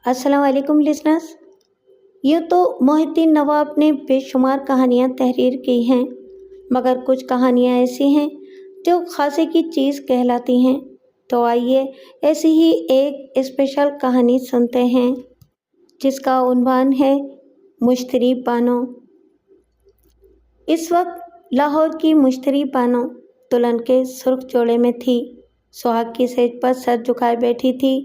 अस्सलाम वालेकुम लिसनर्स। यूँ तो मोहिउद्दीन नवाब ने बेशुमार कहानियाँ तहरीर की हैं, मगर कुछ कहानियाँ ऐसी हैं जो खासे की चीज़ कहलाती हैं। तो आइए ऐसी ही एक स्पेशल कहानी सुनते हैं जिसका उन्वान है मुश्तरी बानो। इस वक्त लाहौर की मुश्तरी बानो दुल्हन के सुर्ख जोड़े में थी। सुहाग की सेज पर सर झुकाए बैठी थी।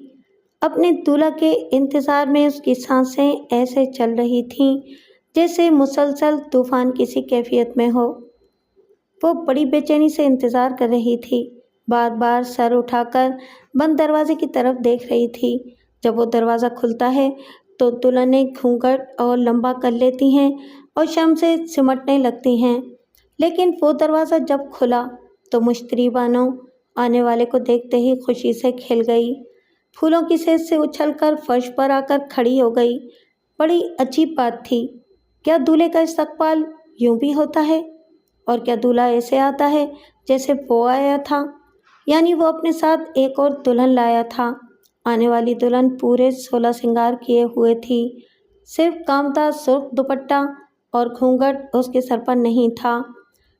अपने दूल्हा के इंतज़ार में उसकी सांसें ऐसे चल रही थीं जैसे मुसलसल तूफान किसी कैफियत में हो। वो बड़ी बेचैनी से इंतज़ार कर रही थी। बार बार सर उठाकर बंद दरवाजे की तरफ देख रही थी। जब वो दरवाज़ा खुलता है तो दुल्हनें घूंघट और लंबा कर लेती हैं और शर्म से सिमटने लगती हैं। लेकिन वो दरवाज़ा जब खुला तो मुश्तरी बानो आने वाले को देखते ही खुशी से खिल गई। फूलों की सेज से उछलकर फर्श पर आकर खड़ी हो गई। बड़ी अजीब बात थी। क्या दूल्हे का इस्तकबाल यूं भी होता है? और क्या दूल्हा ऐसे आता है जैसे वो आया था? यानी वो अपने साथ एक और दुल्हन लाया था। आने वाली दुल्हन पूरे 16 श्रृंगार किए हुए थी। सिर्फ कामता सुर्ख दुपट्टा और घूंघट उसके सर पर नहीं था।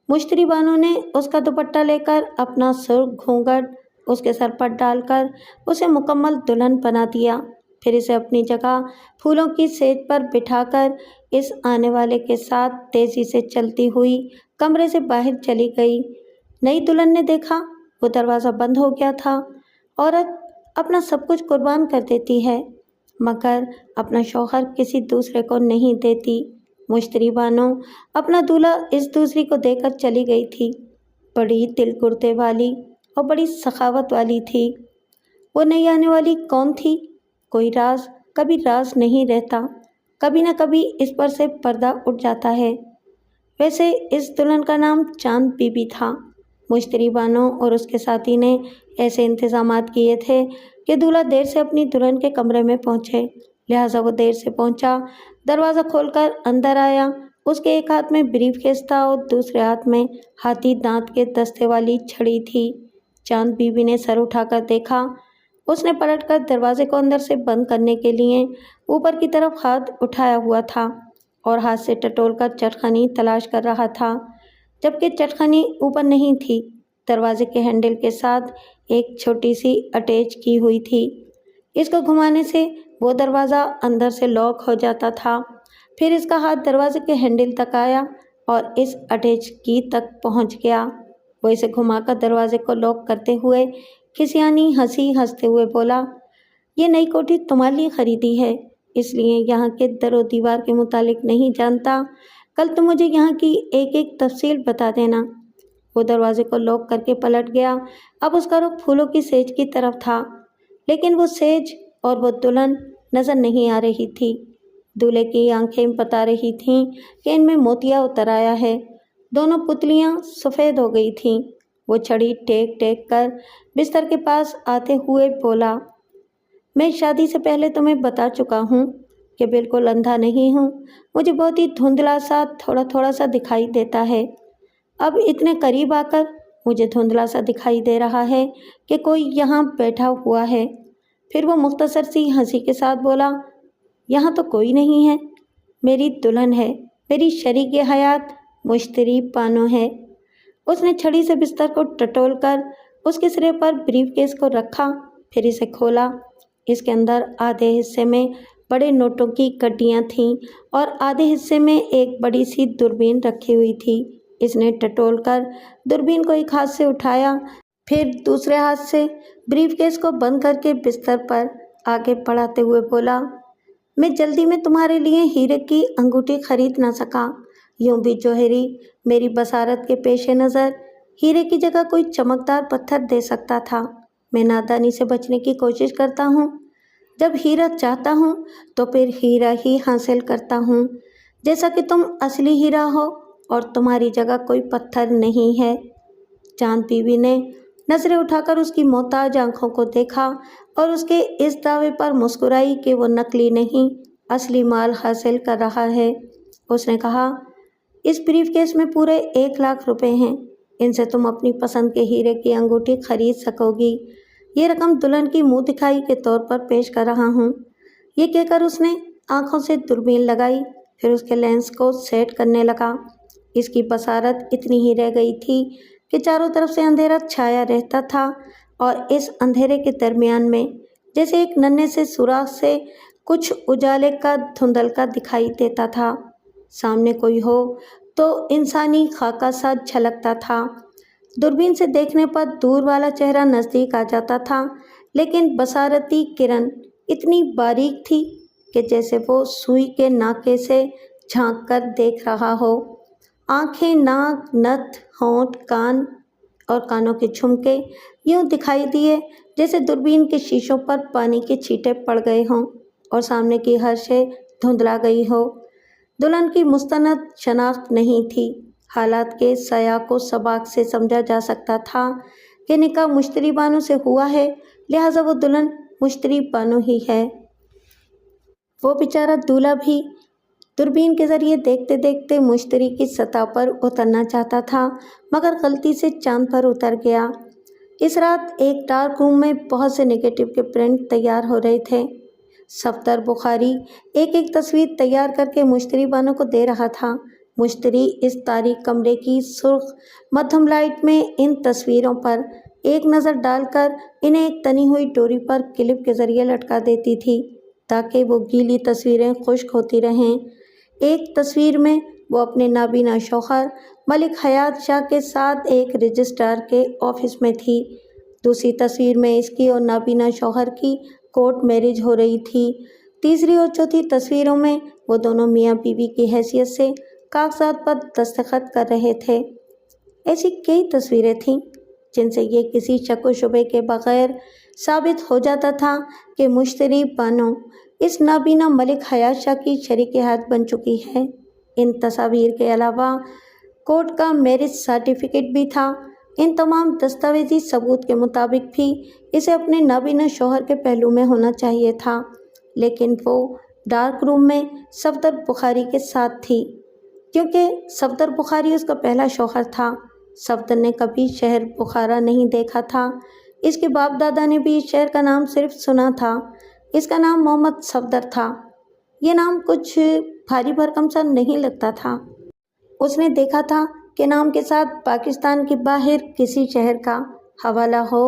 मुश्तरी बानो ने उसका दुपट्टा लेकर अपना सुर्ख घूंघट उसके सर पर डालकर उसे मुकम्मल दुल्हन बना दिया। फिर इसे अपनी जगह फूलों की सेज पर बिठाकर इस आने वाले के साथ तेज़ी से चलती हुई कमरे से बाहर चली गई। नई दुल्हन ने देखा वो दरवाज़ा बंद हो गया था। औरत अपना सब कुछ कुर्बान कर देती है मगर अपना शौहर किसी दूसरे को नहीं देती। मुश्तरी बानो अपना दूल्हा इस दूसरी को देकर चली गई थी। बड़ी दिल गुर्दे वाली और बड़ी सखावत वाली थी। वो नई आने वाली कौन थी? कोई राज कभी राज नहीं रहता। कभी न कभी इस पर से पर्दा उठ जाता है। वैसे इस दुल्हन का नाम चांद बीबी था। मुश्तरी बानो और उसके साथी ने ऐसे इंतजामात किए थे कि दूल्हा देर से अपनी दुल्हन के कमरे में पहुंचे, लिहाजा वो देर से पहुंचा। दरवाज़ा खोलकर अंदर आया। उसके एक हाथ में ब्रीफकेस था और दूसरे हाथ में हाथी दांत के दस्ते वाली छड़ी थी। चांद बीबी ने सर उठाकर देखा। उसने पलटकर दरवाजे को अंदर से बंद करने के लिए ऊपर की तरफ हाथ उठाया हुआ था और हाथ से टटोलकर चटखनी तलाश कर रहा था, जबकि चटखनी ऊपर नहीं थी। दरवाजे के हैंडल के साथ एक छोटी सी अटैच की हुई थी। इसको घुमाने से वो दरवाज़ा अंदर से लॉक हो जाता था। फिर इसका हाथ दरवाजे के हैंडल तक आया और इस अटैच की तक पहुंच गया। वो इसे घुमाकर दरवाजे को लॉक करते हुए खिसियानी हंसी हंसते हुए बोला, ये नई कोठी तुम्हारे लिए खरीदी है, इसलिए यहाँ के दरो दीवार के मुतालिक नहीं जानता। कल तुम मुझे यहाँ की एक एक तफसील बता देना। वो दरवाजे को लॉक करके पलट गया। अब उसका रुख फूलों की सेज की तरफ था, लेकिन वो सेज और वो दुल्हन नज़र नहीं आ रही थी। दूल्हे की आंखें बता रही थीं कि इनमें मोतिया उतर आया है। दोनों पुतलियाँ सफ़ेद हो गई थीं। वो छड़ी टेक टेक कर बिस्तर के पास आते हुए बोला, मैं शादी से पहले तुम्हें बता चुका हूँ कि बिल्कुल अंधा नहीं हूँ। मुझे बहुत ही धुंधला सा थोड़ा थोड़ा सा दिखाई देता है। अब इतने करीब आकर मुझे धुंधला सा दिखाई दे रहा है कि कोई यहाँ बैठा हुआ है। फिर वो मुख्तसर सी हंसी के साथ बोला, यहाँ तो कोई नहीं है। मेरी दुल्हन है, मेरी शरीक हयात मुश्तरी बानो है। उसने छड़ी से बिस्तर को टटोलकर उसके सिरे पर ब्रीफकेस को रखा, फिर इसे खोला। इसके अंदर आधे हिस्से में बड़े नोटों की कड्डियाँ थीं और आधे हिस्से में एक बड़ी सी दूरबीन रखी हुई थी। इसने टटोलकर दूरबीन को एक हाथ से उठाया, फिर दूसरे हाथ से ब्रीफकेस को बंद करके बिस्तर पर आगे बढ़ाते हुए बोला, मैं जल्दी में तुम्हारे लिए हीरे की अंगूठी खरीद ना सका। यूं भी जोहरी मेरी बसारत के पेश नज़र हीरे की जगह कोई चमकदार पत्थर दे सकता था। मैं नादानी से बचने की कोशिश करता हूँ। जब हीरा चाहता हूँ तो फिर हीरा ही हासिल करता हूँ, जैसा कि तुम असली हीरा हो और तुम्हारी जगह कोई पत्थर नहीं है। चांद बीवी ने नजरें उठाकर उसकी मोहताज आंखों को देखा और उसके इस दावे पर मुस्कुराई कि वो नकली नहीं असली माल हासिल कर रहा है। उसने कहा, इस ब्रीफकेस में पूरे 1 लाख रुपए हैं। इनसे तुम अपनी पसंद के हीरे की अंगूठी खरीद सकोगी। ये रकम दुल्हन की मुंह दिखाई के तौर पर पेश कर रहा हूँ। یہ کہہ کر اس نے آنکھوں سے دوربین لگائی، پھر اس کے لینس کو سیٹ کرنے لگا۔ اس کی بصارت اتنی ہی رہ گئی تھی کہ چاروں طرف سے اندھیرا چھایا رہتا تھا، اور اس اندھیرے کے درمیان میں جیسے ایک ننھے سے سوراخ سے کچھ اجالے کا دھندلکا دکھائی دیتا تھا۔ سامنے کوئی ہو تو انسانی خاکہ سا جھلکتا تھا۔ دوربین سے دیکھنے پر دور والا چہرہ نزدیک آ جاتا تھا، لیکن بصارتی کرن اتنی باریک تھی کہ جیسے وہ سوئی کے ناکے سے جھانک کر دیکھ رہا ہو۔ آنکھیں، ناک، نتھ، ہونٹ، کان اور کانوں کے جھمکے یوں دکھائی دیے جیسے دوربین کے شیشوں پر پانی کے چھینٹے پڑ گئے ہوں اور سامنے کی ہر شے دھندلا گئی ہو۔ دلہن کی مستند شناخت نہیں تھی۔ حالات کے سیاق و سباق سے سمجھا جا سکتا تھا کہ نکاح مشتری بانو سے ہوا ہے، لہٰذا وہ دلہن مشتری بانو ہی ہے۔ وہ بیچارہ دولہا بھی دوربین کے ذریعے دیکھتے دیکھتے مشتری کی سطح پر اترنا چاہتا تھا، مگر غلطی سے چاند پر اتر گیا۔ اس رات ایک ڈارک روم میں بہت سے نگیٹو کے پرنٹ تیار ہو رہے تھے۔ صفدر بخاری ایک ایک تصویر تیار کر کے مشتری بانو کو دے رہا تھا۔ مشتری اس تاریک کمرے کی سرخ مدھم لائٹ میں ان تصویروں پر ایک نظر ڈال کر انہیں ایک تنی ہوئی ڈوری پر کلپ کے ذریعے لٹکا دیتی تھی تاکہ وہ گیلی تصویریں خشک ہوتی رہیں۔ ایک تصویر میں وہ اپنے نابینا شوہر ملک حیات شاہ کے ساتھ ایک رجسٹرار کے آفس میں تھی۔ دوسری تصویر میں اس کی اور نابینا شوہر کی کورٹ میرج ہو رہی تھی۔ تیسری اور چوتھی تصویروں میں وہ دونوں میاں بیوی کی حیثیت سے کاغذات پر دستخط کر رہے تھے۔ ایسی کئی تصویریں تھیں جن سے یہ کسی شک و شبے کے بغیر ثابت ہو جاتا تھا کہ مشتری بانو اس نابینا ملک حیات شاہ کی شریک حیات بن چکی ہے۔ ان تصاویر کے علاوہ کورٹ کا میرج سرٹیفکیٹ بھی تھا۔ ان تمام دستاویزی ثبوت کے مطابق بھی اسے اپنے نابینا شوہر کے پہلو میں ہونا چاہیے تھا، لیکن وہ ڈارک روم میں صفدر بخاری کے ساتھ تھی، کیونکہ صفدر بخاری اس کا پہلا شوہر تھا۔ صفدر نے کبھی شہر بخارا نہیں دیکھا تھا۔ اس کے باپ دادا نے بھی اس شہر کا نام صرف سنا تھا۔ اس کا نام محمد صفدر تھا۔ یہ نام کچھ بھاری بھرکم سا نہیں لگتا تھا۔ اس نے دیکھا تھا کہ نام کے ساتھ پاکستان کے باہر کسی شہر کا حوالہ ہو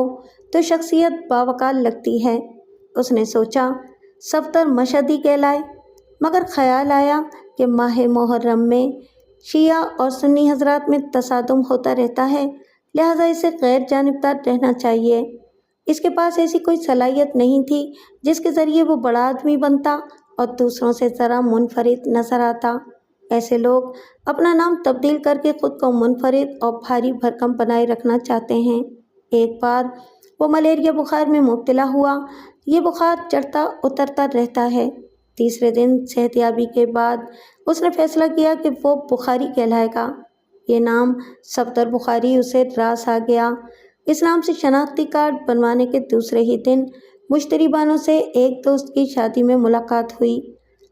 تو شخصیت باوقار لگتی ہے۔ اس نے سوچا صفدر مشہدی کہلائے، مگر خیال آیا کہ ماہ محرم میں شیعہ اور سنی حضرات میں تصادم ہوتا رہتا ہے، لہٰذا اسے غیر جانبدار رہنا چاہیے۔ اس کے پاس ایسی کوئی صلاحیت نہیں تھی جس کے ذریعے وہ بڑا آدمی بنتا اور دوسروں سے ذرا منفرد نظر آتا۔ ایسے لوگ اپنا نام تبدیل کر کے خود کو منفرد اور بھاری بھرکم بنائے رکھنا چاہتے ہیں۔ ایک بار وہ ملیریا بخار میں مبتلا ہوا۔ یہ بخار چڑھتا اترتا رہتا ہے۔ تیسرے دن صحتیابی کے بعد اس نے فیصلہ کیا کہ وہ بخاری کہلائے گا۔ یہ نام صفدر بخاری اسے راس آ گیا۔ اس نام سے شناختی کارڈ بنوانے کے دوسرے ہی دن مشتری بانو سے ایک دوست کی شادی میں ملاقات ہوئی،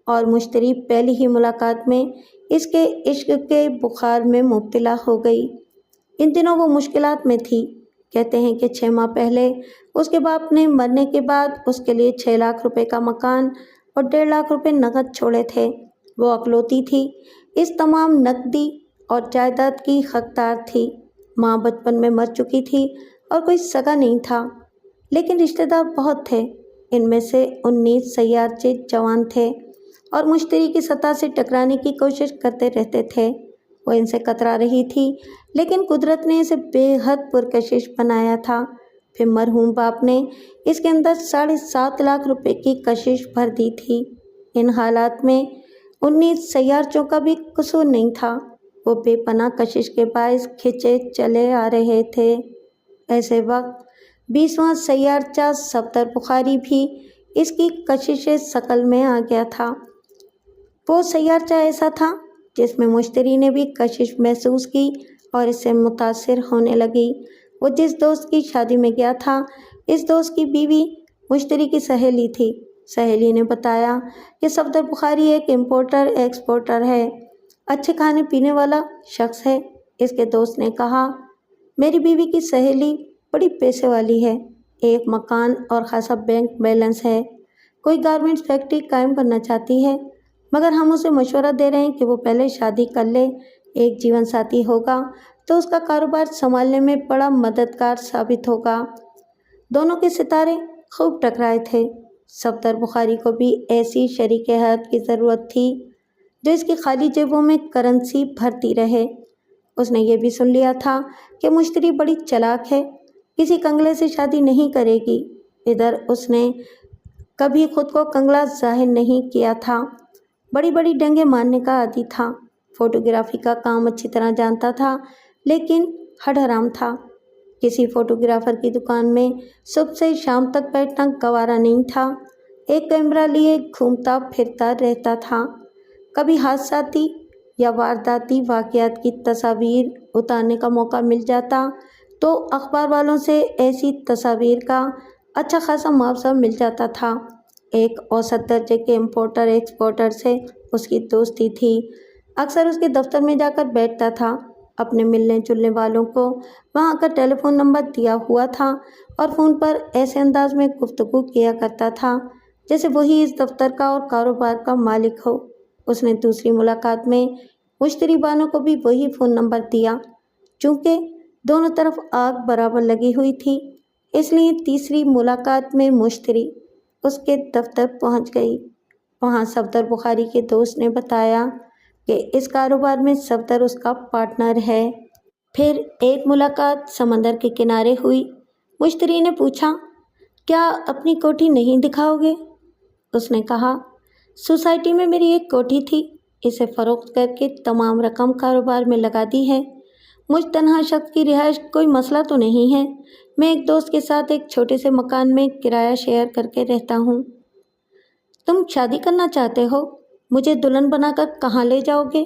اور مشتری پہلی ہی ملاقات میں اس کے عشق کے بخار میں مبتلا ہو گئی۔ ان دنوں وہ مشکلات میں تھی۔ کہتے ہیں کہ 6 ماہ پہلے اس کے باپ نے مرنے کے بعد اس کے لیے 6 لاکھ روپے کا مکان اور 1.5 لاکھ روپے نقد چھوڑے تھے۔ وہ اکلوتی تھی، اس تمام نقدی اور جائیداد کی حقدار تھی۔ ماں بچپن میں مر چکی تھی اور کوئی سگا نہیں تھا، لیکن رشتہ دار بہت تھے۔ ان میں سے 19 سیارچے جوان تھے اور مشتری کی سطح سے ٹکرانے کی کوشش کرتے رہتے تھے۔ وہ ان سے کترا رہی تھی، لیکن قدرت نے اسے بے حد پرکشش بنایا تھا۔ پھر مرحوم باپ نے اس کے اندر 7.5 لاکھ روپے کی کشش بھر دی تھی۔ ان حالات میں 19 سیارچوں کا بھی قصور نہیں تھا۔ وہ بے پناہ کشش کے باعث کھنچے چلے آ رہے تھے۔ ایسے وقت 20واں سیارچہ صفدر بخاری بھی اس کی کشش ثقل میں آ گیا تھا۔ وہ سیارچہ ایسا تھا جس میں مشتری نے بھی کشش محسوس کی اور اس سے متاثر ہونے لگی۔ وہ جس دوست کی شادی میں گیا تھا، اس دوست کی بیوی مشتری کی سہیلی تھی۔ سہیلی نے بتایا کہ صفدر بخاری ایک امپورٹر ایکسپورٹر ہے، اچھے کھانے پینے والا شخص ہے۔ اس کے دوست نے کہا، میری بیوی کی سہیلی بڑی پیسے والی ہے، ایک مکان اور خاصا بینک بیلنس ہے، कोई गारमेंट्स फैक्ट्री कायम करना चाहती है, मगर हम उसे मशवरा दे रहे हैं कि वो पहले शादी कर ले। एक जीवन साथी होगा तो उसका कारोबार संभालने में बड़ा मददगार साबित होगा। दोनों के सितारे खूब टकराए थे। सफदर बुखारी को भी ऐसी शरीक हयात की ज़रूरत थी जो इसकी खाली जेबों में करेंसी भरती रहे। उसने ये भी सुन लिया था कि मुश्तरी बड़ी चालाक है, किसी कंगले से शादी नहीं करेगी। इधर उसने कभी खुद को कंगला जाहिर नहीं किया था, बड़ी बड़ी डंगे मारने का आदी था। फोटोग्राफी का काम अच्छी तरह जानता था, लेकिन हठहराम था। किसी फोटोग्राफर की दुकान में सुबह से शाम तक बैठना गवारा नहीं था। एक कैमरा लिए घूमता फिरता रहता था। कभी हादसाती या वारदाती वाक़यात की तस्वीर उतारने का मौका मिल जाता तो अखबार वालों से ऐसी तस्वीर का अच्छा खासा मुआवजा मिल जाता था। एक औसत दर्जे के इम्पोर्टर एक्सपोर्टर से उसकी दोस्ती थी। अक्सर उसके दफ्तर में जाकर बैठता था। अपने मिलने जुलने वालों को वहाँ का टेलीफोन नंबर दिया हुआ था और फ़ोन पर ऐसे अंदाज में गुफ्तगू किया करता था जैसे वही इस दफ्तर का और कारोबार का मालिक हो। उसने दूसरी मुलाकात में मुश्तरी बानों को भी वही फ़ोन नंबर दिया। चूँकि दोनों तरफ आग बराबर लगी हुई थी, इसलिए तीसरी मुलाकात में मुश्तरी उसके दफ्तर पहुंच गई। वहां सफदर बुखारी के दोस्त ने बताया कि इस कारोबार में सफदर उसका पार्टनर है। फिर एक मुलाकात समंदर के किनारे हुई। मुश्तरी ने पूछा, क्या अपनी कोठी नहीं दिखाओगे? उसने कहा, सोसाइटी में मेरी एक कोठी थी, इसे फ़रोख्त करके तमाम रकम कारोबार में लगा दी है। मुझ तन्हा शख्स की रिहाइश कोई मसला तो नहीं है। मैं एक दोस्त के साथ एक छोटे से मकान में किराया शेयर करके रहता हूँ। तुम शादी करना चाहते हो? मुझे दुल्हन बनाकर कहाँ ले जाओगे?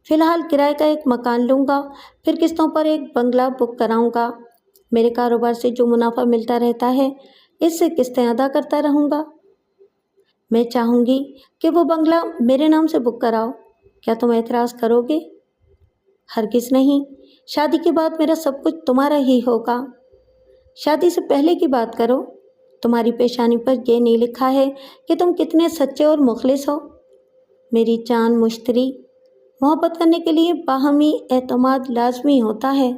फ़िलहाल किराए का एक मकान लूँगा, फिर किस्तों पर एक बंगला बुक कराऊँगा। मेरे कारोबार से जो मुनाफा मिलता रहता है, इससे किस्तें अदा करता रहूँगा। मैं चाहूँगी कि वो बंगला मेरे नाम से बुक कराओ। क्या तुम एतराज़ करोगे? हरगिज़ नहीं। शादी के बाद मेरा सब कुछ तुम्हारा ही होगा। शादी से पहले की बात करो। तुम्हारी पेशानी पर यह नहीं लिखा है कि तुम कितने सच्चे और मुखलिस हो। मेरी जान मुश्तरी, मोहब्बत करने के लिए बाहमी एतमाद लाजमी होता है।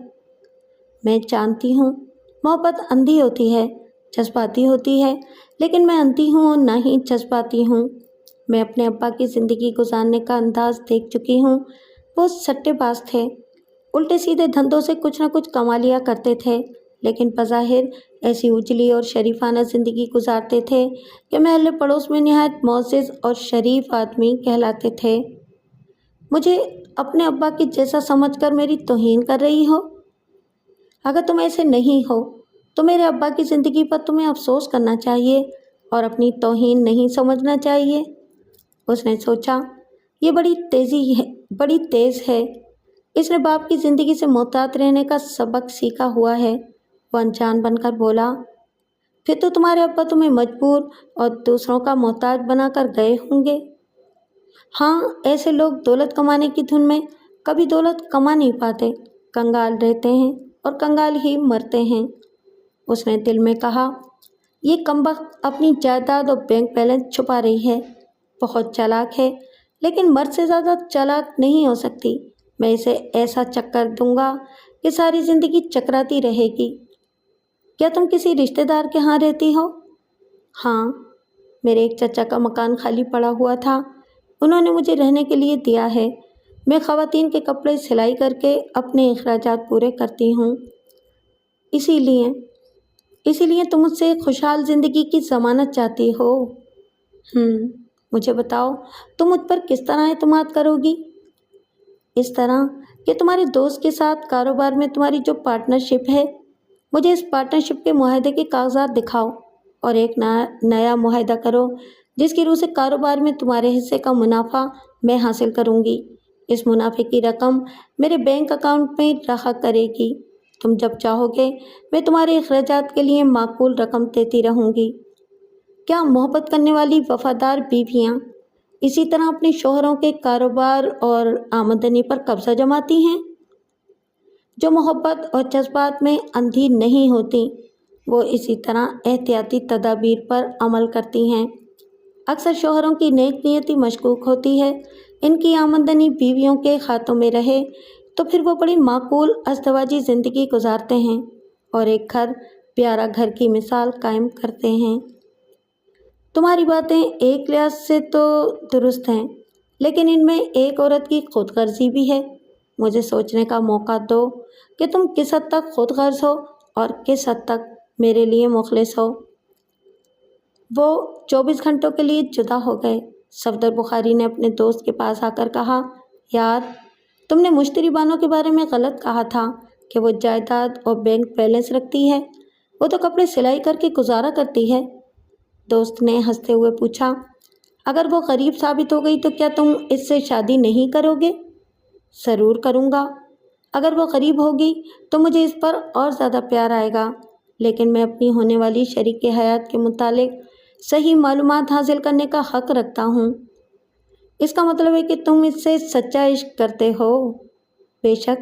मैं जानती हूँ मोहब्बत अंधी होती है, जज्बाती होती है, लेकिन मैं अंधी हूँ और ना ही जज्बाती हूँ। मैं अपने अब्बा की ज़िंदगी गुजारने का अंदाज़ देख चुकी हूँ। वो सट्टेबाज थे, उल्टे सीधे धंधों से कुछ न कुछ कमा लिया करते थे, लेकिन बज़ाहिर ऐसी उजली और शरीफाना ज़िंदगी गुजारते थे कि महल्ले पड़ोस में निहायत मोअज़्ज़ज़ और शरीफ आदमी कहलाते थे। मुझे अपने अब्बा की जैसा समझकर मेरी तौहीन कर रही हो? अगर तुम ऐसे नहीं हो तो मेरे अब्बा की ज़िंदगी पर तुम्हें अफसोस करना चाहिए और अपनी तौहीन नहीं समझना चाहिए। उसने सोचा, ये बड़ी तेज़ है। इसने बाप की ज़िंदगी से मोहतात रहने का सबक सीखा हुआ है। वो अनजान बनकर बोला, फिर तो तुम्हारे अब्बा तुम्हें मजबूर और दूसरों का मोहताज बनाकर गए होंगे। हाँ, ऐसे लोग दौलत कमाने की धुन में कभी दौलत कमा नहीं पाते, कंगाल रहते हैं और कंगाल ही मरते हैं। उसने दिल में कहा, ये कमबख्त अपनी जायदाद और बैंक बैलेंस छुपा रही है। बहुत चालाक है, लेकिन मर्द से ज़्यादा चालाक नहीं हो सकती। मैं इसे ऐसा चक्कर दूंगा कि सारी ज़िंदगी चकराती रहेगी। क्या तुम किसी रिश्तेदार के यहाँ रहती हो? हाँ, मेरे एक चाचा का मकान खाली पड़ा हुआ था, उन्होंने मुझे रहने के लिए दिया है। मैं ख़वातीन के कपड़े सिलाई करके अपने अखराजात पूरे करती हूँ। इसीलिए तुम मुझसे खुशहाल ज़िंदगी की ज़मानत चाहती हो। मुझे बताओ, तुम मुझ पर किस तरह एतमाद करोगी? इस तरह कि तुम्हारे दोस्त के साथ कारोबार में तुम्हारी जो पार्टनरशिप है, मुझे इस पार्टनरशिप के मुआहदे के कागजात दिखाओ और एक नया मुआहदा करो जिसकी रूह से कारोबार में तुम्हारे हिस्से का मुनाफा मैं हासिल करूंगी। इस मुनाफे की रकम मेरे बैंक अकाउंट में रखा करेगी। तुम जब चाहोगे मैं तुम्हारे अखराजात के लिए माकूल रकम देती रहूँगी। क्या मोहब्बत करने वाली वफादार बीवियाँ इसी तरह अपने शौहरों के कारोबार और आमदनी पर कब्जा जमाती हैं? जो मोहब्बत और जज्बात में अंधी नहीं होती, وہ اسی طرح احتیاطی تدابیر پر عمل کرتی ہیں۔ اکثر شوہروں کی نیک نیتی مشکوک ہوتی ہے، ان کی آمدنی بیویوں کے کھاتوں میں رہے تو پھر وہ بڑی معقول ازدواجی زندگی گزارتے ہیں اور ایک پیارا گھر کی مثال قائم کرتے ہیں۔ تمہاری باتیں ایک لحاظ سے تو درست ہیں، لیکن ان میں ایک عورت کی خود غرضی بھی ہے۔ مجھے سوچنے کا موقع دو کہ تم کس حد تک خود غرض ہو اور کس حد تک میرے لیے مخلص ہو۔ وہ 24 گھنٹوں کے لیے جدا ہو گئے۔ صفدر بخاری نے اپنے دوست کے پاس آ کر کہا، یار، تم نے مشتری بانو کے بارے میں غلط کہا تھا کہ وہ جائیداد اور بینک بیلنس رکھتی ہے، وہ تو کپڑے سلائی کر کے گزارا کرتی ہے۔ دوست نے ہنستے ہوئے پوچھا، اگر وہ غریب ثابت ہو گئی تو کیا تم اس سے شادی نہیں کرو گے؟ ضرور کروں گا۔ اگر وہ غریب ہوگی تو مجھے اس پر اور زیادہ پیار آئے گا، لیکن میں اپنی ہونے والی شریک حیات کے متعلق صحیح معلومات حاصل کرنے کا حق رکھتا ہوں۔ اس کا مطلب ہے کہ تم اس سے سچا عشق کرتے ہو؟ بے شک،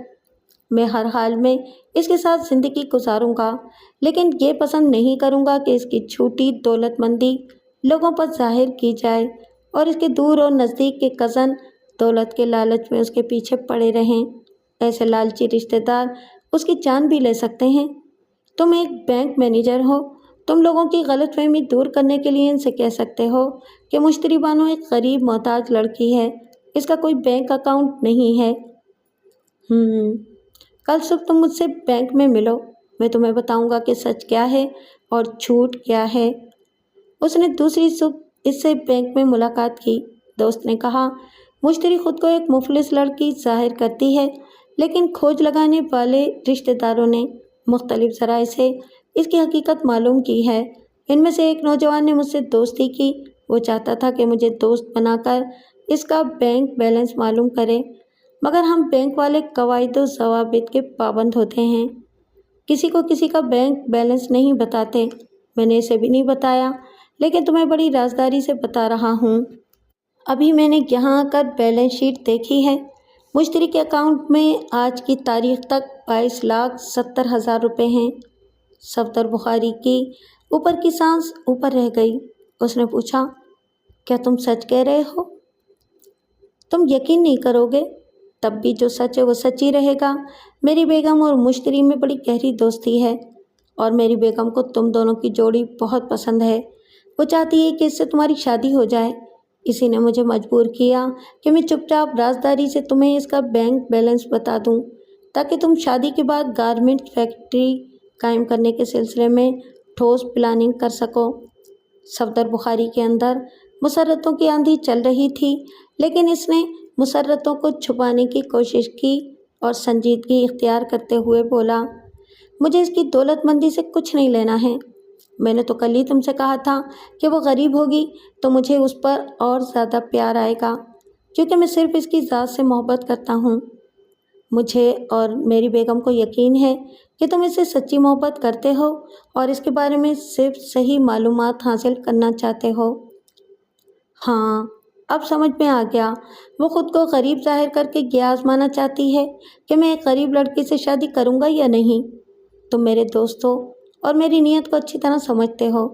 میں ہر حال میں اس کے ساتھ زندگی گزاروں گا، لیکن یہ پسند نہیں کروں گا کہ اس کی چھوٹی دولت مندی لوگوں پر ظاہر کی جائے اور اس کے دور اور نزدیک کے کزن دولت کے لالچ میں اس کے پیچھے پڑے رہیں۔ ایسے لالچی رشتہ دار اس کی جان بھی لے سکتے ہیں۔ تم ایک بینک مینیجر ہو، تم لوگوں کی غلط فہمی دور کرنے کے لیے ان سے کہہ سکتے ہو کہ مشتری بانو ایک غریب محتاج لڑکی ہے، اس کا کوئی بینک اکاؤنٹ نہیں ہے۔ کل صبح تم مجھ سے بینک میں ملو، میں تمہیں بتاؤں گا کہ سچ کیا ہے اور جھوٹ کیا ہے۔ اس نے دوسری صبح اس سے بینک میں ملاقات کی۔ دوست نے کہا، مشتری خود کو ایک مفلس لڑکی ظاہر کرتی ہے، لیکن کھوج لگانے والے رشتہ داروں نے مختلف ذرائع سے اس کی حقیقت معلوم کی ہے۔ ان میں سے ایک نوجوان نے مجھ سے دوستی کی، وہ چاہتا تھا کہ مجھے دوست بنا کر اس کا بینک بیلنس معلوم کرے، مگر ہم بینک والے قواعد و ضوابط کے پابند ہوتے ہیں، کسی کو کسی کا بینک بیلنس نہیں بتاتے۔ میں نے اسے بھی نہیں بتایا، لیکن تمہیں بڑی رازداری سے بتا رہا ہوں۔ ابھی میں نے یہاں آ کر بیلنس شیٹ دیکھی ہے، مشتری کے اکاؤنٹ میں آج کی تاریخ تک 22,70,000 روپے ہیں۔ صفدر بخاری کی اوپر کی سانس اوپر رہ گئی۔ اس نے پوچھا، کیا تم سچ کہہ رہے ہو؟ تم یقین نہیں کرو گے، تب بھی جو سچ ہے وہ سچ ہی رہے گا۔ میری بیگم اور مشتری میں بڑی گہری دوستی ہے اور میری بیگم کو تم دونوں کی جوڑی بہت پسند ہے۔ وہ چاہتی ہے کہ اس سے تمہاری شادی ہو جائے۔ اسی نے مجھے مجبور کیا کہ میں چپ چاپ رازداری سے تمہیں اس کا بینک بیلنس بتا دوں، تاکہ تم شادی کے بعد گارمنٹ فیکٹری قائم کرنے کے سلسلے میں ٹھوس پلاننگ کر سکو۔ صفدر بخاری کے اندر مسرتوں کی آندھی چل رہی تھی، لیکن اس نے مسرتوں کو چھپانے کی کوشش کی اور سنجیدگی اختیار کرتے ہوئے بولا، مجھے اس کی دولت مندی سے کچھ نہیں لینا ہے۔ میں نے تو کل ہی تم سے کہا تھا کہ وہ غریب ہوگی تو مجھے اس پر اور زیادہ پیار آئے گا، کیونکہ میں صرف اس کی ذات سے محبت کرتا ہوں۔ مجھے اور میری بیگم کو یقین ہے کہ تم اس سے سچی محبت کرتے ہو اور اس کے بارے میں صرف صحیح معلومات حاصل کرنا چاہتے ہو۔ ہاں، اب سمجھ میں آ گیا، وہ خود کو غریب ظاہر کر کے یہ آزمانا چاہتی ہے کہ میں ایک غریب لڑکی سے شادی کروں گا یا نہیں۔ تم میرے دوست ہو اور میری نیت کو اچھی طرح سمجھتے ہو۔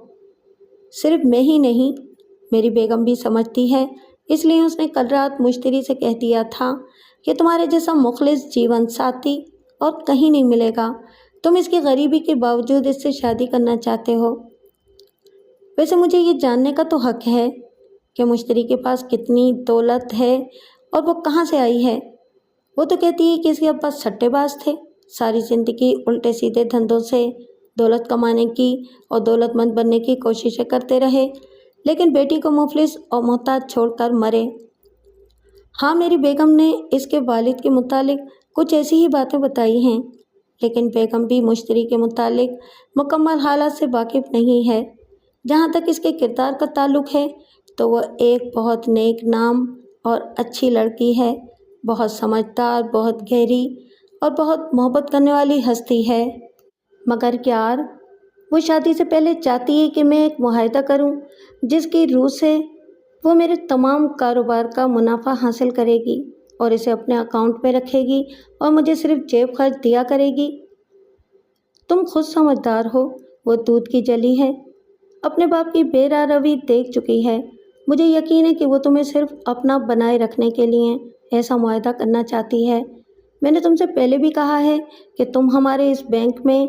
صرف میں ہی نہیں، میری بیگم بھی سمجھتی ہے، اس لیے اس نے کل رات مشتری سے کہہ دیا تھا کہ تمہارے جیسا مخلص جیون ساتھی اور کہیں نہیں ملے گا۔ تم اس کی غریبی کے باوجود اس سے شادی کرنا چاہتے ہو۔ ویسے مجھے یہ جاننے کا تو حق ہے کہ مشتری کے پاس کتنی دولت ہے اور وہ کہاں سے آئی ہے۔ وہ تو کہتی ہے کہ اس کے ابا سٹے باز تھے، ساری زندگی الٹے سیدھے دھندوں سے دولت کمانے کی اور دولت مند بننے کی کوششیں کرتے رہے، لیکن بیٹی کو مفلس اور محتاج چھوڑ کر مرے۔ ہاں، میری بیگم نے اس کے والد کے متعلق کچھ ایسی ہی باتیں بتائی ہیں، لیکن بیگم بھی مشتری کے متعلق مکمل حالات سے واقف نہیں ہے۔ جہاں تک اس کے کردار کا تعلق ہے تو وہ ایک بہت نیک نام اور اچھی لڑکی ہے، بہت سمجھدار، بہت گہری اور بہت محبت کرنے والی ہستی ہے۔ مگر یار، وہ شادی سے پہلے چاہتی ہے کہ میں ایک معاہدہ کروں جس کی روح سے وہ میرے تمام کاروبار کا منافع حاصل کرے گی اور اسے اپنے اکاؤنٹ میں رکھے گی اور مجھے صرف جیب خرچ دیا کرے گی۔ تم خود سمجھدار ہو، وہ دودھ کی جلی ہے، اپنے باپ کی بے راہ روی دیکھ چکی ہے۔ مجھے یقین ہے کہ وہ تمہیں صرف اپنا بنائے رکھنے کے لیے ایسا معاہدہ کرنا چاہتی ہے۔ میں نے تم سے پہلے بھی کہا ہے کہ تم ہمارے اس بینک میں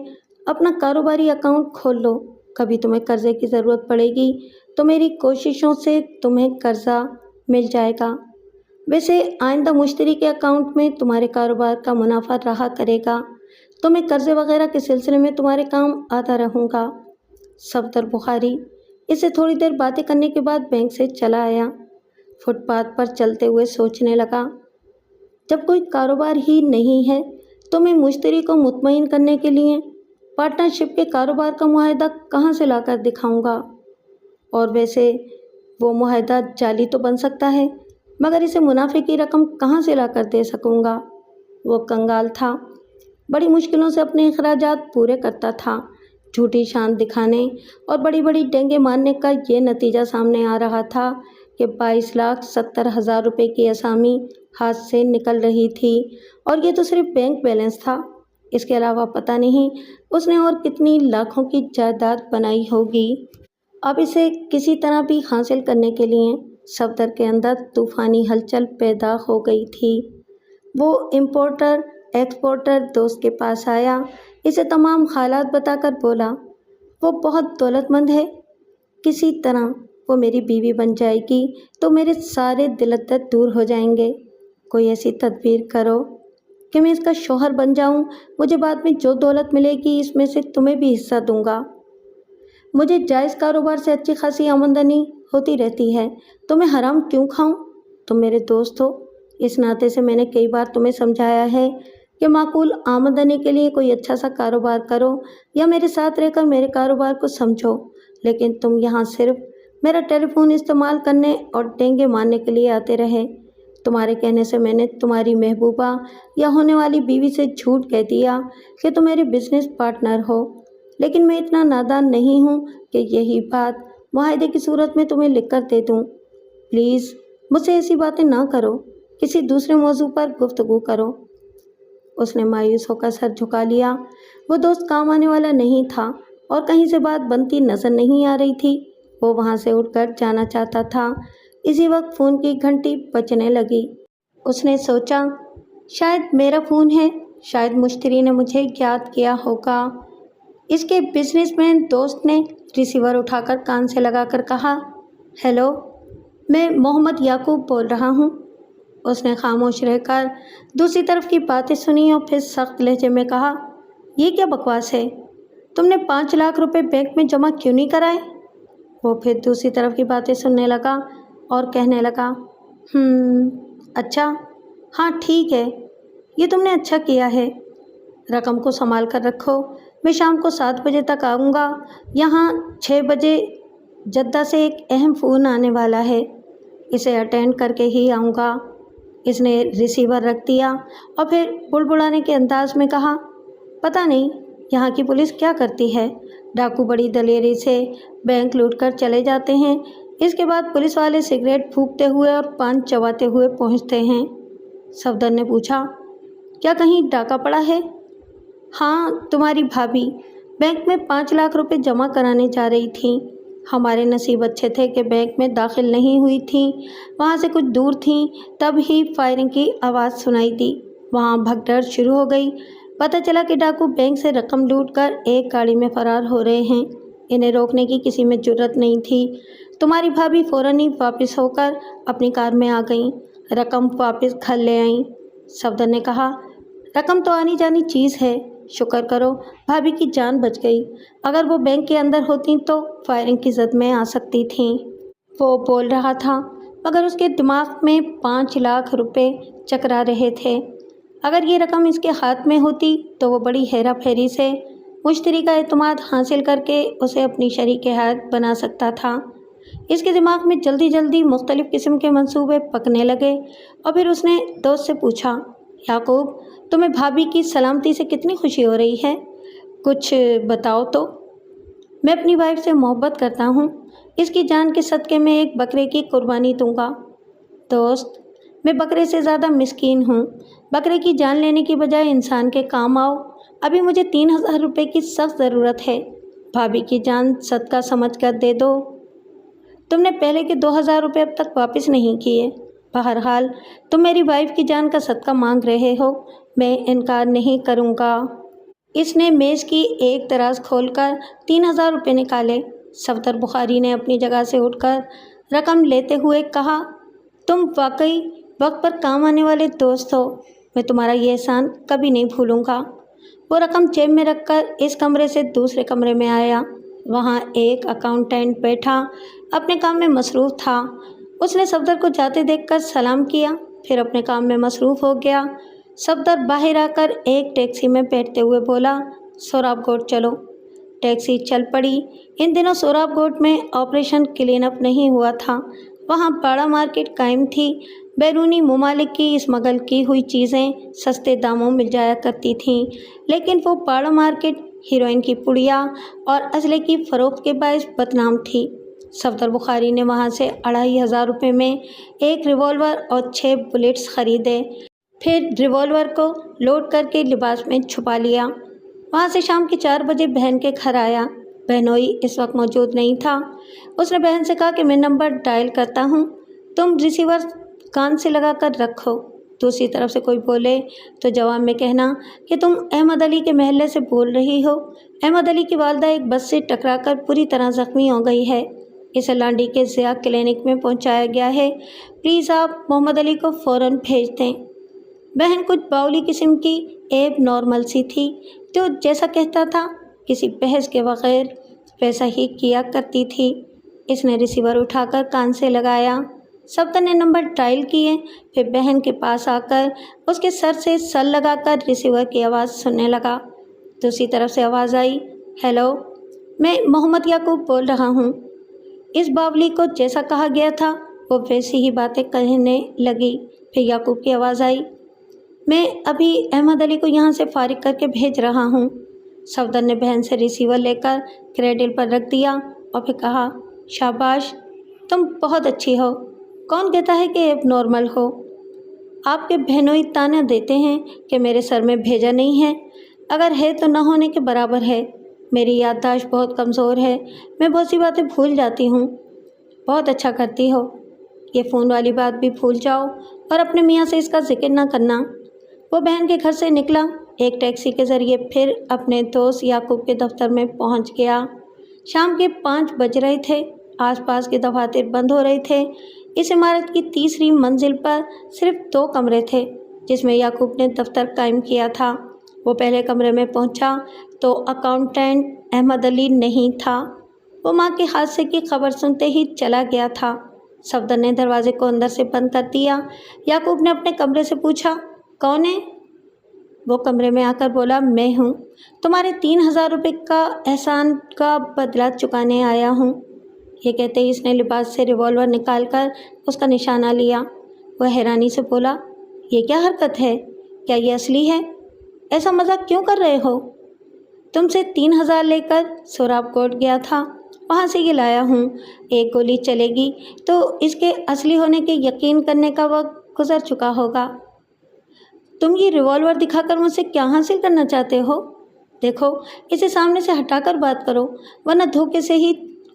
اپنا کاروباری اکاؤنٹ کھول لو، کبھی تمہیں قرضے کی ضرورت پڑے گی تو میری کوششوں سے تمہیں قرضہ مل جائے گا۔ ویسے آئندہ مشتری کے اکاؤنٹ میں تمہارے کاروبار کا منافع رہا کرے گا، تو میں قرضے وغیرہ کے سلسلے میں تمہارے کام آتا رہوں گا۔ صفدر بخاری اس سے تھوڑی دیر باتیں کرنے کے بعد بینک سے چلا آیا۔ فٹ پاتھ پر چلتے ہوئے سوچنے لگا، جب کوئی کاروبار ہی نہیں ہے تو میں مشتری کو مطمئن کرنے کے لیے پارٹنرشپ کے کاروبار کا معاہدہ کہاں سے لا کر دکھاؤں گا؟ اور ویسے وہ معاہدہ جعلی تو بن سکتا ہے، مگر اسے منافع کی رقم کہاں سے لا کر دے سکوں گا؟ وہ کنگال تھا، بڑی مشکلوں سے اپنے اخراجات پورے کرتا تھا۔ جھوٹی شان دکھانے اور بڑی بڑی ڈینگیں مارنے کا یہ نتیجہ سامنے آ رہا تھا کہ 22,70,000 روپے کی اسامی ہاتھ سے نکل رہی تھی، اور یہ تو صرف بینک بیلنس تھا۔ اس کے علاوہ پتہ نہیں اس نے اور کتنی لاکھوں کی جائیداد بنائی ہوگی۔ اب اسے کسی طرح بھی حاصل کرنے کے لیے صفدر کے اندر طوفانی ہلچل پیدا ہو گئی تھی۔ وہ امپورٹر ایکسپورٹر دوست کے پاس آیا، اسے تمام حالات بتا کر بولا، وہ بہت دولت مند ہے، کسی طرح وہ میری بیوی بن جائے گی تو میرے سارے دل درد دور ہو جائیں گے۔ کوئی ایسی تدبیر کرو کہ میں اس کا شوہر بن جاؤں، مجھے بعد میں جو دولت ملے گی اس میں سے تمہیں بھی حصہ دوں گا۔ مجھے جائز کاروبار سے اچھی خاصی آمدنی ہوتی رہتی ہے، تو میں حرام کیوں کھاؤں؟ تم میرے دوست ہو، اس ناطے سے میں نے کئی بار تمہیں سمجھایا ہے کہ معقول آمدنی کے لیے کوئی اچھا سا کاروبار کرو یا میرے ساتھ رہ کر میرے کاروبار کو سمجھو، لیکن تم یہاں صرف میرا ٹیلی فون استعمال کرنے اور ڈینگے مارنے کے لیے آتے رہے۔ تمہارے کہنے سے میں نے تمہاری محبوبہ یا ہونے والی بیوی سے جھوٹ کہہ دیا کہ تم میرے بزنس پارٹنر ہو، لیکن میں اتنا نادان نہیں ہوں کہ یہی بات معاہدے کی صورت میں تمہیں لکھ کر دے دوں۔ پلیز مجھ سے ایسی باتیں نہ کرو، کسی دوسرے موضوع پر گفتگو کرو۔ اس نے مایوس ہو کر سر جھکا لیا۔ وہ دوست کام آنے والا نہیں تھا اور کہیں سے بات بنتی نظر نہیں آ رہی تھی۔ وہ وہاں سے اٹھ کر جانا چاہتا تھا، اسی وقت فون کی گھنٹی بجنے لگی۔ اس نے سوچا، شاید میرا فون ہے، شاید مشتری نے مجھے یاد کیا ہوگا۔ اس کے بزنس مین دوست نے ریسیور اٹھا کر کان سے لگا کر کہا، ہیلو، میں محمد یعقوب بول رہا ہوں۔ اس نے خاموش رہ کر دوسری طرف کی باتیں سنی اور پھر سخت لہجے میں کہا، یہ کیا بکواس ہے؟ تم نے 5 لاکھ روپے بینک میں جمع کیوں نہیں کرائے؟ وہ پھر دوسری طرف کی باتیں سننے لگا اور کہنے لگا، اچھا، ہاں ٹھیک ہے، یہ تم نے اچھا کیا ہے۔ رقم کو سنبھال کر رکھو، میں شام کو 7 بجے تک آؤں گا۔ یہاں 6 بجے جدہ سے ایک اہم فون آنے والا ہے، اسے اٹینڈ کر کے ہی آؤں گا۔ اس نے ریسیور رکھ دیا اور پھر بڑبڑانے کے انداز میں کہا، پتہ نہیں یہاں کی پولیس کیا کرتی ہے، ڈاکو بڑی دلیری سے بینک لوٹ کر چلے جاتے ہیں، اس کے بعد پولیس والے سگریٹ پھونکتے ہوئے اور پان چباتے ہوئے پہنچتے ہیں۔ صفدر نے پوچھا، کیا کہیں ڈاکہ پڑا ہے؟ ہاں، تمہاری بھابھی بینک میں 5 لاکھ روپے جمع کرانے جا رہی تھیں۔ ہمارے نصیب اچھے تھے کہ بینک میں داخل نہیں ہوئی تھیں، وہاں سے کچھ دور تھیں، تب ہی فائرنگ کی آواز سنائی دی، وہاں بھگدڑ شروع ہو گئی۔ پتہ چلا کہ ڈاکو بینک سے رقم لوٹ کر ایک گاڑی میں فرار ہو رہے ہیں، انہیں روکنے کی کسی میں جرت نہیں تھی۔ تمہاری بھابھی فوراً ہی واپس ہو کر اپنی کار میں آ گئیں، رقم واپس گھر لے آئیں۔ صفدر نے کہا، رقم تو آنی جانی چیز ہے، شکر کرو بھابھی کی جان بچ گئی، اگر وہ بینک کے اندر ہوتیں تو فائرنگ کی زد میں آ سکتی تھیں۔ وہ بول رہا تھا مگر اس کے دماغ میں 5 لاکھ روپے چکرا رہے تھے۔ اگر یہ رقم اس کے ہاتھ میں ہوتی تو وہ بڑی ہیرا پھیری سے مشتری کا اعتماد حاصل کر کے اسے اپنی شریک حیات بنا سکتا تھا۔ اس کے دماغ میں جلدی جلدی مختلف قسم کے منصوبے پکنے لگے اور پھر اس نے دوست سے پوچھا، یعقوب، تمہیں بھابھی کی سلامتی سے کتنی خوشی ہو رہی ہے؟ کچھ بتاؤ تو۔ میں اپنی وائف سے محبت کرتا ہوں، اس کی جان کے صدقے میں ایک بکرے کی قربانی دوں گا۔ دوست، میں بکرے سے زیادہ مسکین ہوں، بکرے کی جان لینے کی بجائے انسان کے کام آؤ۔ ابھی مجھے 3,000 روپے کی سخت ضرورت ہے، भाभी की जान सदका समझ कर दे दो। तुमने पहले के 2000 रुपये अब तक वापस नहीं किए। बहरहाल तुम मेरी वाइफ की जान का सदका मांग रहे हो, मैं इनकार नहीं करूँगा। इसने मेज़ की एक दराज खोलकर 3000 रुपये निकाले। सफदर बुखारी ने अपनी जगह से उठकर रकम लेते हुए कहा, तुम वाकई वक्त पर काम आने वाले दोस्त हो, मैं तुम्हारा ये एहसान कभी नहीं भूलूंगा। वो रकम जेब में रखकर इस कमरे से दूसरे कमरे में आया। वहाँ एक अकाउंटेंट बैठा अपने काम में मसरूफ़ था। उसने सफदर को जाते देखकर सलाम किया, फिर अपने काम में मसरूफ़ हो गया। सफदर बाहर आकर एक टैक्सी में बैठते हुए बोला, सोराबकोट चलो। टैक्सी चल पड़ी। इन दिनों सोराबकोट में ऑपरेशन क्लीन अप नहीं हुआ था। वहाँ बड़ा मार्केट कायम थी। बैरूनी ममालिक की स्मगल की हुई चीज़ें सस्ते दामों मिल जाया करती थीं, लेकिन वो बड़ा मार्केट हीरोइन की पुड़िया और असले की फ़रोख्त के बायस बदनाम थी। सफदर बुखारी ने वहाँ से 2500 रुपये में एक रिवॉल्वर और 6 बुलेट्स ख़रीदे। फिर रिवॉल्वर को लोड करके लिबास में छुपा लिया। वहाँ से शाम के 4 बजे बहन के घर आया। बहनोई इस वक्त मौजूद नहीं था। उसने बहन से कहा कि मैं नंबर डायल करता हूँ, तुम रिसीवर कान से लगा कर रखो। दूसरी तरफ से कोई बोले तो जवाब में कहना कि तुम अहमद अली के महल्ले से बोल रही हो। अहमद अली की वालदा एक बस से टकराकर पूरी तरह ज़ख्मी हो गई है। इसे लांडी के ज़िया क्लिनिक में पहुंचाया गया है। प्लीज़ आप मोहम्मद अली को फ़ौरन भेज दें। बहन कुछ बाउली किस्म की एब नॉर्मल सी थी, तो जैसा कहता था किसी बहस के बगैर वैसा ही किया करती थी। इसने रिसीवर उठाकर कान से लगाया। सफदर ने नंबर डायल किए, फिर बहन के पास आकर उसके सर से सर लगाकर रिसीवर की आवाज़ सुनने लगा। दूसरी तरफ से आवाज़ आई, हेलो, मैं मोहम्मद याकूब बोल रहा हूँ। इस बावली को जैसा कहा गया था वो वैसी ही बातें कहने लगी। फिर याकूब की आवाज़ आई, मैं अभी अहमद अली को यहाँ से फारिग करके भेज रहा हूँ। सफदर ने बहन से रिसीवर लेकर क्रेडिल पर रख दिया और फिर कहा, शाबाश, तुम बहुत अच्छी हो। कौन कहता है कि एब नॉर्मल हो? आपके बहनोई ताना देते हैं कि मेरे सर में भेजा नहीं है। अगर है तो न होने के बराबर है। मेरी याददाश्त बहुत कमज़ोर है, मैं बहुत सी बातें भूल जाती हूँ। बहुत अच्छा करती हो। ये फ़ोन वाली बात भी भूल जाओ और अपने मियाँ से इसका जिक्र ना करना। वो बहन के घर से निकला, एक टैक्सी के ज़रिए फिर अपने दोस्त याकूब के दफ्तर में पहुँच गया। शाम के 5 बज रहे थे। आसपास के दफातर बंद हो रहे थे। इस इमारत की तीसरी मंजिल पर सिर्फ 2 कमरे थे जिसमें याकूब ने दफ्तर कायम किया था। वो पहले कमरे में पहुंचा तो अकाउंटेंट अहमद अली नहीं था। वो माँ के हादसे की खबर सुनते ही चला गया था। सफदर ने दरवाजे को अंदर से बंद कर दिया। याकूब ने अपने कमरे से पूछा, कौन है? वो कमरे में आकर बोला, मैं हूँ, तुम्हारे 3000 रुपये का एहसान का बदला चुकाने आया हूँ। ये कहते ही इसने लिबास से रिवॉल्वर निकालकर उसका निशाना लिया। वह हैरानी से बोला, ये क्या हरकत है? क्या ये असली है? ऐसा मजाक क्यों कर रहे हो? तुमसे 3000 लेकर सोराबकोट गया था, वहाँ से ये लाया हूँ। एक गोली चलेगी तो इसके असली होने के यकीन करने का वक्त गुजर चुका होगा। तुम ये रिवॉल्वर दिखाकर मुझसे क्या हासिल करना चाहते हो? देखो, इसे सामने से हटाकर बात करो, वरना धोखे से ही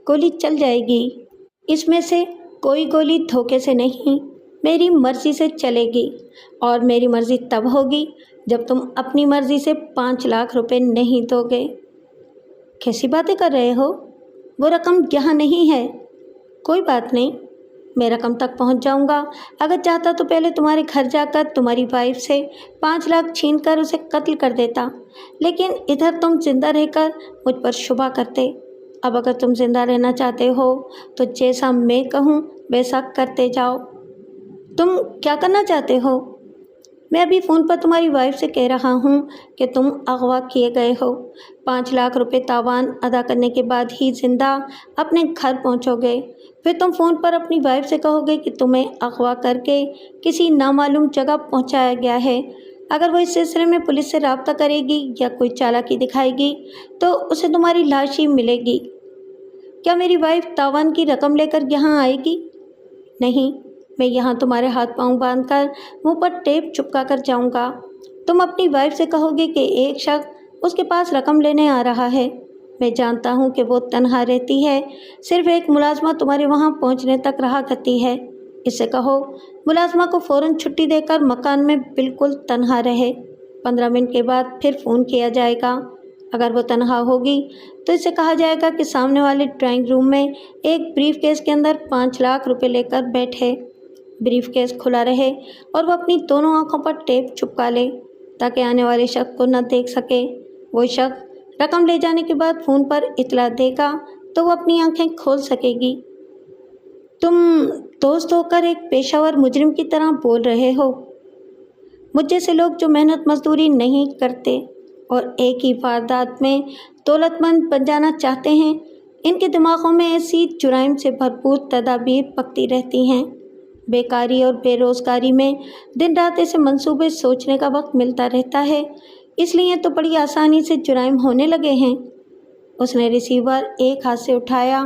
गोली चल जाएगी। इसमें से कोई गोली धोखे से नहीं, मेरी मर्ज़ी से चलेगी। और मेरी मर्ज़ी तब होगी जब तुम अपनी मर्ज़ी से 5 लाख रुपए नहीं दोगे। कैसी बातें कर रहे हो? वो रकम यहाँ नहीं है। कोई बात नहीं, मैं रकम तक पहुँच जाऊँगा। अगर चाहता तो पहले तुम्हारे घर जाकर तुम्हारी वाइफ से 5 लाख छीन कर उसे कत्ल कर देता, लेकिन इधर तुम जिंदा रहकर मुझ पर शुबा करते। अब अगर तुम जिंदा रहना चाहते हो तो जैसा मैं कहूँ वैसा करते जाओ। तुम क्या करना चाहते हो? मैं अभी फ़ोन पर तुम्हारी वाइफ से कह रहा हूँ कि तुम अगवा किए गए हो। 5 लाख रुपए तावान अदा करने के बाद ही ज़िंदा अपने घर पहुँचोगे। फिर तुम फ़ोन पर अपनी वाइफ से कहोगे कि तुम्हें अगवा करके किसी नामालूम जगह पहुँचाया गया है। अगर वो इस सिलसिले में पुलिस से रब्ता करेगी या कोई चालाकी दिखाएगी तो उसे तुम्हारी लाश ही मिलेगी। क्या मेरी वाइफ तावान की रकम लेकर यहाँ आएगी? नहीं, मैं यहाँ तुम्हारे हाथ पांव बांधकर मुंह पर टेप चिपका कर जाऊँगा। तुम अपनी वाइफ से कहोगे कि एक शख्स उसके पास रकम लेने आ रहा है। میں جانتا ہوں کہ وہ تنہا رہتی ہے، صرف ایک ملازمہ تمہارے وہاں پہنچنے تک رہا کرتی ہے۔ اس سے کہو ملازمہ کو فوراً چھٹی دے کر مکان میں بالکل تنہا رہے۔ 15 منٹ کے بعد پھر فون کیا جائے گا۔ اگر وہ تنہا ہوگی تو اس سے کہا جائے گا کہ سامنے والے ڈرائنگ روم میں ایک بریف کیس کے اندر 5 لاکھ روپے لے کر بیٹھے۔ بریف کیس کھلا رہے اور وہ اپنی دونوں آنکھوں پر ٹیپ چپکا لے تاکہ آنے والے شخص کو نہ دیکھ سکے۔ وہ شخص رقم لے جانے کے بعد فون پر اطلاع دے گا تو وہ اپنی آنکھیں کھول سکے گی۔ تم دوست ہو کر ایک پیشہ ور مجرم کی طرح بول رہے ہو۔ مجھ جیسے لوگ جو محنت مزدوری نہیں کرتے اور ایک ہی واردات میں دولت مند بن جانا چاہتے ہیں، ان کے دماغوں میں ایسی جرائم سے بھرپور تدابیر پکتی رہتی ہیں۔ بیکاری اور بے روزگاری میں دن رات ایسے منصوبے سوچنے کا وقت ملتا رہتا ہے، اس لیے تو بڑی آسانی سے جرائم ہونے لگے ہیں۔ اس نے ریسیور ایک ہاتھ سے اٹھایا،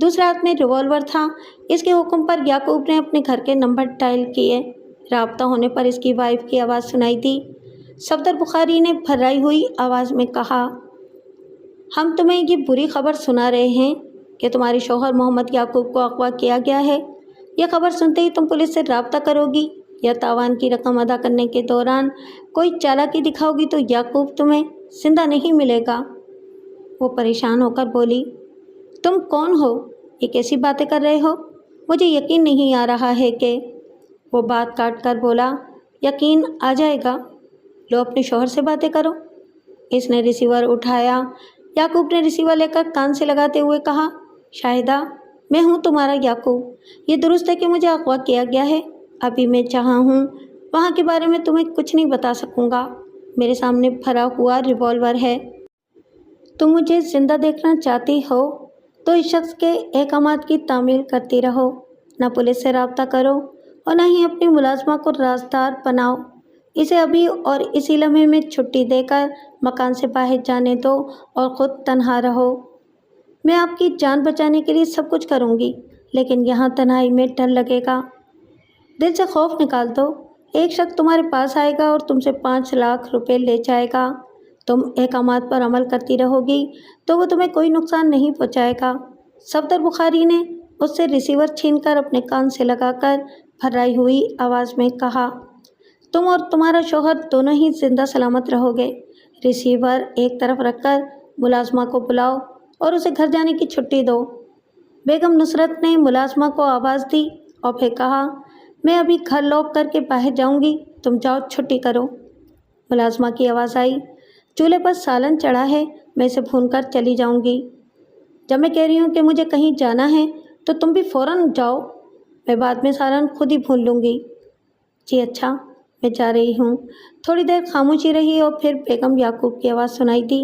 دوسرے ہاتھ میں ریوالور تھا۔ اس کے حکم پر یعقوب نے اپنے گھر کے نمبر ڈائل کیے۔ رابطہ ہونے پر اس کی وائف کی آواز سنائی دی۔ صفدر بخاری نے بھرائی ہوئی آواز میں کہا، ہم تمہیں یہ بری خبر سنا رہے ہیں کہ تمہارے شوہر محمد یعقوب کو اغوا کیا گیا ہے۔ یہ خبر سنتے ہی تم پولیس سے رابطہ کرو گی یا تاوان کی رقم ادا کرنے کے دوران کوئی چالاکی دکھاؤ گی تو یعقوب تمہیں زندہ نہیں ملے گا۔ وہ پریشان ہو کر بولی، تم کون ہو؟ یہ کیسی باتیں کر رہے ہو؟ مجھے یقین نہیں آ رہا ہے کہ… وہ بات کاٹ کر بولا، یقین آ جائے گا، لو اپنے شوہر سے باتیں کرو۔ اس نے ریسیور اٹھایا۔ یعقوب نے ریسیور لے کر کان سے لگاتے ہوئے کہا، شاہدہ، میں ہوں تمہارا یعقوب۔ یہ درست ہے کہ مجھے اغوا کیا گیا ہے۔ ابھی میں جہاں ہوں وہاں کے بارے میں تمہیں کچھ نہیں بتا سکوں گا۔ میرے سامنے بھرا ہوا ریوالور ہے۔ تم مجھے زندہ دیکھنا چاہتی ہو تو اس شخص کے احکامات کی تعمیل کرتی رہو، نہ پولیس سے رابطہ کرو اور نہ ہی اپنی ملازمہ کو رازدار بناؤ۔ اسے ابھی اور اسی لمحے میں چھٹی دے کر مکان سے باہر جانے دو اور خود تنہا رہو۔ میں آپ کی جان بچانے کے لیے سب کچھ کروں گی، لیکن یہاں تنہائی میں ڈر لگے گا۔ دل سے خوف نکال دو۔ ایک شخص تمہارے پاس آئے گا اور تم سے 5 لاکھ روپے لے جائے گا۔ تم احکامات پر عمل کرتی رہو گی تو وہ تمہیں کوئی نقصان نہیں پہنچائے گا۔ صفدر بخاری نے اس سے ریسیور چھین کر اپنے کان سے لگا کر بھرائی ہوئی آواز میں کہا، تم اور تمہارا شوہر دونوں ہی زندہ سلامت رہو گے۔ ریسیور ایک طرف رکھ کر ملازمہ کو بلاؤ اور اسے گھر جانے کی چھٹی دو۔ بیگم نصرت نے ملازمہ کو آواز دی اور پھر کہا، میں ابھی گھر لاک کر کے باہر جاؤں گی، تم جاؤ چھٹی کرو۔ ملازمہ کی آواز آئی، چولہے پر سالن چڑھا ہے، میں اسے بھون کر چلی جاؤں گی۔ جب میں کہہ رہی ہوں کہ مجھے کہیں جانا ہے تو تم بھی فوراً جاؤ، میں بعد میں سالن خود ہی بھون لوں گی۔ جی اچھا، میں جا رہی ہوں۔ تھوڑی دیر خاموشی رہی اور پھر بیگم یعقوب کی آواز سنائی دی،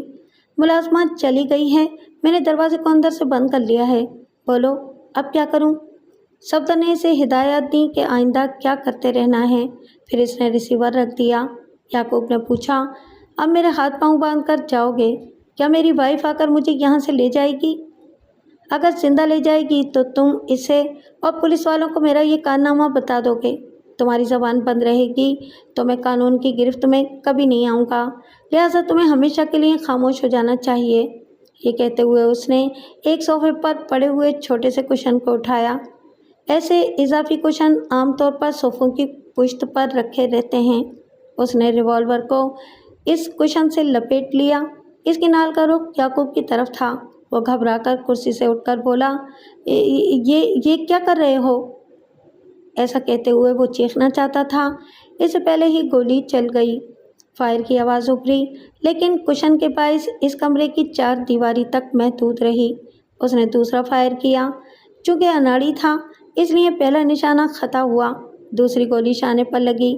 ملازمہ چلی گئی ہے، میں نے دروازے کو اندر سے بند کر لیا ہے، بولو اب کیا کروں؟ صفدر نے اسے ہدایات دی کہ آئندہ کیا کرتے رہنا ہے۔ پھر اس نے ریسیور رکھ دیا۔ یعقوب نے پوچھا، اب میرے ہاتھ پاؤں باندھ کر جاؤ گے؟ کیا میری وائف آ کر مجھے یہاں سے لے جائے گی؟ اگر زندہ لے جائے گی تو تم اسے اور پولیس والوں کو میرا یہ کارنامہ بتا دو گے۔ تمہاری زبان بند رہے گی تو میں قانون کی گرفت میں کبھی نہیں آؤں گا، لہٰذا تمہیں ہمیشہ کے لیے خاموش ہو جانا چاہیے۔ یہ کہتے ہوئے اس نے ایک صوفے پر پڑے ہوئے چھوٹے سے کشن کو اٹھایا۔ ایسے اضافی کشن عام طور پر صوفوں کی پشت پر رکھے رہتے ہیں۔ اس نے ریوالور کو اس کشن سے لپیٹ لیا۔ اس کی نال کا رخ یعقوب کی طرف تھا۔ وہ گھبرا کر کرسی سے اٹھ کر بولا، یہ کیا کر رہے ہو؟ ایسا کہتے ہوئے وہ چیخنا چاہتا تھا، اس سے پہلے ہی گولی چل گئی۔ فائر کی آواز ابھری، لیکن کشن کے باعث اس کمرے کی 4 دیواری تک محدود رہی۔ اس نے دوسرا فائر کیا۔ چونکہ اناڑی تھا اس لیے پہلا نشانہ خطا ہوا، دوسری گولی شانے پر لگی۔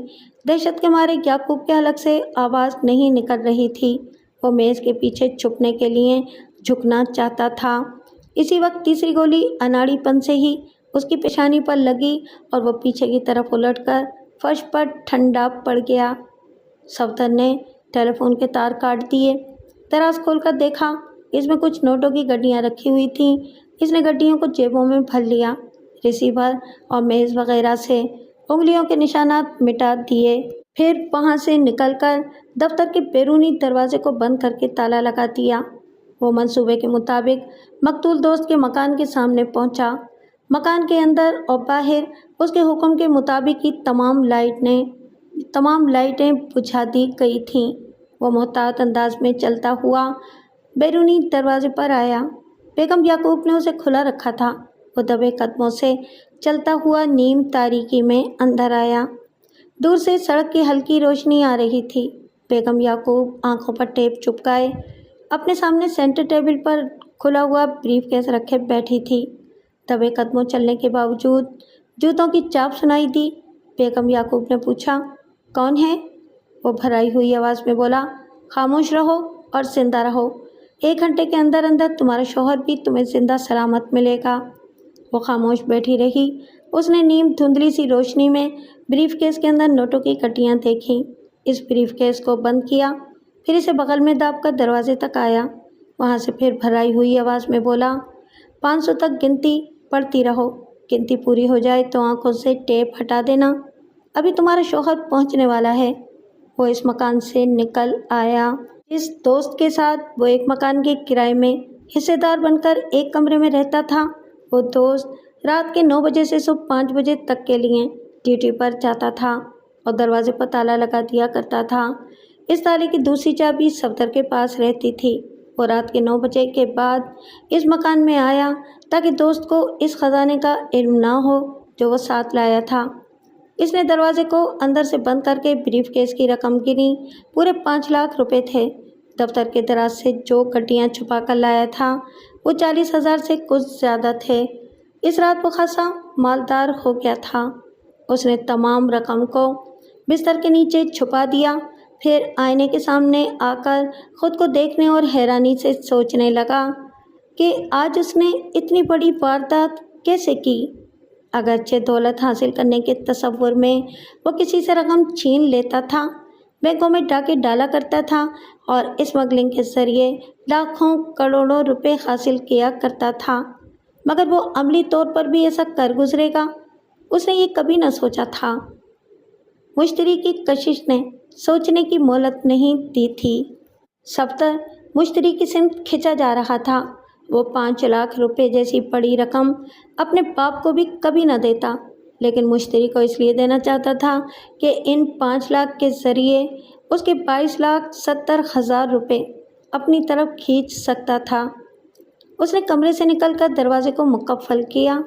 دہشت کے مارے یعقوب کے حلق سے آواز نہیں نکل رہی تھی۔ وہ میز کے پیچھے چھپنے کے لیے جھکنا چاہتا تھا۔ اسی وقت تیسری گولی اناڑی پن سے ہی اس کی پیشانی پر لگی اور وہ پیچھے کی طرف الٹ کر فرش پر ٹھنڈا پڑ گیا۔ صفدر نے ٹیلی فون کے تار کاٹ دیے۔ دراز کھول کر دیکھا، اس میں کچھ نوٹوں کی گڈیاں رکھی ہوئی تھیں۔ اس نے گڈیوں کو جیبوں میں بھر لیا، ریسیور اور میز وغیرہ سے انگلیوں کے نشانات مٹا دیے۔ پھر وہاں سے نکل کر دفتر کے بیرونی دروازے کو بند کر کے تالا لگا دیا۔ وہ منصوبے کے مطابق مقتول دوست کے مکان کے سامنے پہنچا۔ مکان کے اندر اور باہر اس کے حکم کے مطابق ہی تمام لائٹیں بجھا دی گئی تھیں۔ وہ محتاط انداز میں چلتا ہوا بیرونی دروازے پر آیا۔ بیگم یعقوب نے اسے کھلا رکھا تھا۔ وہ دبے قدموں سے چلتا ہوا نیم تاریکی میں اندر آیا۔ دور سے سڑک کی ہلکی روشنی آ رہی تھی۔ بیگم یعقوب آنکھوں پر ٹیپ چپکائے اپنے سامنے سینٹر ٹیبل پر کھلا ہوا بریف کیس رکھے بیٹھی تھی۔ دبے قدموں چلنے کے باوجود جوتوں کی چاپ سنائی دی۔ بیگم یعقوب نے پوچھا، کون ہے؟ وہ بھرائی ہوئی آواز میں بولا، خاموش رہو اور زندہ رہو۔ 1 گھنٹے کے اندر اندر تمہارا شوہر بھی تمہیں زندہ سلامت ملے گا۔ وہ خاموش بیٹھی رہی۔ اس نے نیم دھندلی سی روشنی میں بریف کیس کے اندر نوٹوں کی کٹیاں دیکھیں۔ اس بریف کیس کو بند کیا، پھر اسے بغل میں داب کر دروازے تک آیا۔ وہاں سے پھر بھرائی ہوئی آواز میں بولا، 500 تک گنتی پڑھتی رہو۔ گنتی پوری ہو جائے تو آنکھوں سے ٹیپ ہٹا دینا۔ ابھی تمہارا شوہر پہنچنے والا ہے۔ وہ اس مکان سے نکل آیا۔ اس دوست کے ساتھ وہ ایک مکان کے کرائے میں حصے دار بن کر ایک کمرے میں رہتا تھا۔ وہ دوست رات کے 9 بجے سے صبح 5 بجے تک کے لیے ڈیوٹی پر جاتا تھا اور دروازے پر تالا لگا دیا کرتا تھا۔ اس تالے کی دوسری چابی صفدر کے پاس رہتی تھی۔ وہ رات کے 9 بجے کے بعد اس مکان میں آیا تاکہ دوست کو اس خزانے کا علم نہ ہو جو وہ ساتھ لایا تھا۔ اس نے دروازے کو اندر سے بند کر کے بریف کیس کی رقم گنی۔ پورے 5 لاکھ روپے تھے۔ دفتر کے دراز سے جو کٹیاں چھپا کر لایا تھا وہ 40,000 سے کچھ زیادہ تھے۔ اس رات وہ خاصا مالدار ہو گیا تھا۔ اس نے تمام رقم کو بستر کے نیچے چھپا دیا، پھر آئینے کے سامنے آ کر خود کو دیکھنے اور حیرانی سے سوچنے لگا کہ آج اس نے اتنی بڑی واردات کیسے کی۔ اگرچہ دولت حاصل کرنے کے تصور میں وہ کسی سے رقم چھین لیتا تھا، بینکوں میں ڈاکے ڈالا کرتا تھا اور اسمگلنگ کے ذریعے لاکھوں کروڑوں روپے حاصل کیا کرتا تھا، مگر وہ عملی طور پر بھی ایسا کر گزرے گا، اس نے یہ کبھی نہ سوچا تھا۔ مشتری کی کشش نے سوچنے کی مہلت نہیں دی تھی۔ صفدر مشتری کی سمت کھنچا جا رہا تھا۔ وہ 5 لاکھ روپے جیسی بڑی رقم اپنے باپ کو بھی کبھی نہ دیتا، لیکن مشتری کو اس لیے دینا چاہتا تھا کہ ان 5 لاکھ کے ذریعے اس کے 22,70,000 روپے اپنی طرف کھینچ سکتا تھا۔ اس نے کمرے سے نکل کر دروازے کو مقفل کیا،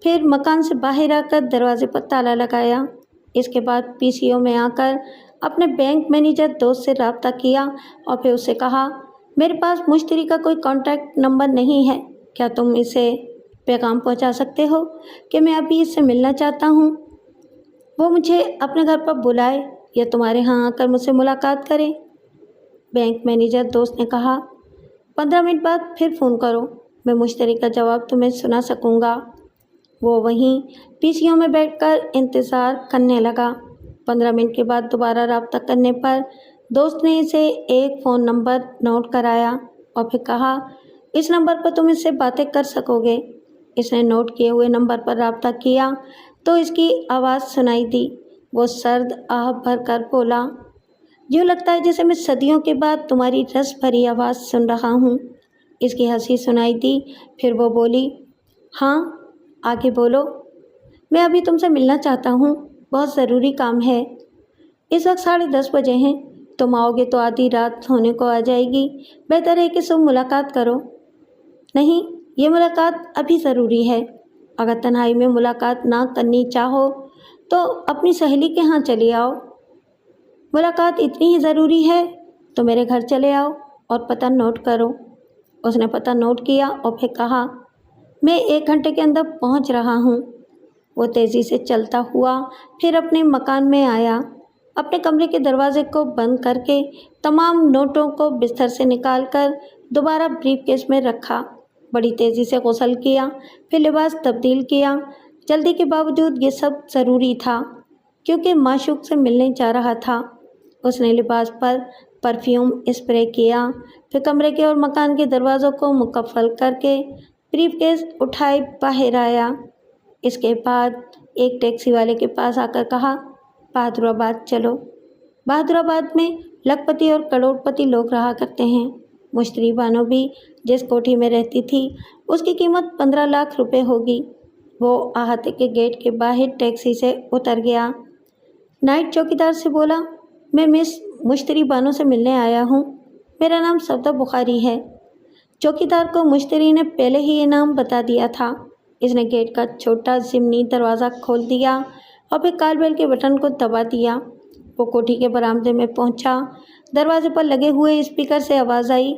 پھر مکان سے باہر آ کر دروازے پر تالا لگایا۔ اس کے بعد PCO میں آ کر اپنے بینک مینیجر دوست سے رابطہ کیا اور پھر اسے کہا، میرے پاس مشتری کا کوئی کانٹیکٹ نمبر نہیں ہے، کیا تم اسے پیغام پہنچا سکتے ہو کہ میں ابھی اس سے ملنا چاہتا ہوں؟ وہ مجھے اپنے گھر پر بلائے یا تمہارے ہاں آ کر مجھ سے ملاقات کرے۔ بینک مینیجر دوست نے کہا، 15 منٹ بعد پھر فون کرو، میں مشتری کا جواب تمہیں سنا سکوں گا۔ وہ وہیں PCO میں بیٹھ کر انتظار کرنے لگا۔ 15 منٹ کے بعد دوبارہ رابطہ کرنے پر دوست نے اسے ایک فون نمبر نوٹ کرایا اور پھر کہا، اس نمبر پر تم اس سے باتیں کر سکو گے۔ اس نے نوٹ کیے ہوئے نمبر پر رابطہ کیا تو اس کی آواز سنائی دی۔ وہ سرد آہ بھر کر بولا، یوں لگتا ہے جیسے میں صدیوں کے بعد تمہاری رس بھری آواز سن رہا ہوں۔ اس کی ہنسی سنائی دی، پھر وہ بولی، ہاں آگے بولو، میں ابھی تم سے ملنا چاہتا ہوں، بہت ضروری کام ہے۔ اس وقت 10:30 بجے ہیں، تم آؤ گے تو آدھی رات ہونے کو آ جائے گی، بہتر ہے کہ صبح ملاقات کرو۔ نہیں، یہ ملاقات ابھی ضروری ہے۔ اگر تنہائی میں ملاقات نہ کرنی چاہو تو اپنی سہیلی کے ہاں چلی آؤ۔ ملاقات اتنی ہی ضروری ہے تو میرے گھر چلے آؤ اور پتہ نوٹ کرو۔ اس نے پتہ نوٹ کیا اور پھر کہا، میں 1 گھنٹے کے اندر پہنچ رہا ہوں۔ وہ تیزی سے چلتا ہوا پھر اپنے مکان میں آیا۔ اپنے کمرے کے دروازے کو بند کر کے تمام نوٹوں کو بستر سے نکال کر دوبارہ بریف کیس میں رکھا۔ بڑی تیزی سے غسل کیا، پھر لباس تبدیل کیا۔ جلدی کے باوجود یہ سب ضروری تھا کیونکہ معشوق سے ملنے جا رہا تھا۔ اس نے لباس پر پرفیوم اسپرے کیا، پھر کمرے کے اور مکان کے دروازوں کو مقفل کر کے بریف کیس اٹھائے باہر آیا۔ اس کے بعد ایک ٹیکسی والے کے پاس آ کر کہا، بہادر آباد چلو۔ بہادر آباد میں لاکھ پتی اور کروڑ پتی لوگ رہا کرتے ہیں، मुश्तरी बानो भी जिस कोठी में रहती थी उसकी कीमत 15 लाख रुपए होगी। वो अहाते के गेट के बाहर टैक्सी से उतर गया। नाइट चौकीदार से बोला, मैं मिस मुश्तरी बानो से मिलने आया हूँ। मेरा नाम सफदर बुखारी है। चौकीदार को मुश्तरी ने पहले ही ये नाम बता दिया था। इसने गेट का छोटा ज़िमनी दरवाज़ा खोल दिया और फिर कॉल बेल के बटन को दबा दिया। वो कोठी के बरामदे में पहुंचा। दरवाजे पर लगे हुए स्पीकर से आवाज़ आई,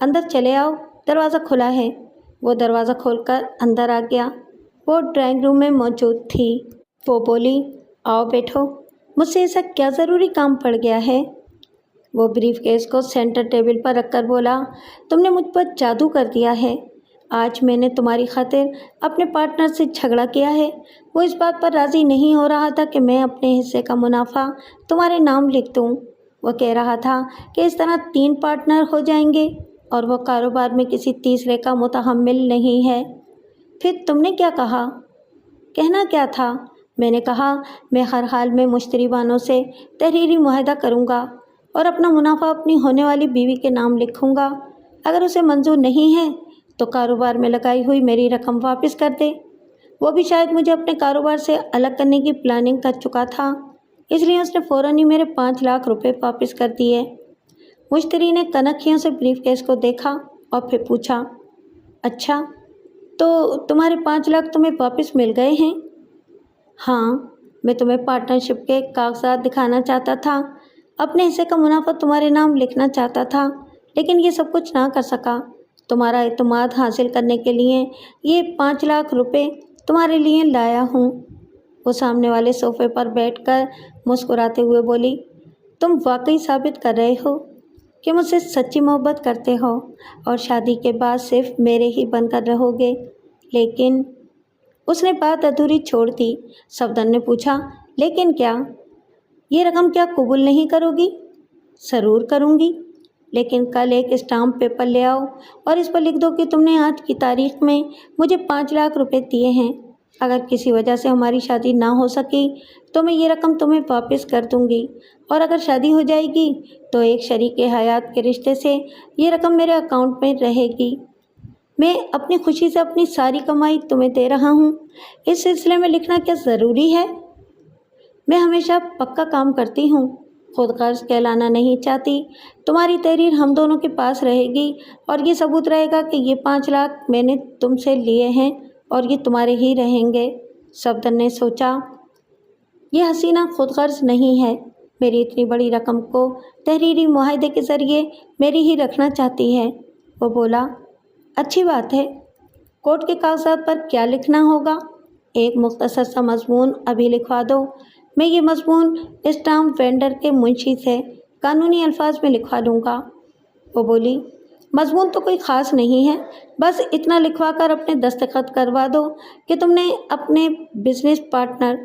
अंदर चले आओ, दरवाज़ा खुला है। वो दरवाज़ा खोलकर अंदर आ गया। वो ड्राइंग रूम में मौजूद थी। वो बोली, आओ बैठो, मुझसे ऐसा क्या ज़रूरी काम पड़ गया है। वो ब्रीफ केस को सेंटर टेबल पर रखकर बोला, तुमने मुझ पर जादू कर दिया है। आज मैंने तुम्हारी खातिर अपने पार्टनर से झगड़ा किया है। वो इस बात पर राज़ी नहीं हो रहा था कि मैं अपने हिस्से का मुनाफा तुम्हारे नाम लिख दूँ। वो कह रहा था कि इस तरह 3 पार्टनर हो जाएंगे और वो कारोबार में किसी तीसरे का मुतहम्मिल नहीं है। फिर तुमने क्या कहा? कहना क्या था? मैंने कहा, मैं हर हाल में मुश्तरी बानों से तहरीरी मुआहदा करूँगा और अपना मुनाफा अपनी होने वाली बीवी के नाम लिखूँगा। अगर उसे मंजूर नहीं है तो कारोबार में लगाई हुई मेरी रकम वापस कर दे। वो भी शायद मुझे अपने कारोबार से अलग करने की प्लानिंग कर चुका था, इसलिए उसने फ़ौरन ही मेरे 5 लाख रुपए वापस कर दिए। मुश्तरी ने कनखियों से ब्रीफ केस को देखा और फिर पूछा, अच्छा, तो तुम्हारे 5 लाख तुम्हें वापस मिल गए हैं? हाँ, मैं तुम्हें पार्टनरशिप के कागजात दिखाना चाहता था, अपने हिस्से का मुनाफा तुम्हारे नाम लिखना चाहता था, लेकिन ये सब कुछ ना कर सका। तुम्हारा एतमाद हासिल करने के लिए ये 5 लाख रुपए तुम्हारे लिए लाया हूँ। वो सामने वाले सोफे पर बैठकर मुस्कुराते हुए बोली, तुम वाकई साबित कर रहे हो कि मुझसे सच्ची मोहब्बत करते हो और शादी के बाद सिर्फ मेरे ही बनकर रहोगे। लेकिन उसने बात अधूरी छोड़ दी। सफदर ने पूछा, लेकिन क्या? ये रकम क्या कबूल नहीं करोगी? ज़रूर करूँगी, लेकिन कल एक स्टाम्प पेपर ले आओ और इस पर लिख दो कि तुमने आज की तारीख में मुझे 5 लाख रुपए दिए हैं। अगर किसी वजह से हमारी शादी ना हो सकी तो मैं ये रकम तुम्हें वापस कर दूंगी, और अगर शादी हो जाएगी तो एक शरीक हयात के रिश्ते से ये रकम मेरे अकाउंट में रहेगी। मैं अपनी खुशी से अपनी सारी कमाई तुम्हें दे रहा हूँ। इस सिलसिले में लिखना क्या ज़रूरी है? मैं हमेशा पक्का काम करती हूँ, खुद गर्ज कहलाना नहीं चाहती। तुम्हारी तहरीर हम दोनों के पास रहेगी और ये सबूत रहेगा कि ये 5 लाख मैंने तुमसे लिए हैं और ये तुम्हारे ही रहेंगे। सफदर ने सोचा, यह हसीना खुद गर्ज नहीं है, मेरी इतनी बड़ी रकम को तहरीरी मुआहदे के ज़रिए मेरी ही रखना चाहती है। वो बोला, अच्छी बात है, कोर्ट के कागजात पर क्या लिखना होगा? एक मुख्तसर सा मज़मून अभी लिखवा दो। मैं ये मज़मून स्टाम्प वेंडर के मुंशी से कानूनी अल्फाज में लिखवा लूँगा। वो बोली, मज़मून तो कोई ख़ास नहीं है, बस इतना लिखवा कर अपने दस्तखत करवा दो कि तुमने अपने बिजनेस पार्टनर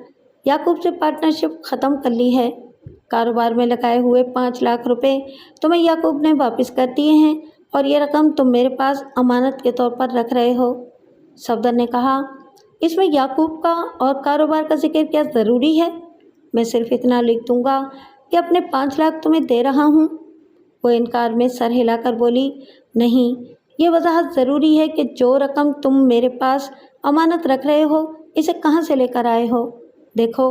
याकूब से पार्टनरशिप ख़त्म कर ली है। कारोबार में लगाए हुए 5 लाख रुपए तुम्हें याकूब ने वापस कर दिए हैं और ये रकम तुम मेरे पास अमानत के तौर पर रख रहे हो। सफदर ने कहा, इसमें याकूब का और कारोबार का जिक्र क्या ज़रूरी है? मैं सिर्फ इतना लिख दूंगा कि अपने 5 लाख तुम्हें दे रहा हूँ। वो इनकार में सर हिलाकर बोली, नहीं, ये वजाहत ज़रूरी है कि जो रकम तुम मेरे पास अमानत रख रहे हो इसे कहाँ से लेकर आए हो। देखो,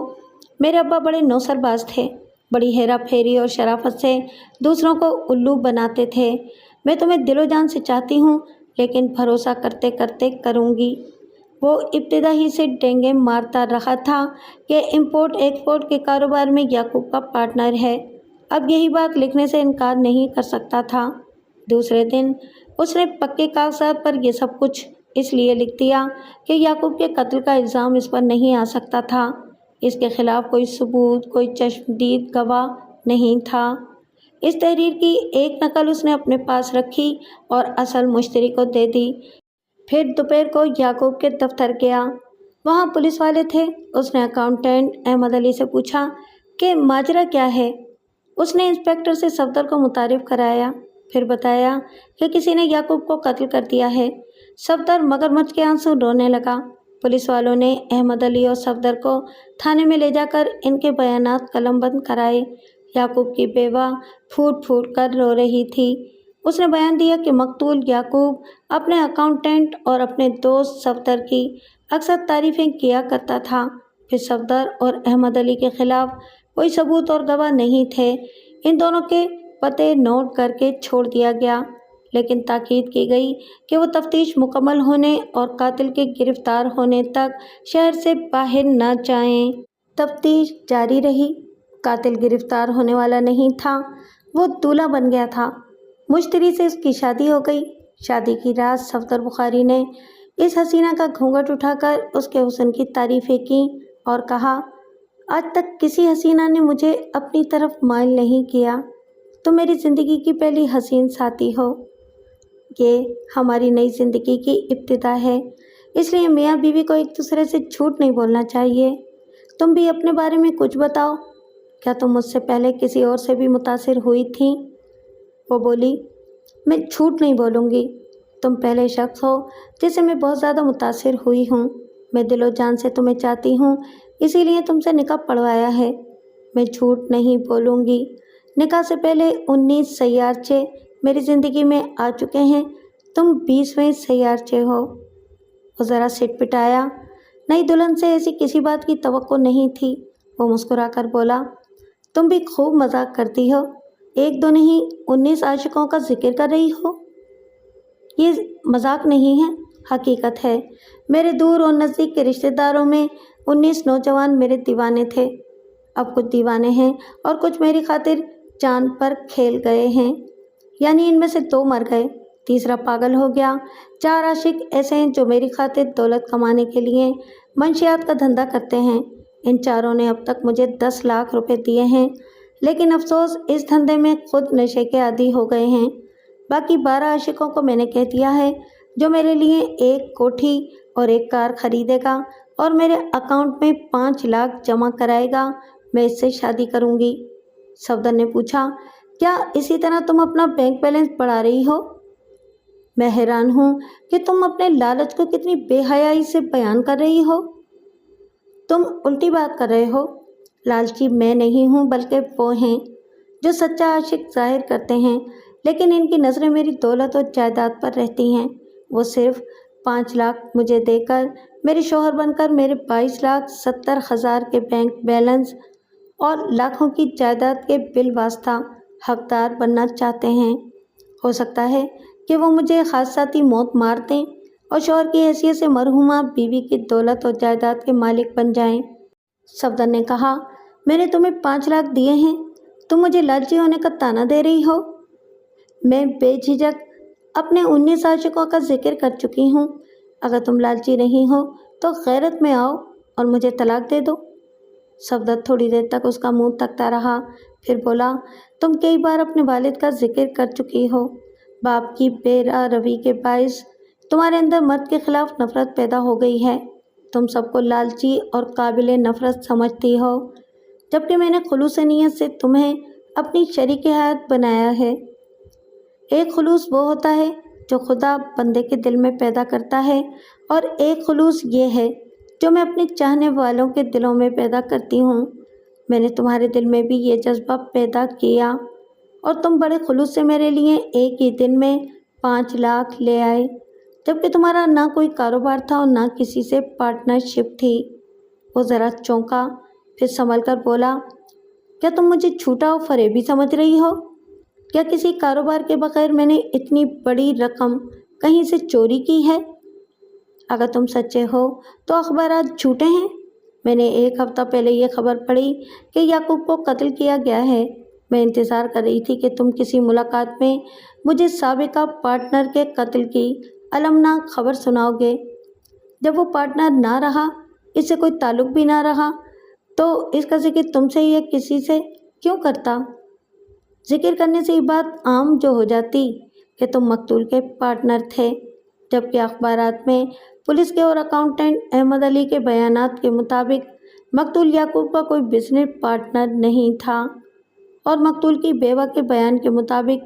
मेरे अब्बा बड़े नौसरबाज थे, बड़ी हेरा फेरी और शराफत से दूसरों को उल्लू बनाते थे। मैं तुम्हें दिलो जान से चाहती हूँ, लेकिन भरोसा करते करते करूँगी। वो इब्तिदा ही से डेंगे मारता रहा था कि इंपोर्ट एक्सपोर्ट के कारोबार में याकूब का पार्टनर है। अब यही बात लिखने से इनकार नहीं कर सकता था। दूसरे दिन उसने पक्के कागजात पर यह सब कुछ इसलिए लिख दिया कि याकूब के कत्ल का इल्ज़ाम इस पर नहीं आ सकता था। इसके खिलाफ कोई सबूत, कोई चश्मदीद गवाह नहीं था। इस तहरीर की एक नकल उसने अपने पास रखी और असल मुश्तरी को दे दी। फिर दोपहर को याकूब के दफ्तर गया। वहाँ पुलिस वाले थे। उसने अकाउंटेंट अहमद अली से पूछा कि माजरा क्या है। उसने इंस्पेक्टर से सफदर को मुतारिफ कराया, फिर बताया कि किसी ने याकूब को कत्ल कर दिया है। सफदर मगरमच्छ के आंसू रोने लगा। पुलिस वालों ने अहमद अली और सफदर को थाने में ले जाकर इनके बयानात कलमबंद कराए। याकूब की बेवा फूट फूट कर रो रही थी। اس نے بیان دیا کہ مقتول یعقوب اپنے اکاؤنٹنٹ اور اپنے دوست صفدر کی اکثر تعریفیں کیا کرتا تھا۔ پھر صفدر اور احمد علی کے خلاف کوئی ثبوت اور گواہ نہیں تھے۔ ان دونوں کے پتے نوٹ کر کے چھوڑ دیا گیا، لیکن تاکید کی گئی کہ وہ تفتیش مکمل ہونے اور قاتل کے گرفتار ہونے تک شہر سے باہر نہ جائیں۔ تفتیش جاری رہی۔ قاتل گرفتار ہونے والا نہیں تھا، وہ دولہا بن گیا تھا۔ مشتری سے اس کی شادی ہو گئی۔ شادی کی رات صفدر بخاری نے اس حسینہ کا گھونگھٹ اٹھا کر اس کے حسن کی تعریفیں کیں اور کہا، آج تک کسی حسینہ نے مجھے اپنی طرف مائل نہیں کیا۔ تم میری زندگی کی پہلی حسین ساتھی ہو۔ یہ ہماری نئی زندگی کی ابتدا ہے، اس لیے میاں بیوی کو ایک دوسرے سے جھوٹ نہیں بولنا چاہیے۔ تم بھی اپنے بارے میں کچھ بتاؤ، کیا تم مجھ سے پہلے کسی اور سے بھی متاثر ہوئی تھیں؟ وہ بولی، میں جھوٹ نہیں بولوں گی، تم پہلے شخص ہو جس سے میں بہت زیادہ متاثر ہوئی ہوں۔ میں دل و جان سے تمہیں چاہتی ہوں، اسی لیے تم سے نکاح پڑھوایا ہے۔ میں جھوٹ نہیں بولوں گی۔ نکاح سے پہلے 19 سیارچے میری زندگی میں آ چکے ہیں، تم 20ویں سیارچے ہو۔ وہ ذرا سٹ پٹایا۔ نئی دلہن سے ایسی کسی بات کی توقع نہیں تھی۔ وہ مسکرا کر بولا، تم بھی خوب مذاق کرتی ہو، ایک دو نہیں 19 عاشقوں کا ذکر کر رہی ہو۔ یہ مذاق نہیں ہے، حقیقت ہے۔ میرے دور اور نزدیک کے رشتہ داروں میں 19 نوجوان میرے دیوانے تھے۔ اب کچھ دیوانے ہیں اور کچھ میری خاطر چاند پر کھیل گئے ہیں، یعنی ان میں سے 2 مر گئے، تیسرا پاگل ہو گیا۔ 4 عاشق ایسے ہیں جو میری خاطر دولت کمانے کے لیے منشیات کا دھندا کرتے ہیں۔ ان چاروں نے اب تک مجھے 10 لاکھ روپے دیے ہیں، لیکن افسوس اس دھندے میں خود نشے کے عادی ہو گئے ہیں۔ باقی 12 عاشقوں کو میں نے کہہ دیا ہے، جو میرے لیے 1 کوٹھی اور 1 کار خریدے گا اور میرے اکاؤنٹ میں 5 لاکھ جمع کرائے گا، میں اس سے شادی کروں گی۔ صفدر نے پوچھا، کیا اسی طرح تم اپنا بینک بیلنس بڑھا رہی ہو؟ میں حیران ہوں کہ تم اپنے لالچ کو کتنی بے حیائی سے بیان کر رہی ہو۔ تم الٹی بات کر رہے ہو۔ لالچی میں نہیں ہوں، بلکہ وہ ہیں جو سچا عاشق ظاہر کرتے ہیں، لیکن ان کی نظریں میری دولت اور جائیداد پر رہتی ہیں۔ وہ صرف 5 لاکھ مجھے دے کر میرے شوہر بن کر میرے 22,70,000 کے بینک بیلنس اور لاکھوں کی جائیداد کے بالواسطہ حقدار بننا چاہتے ہیں۔ ہو سکتا ہے کہ وہ مجھے حادثاتی موت مار دیں اور شوہر کی حیثیت سے مرحومہ بیوی کی دولت اور جائیداد کے مالک بن جائیں۔ صفدر نے کہا، میں نے تمہیں 5 لاکھ دیے ہیں، تم مجھے لالچی ہونے کا طعنہ دے رہی ہو؟ میں بے جھجک اپنے 19 عاشقوں کا ذکر کر چکی ہوں۔ اگر تم لالچی نہیں ہو تو غیرت میں آؤ اور مجھے طلاق دے دو۔ صفدر تھوڑی دیر تک اس کا منہ تکتا رہا، پھر بولا، تم کئی بار اپنے والد کا ذکر کر چکی ہو۔ باپ کی بے راہ روی کے باعث تمہارے اندر مرد کے خلاف نفرت پیدا ہو گئی ہے۔ تم سب کو لالچی اور قابل نفرت سمجھتی ہو، جبکہ میں نے خلوص نیت سے تمہیں اپنی شریک حیات بنایا ہے۔ ایک خلوص وہ ہوتا ہے جو خدا بندے کے دل میں پیدا کرتا ہے، اور ایک خلوص یہ ہے جو میں اپنے چاہنے والوں کے دلوں میں پیدا کرتی ہوں۔ میں نے تمہارے دل میں بھی یہ جذبہ پیدا کیا، اور تم بڑے خلوص سے میرے لیے ایک ہی دن میں 5 لاکھ لے آئے، جبکہ تمہارا نہ کوئی کاروبار تھا اور نہ کسی سے پارٹنرشپ تھی۔ وہ ذرا چونکا، پھر سنبھل کر بولا، کیا تم مجھے جھوٹا اور فریبی سمجھ رہی ہو؟ کیا کسی کاروبار کے بغیر میں نے اتنی بڑی رقم کہیں سے چوری کی ہے؟ اگر تم سچے ہو تو اخبارات جھوٹے ہیں۔ میں نے 1 ہفتہ پہلے یہ خبر پڑھی کہ یعقوب کو قتل کیا گیا ہے۔ میں انتظار کر رہی تھی کہ تم کسی ملاقات میں مجھے سابقہ پارٹنر کے قتل کی المناک خبر سناؤ گے۔ جب وہ پارٹنر نہ رہا، اس سے کوئی تعلق بھی نہ رہا، تو اس کا ذکر تم سے یا کسی سے کیوں کرتا؟ ذکر کرنے سے یہ بات عام جو ہو جاتی کہ تم مقتول کے پارٹنر تھے، جبکہ اخبارات میں پولیس کے اور اکاؤنٹنٹ احمد علی کے بیانات کے مطابق مقتول یعقوب کا کوئی بزنس پارٹنر نہیں تھا، اور مقتول کی بیوہ کے بیان کے مطابق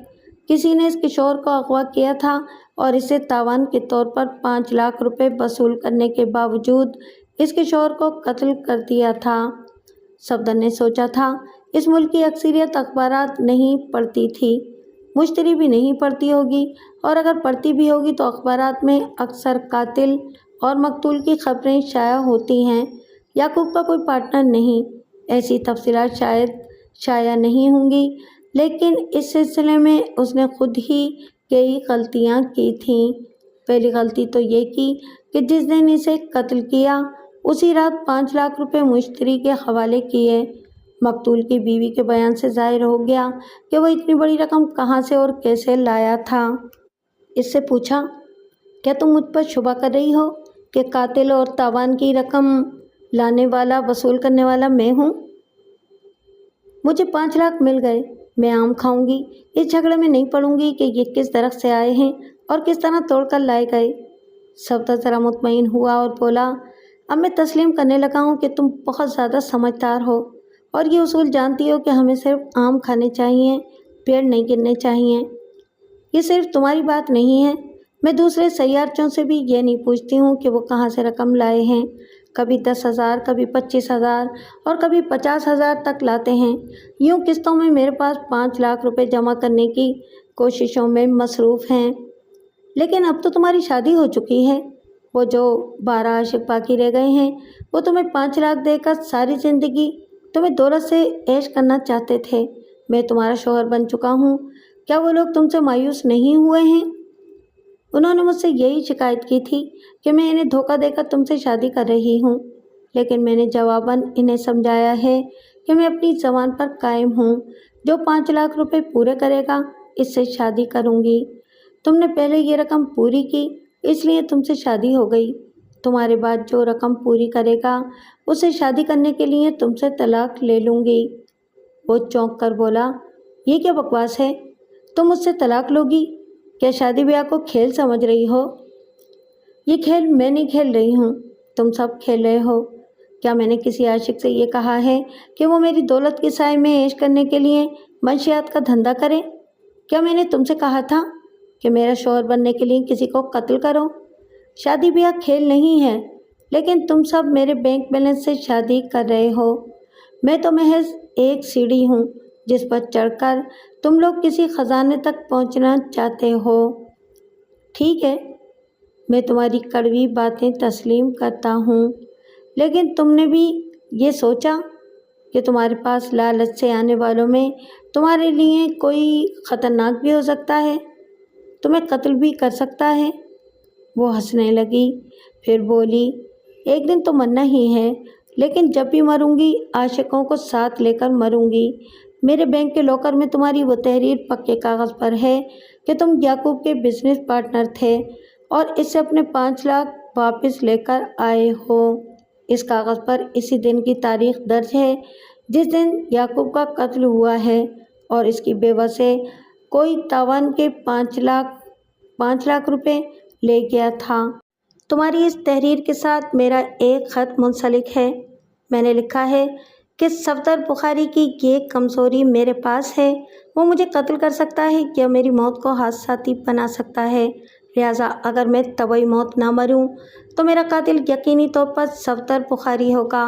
کسی نے اس کے شوہر کو اغوا کیا تھا اور اسے تاوان کے طور پر 5 لاکھ روپے وصول کرنے کے باوجود اس کے شوہر کو قتل کر دیا تھا۔ صفدر نے سوچا تھا، اس ملک کی اکثریت اخبارات نہیں پڑھتی تھی، मुश्तरी भी नहीं पढ़ती होगी, और अगर पढ़ती भी होगी तो अखबारात में अक्सर कातिल और मकतूल की खबरें शाया होती हैं। याकूब का कोई पार्टनर नहीं, ऐसी तफसीलात शायद शाया नहीं होंगी, लेकिन इस सिलसिले में उसने खुद ही कई गलतियां की थीं। पहली गलती तो ये की कि जिस दिन इसे कत्ल किया उसी रात 5 लाख रुपए मुश्तरी के हवाले किए। मकतूल की बीवी के बयान से जाहिर हो गया कि वो इतनी बड़ी रकम कहाँ से और कैसे लाया था। इससे पूछा, क्या तुम मुझ पर शुबा कर रही हो कि कातिल और तावान की रकम लाने वाला वसूल करने वाला मैं हूँ? मुझे 5 लाख मिल गए, मैं आम खाऊंगी, इस झगड़े में नहीं पड़ूंगी कि ये किस दरख्त से आए हैं और किस तरह तोड़कर लाए गए। सफदर जरा मुतमईन हुआ और बोला, अब मैं तस्लीम करने लगा हूँ कि तुम बहुत ज़्यादा समझदार हो और ये उसूल जानती हो कि हमें सिर्फ आम खाने चाहिए, पेड़ नहीं गिरने चाहिए। ये सिर्फ तुम्हारी बात नहीं है, मैं दूसरे सैयारचों से भी ये नहीं पूछती हूँ कि वो कहाँ से रकम लाए हैं। कभी 10,000, कभी 25,000 और कभी 50,000 तक लाते हैं। यूँ किस्तों में मेरे पास 5 लाख रुपए जमा करने की कोशिशों में मसरूफ़ हैं। लेकिन अब तो तुम्हारी शादी हो चुकी है, वो जो 12 आशिक बाकी रह गए हैं वो तुम्हें 5 लाख देकर सारी ज़िंदगी तुम्हें दौलत से ऐश करना चाहते थे। मैं तुम्हारा शौहर बन चुका हूँ, क्या वो लोग तुमसे मायूस नहीं हुए हैं? उन्होंने मुझसे यही शिकायत की थी कि मैं इन्हें धोखा देकर तुमसे शादी कर रही हूँ, लेकिन मैंने जवाबन इन्हें समझाया है कि मैं अपनी ज़बान पर कायम हूँ। जो 5 लाख रुपए पूरे करेगा इससे शादी करूँगी। तुमने पहले ये रकम पूरी की इसलिए तुमसे शादी हो गई। तुम्हारे बाद जो रकम पूरी करेगा उसे शादी करने के लिए तुमसे तलाक ले लूँगी। वो चौंक कर बोला, ये क्या बकवास है? तुम मुझसे तलाक लोगी? क्या शादी ब्याह को खेल समझ रही हो? ये खेल मैं नहीं खेल रही हूँ, तुम सब खेल रहे हो। क्या मैंने किसी आशिक से ये कहा है कि वो मेरी दौलत के साए में ऐश करने के लिए मंशियात का धंधा करे? क्या मैंने तुमसे कहा था कि मेरा शौहर बनने के लिए किसी को कत्ल करो? शादी ब्याह खेल नहीं है, लेकिन तुम सब मेरे बैंक बैलेंस से शादी कर रहे हो। मैं तो महज एक सीढ़ी हूँ जिस पर चढ़कर तुम लोग किसी ख़जाने तक पहुँचना चाहते हो। ठीक है, मैं तुम्हारी कड़वी बातें तस्लीम करता हूँ, लेकिन तुमने भी ये सोचा कि तुम्हारे पास लालच से आने वालों में तुम्हारे लिए कोई ख़तरनाक भी हो सकता है, तुम्हें कत्ल भी कर सकता है। वो हंसने लगी, फिर बोली, एक दिन तो मरना ही है, लेकिन जब भी मरूंगी आशिकों को साथ लेकर मरूंगी। मेरे बैंक के लॉकर में तुम्हारी वो तहरीर पक्के कागज़ पर है कि तुम याकूब के बिजनेस पार्टनर थे और इससे अपने 5 लाख वापस लेकर आए हो। इस कागज़ पर इसी दिन की तारीख दर्ज है जिस दिन याकूब का कत्ल हुआ है, और इसकी बेवजह से कोई तावान के 5 लाख रुपए ले गया था। तुम्हारी इस तहरीर के साथ मेरा एक ख़त मुंसलिक है। मैंने लिखा है कि सफदर बुखारी की ये कमज़ोरी मेरे पास है, वो मुझे कत्ल कर सकता है या मेरी मौत को हादसाती बना सकता है। लिहाजा अगर मैं तबई मौत ना मरूं तो मेरा कातिल यकीनी तौर पर सफदर बुखारी होगा।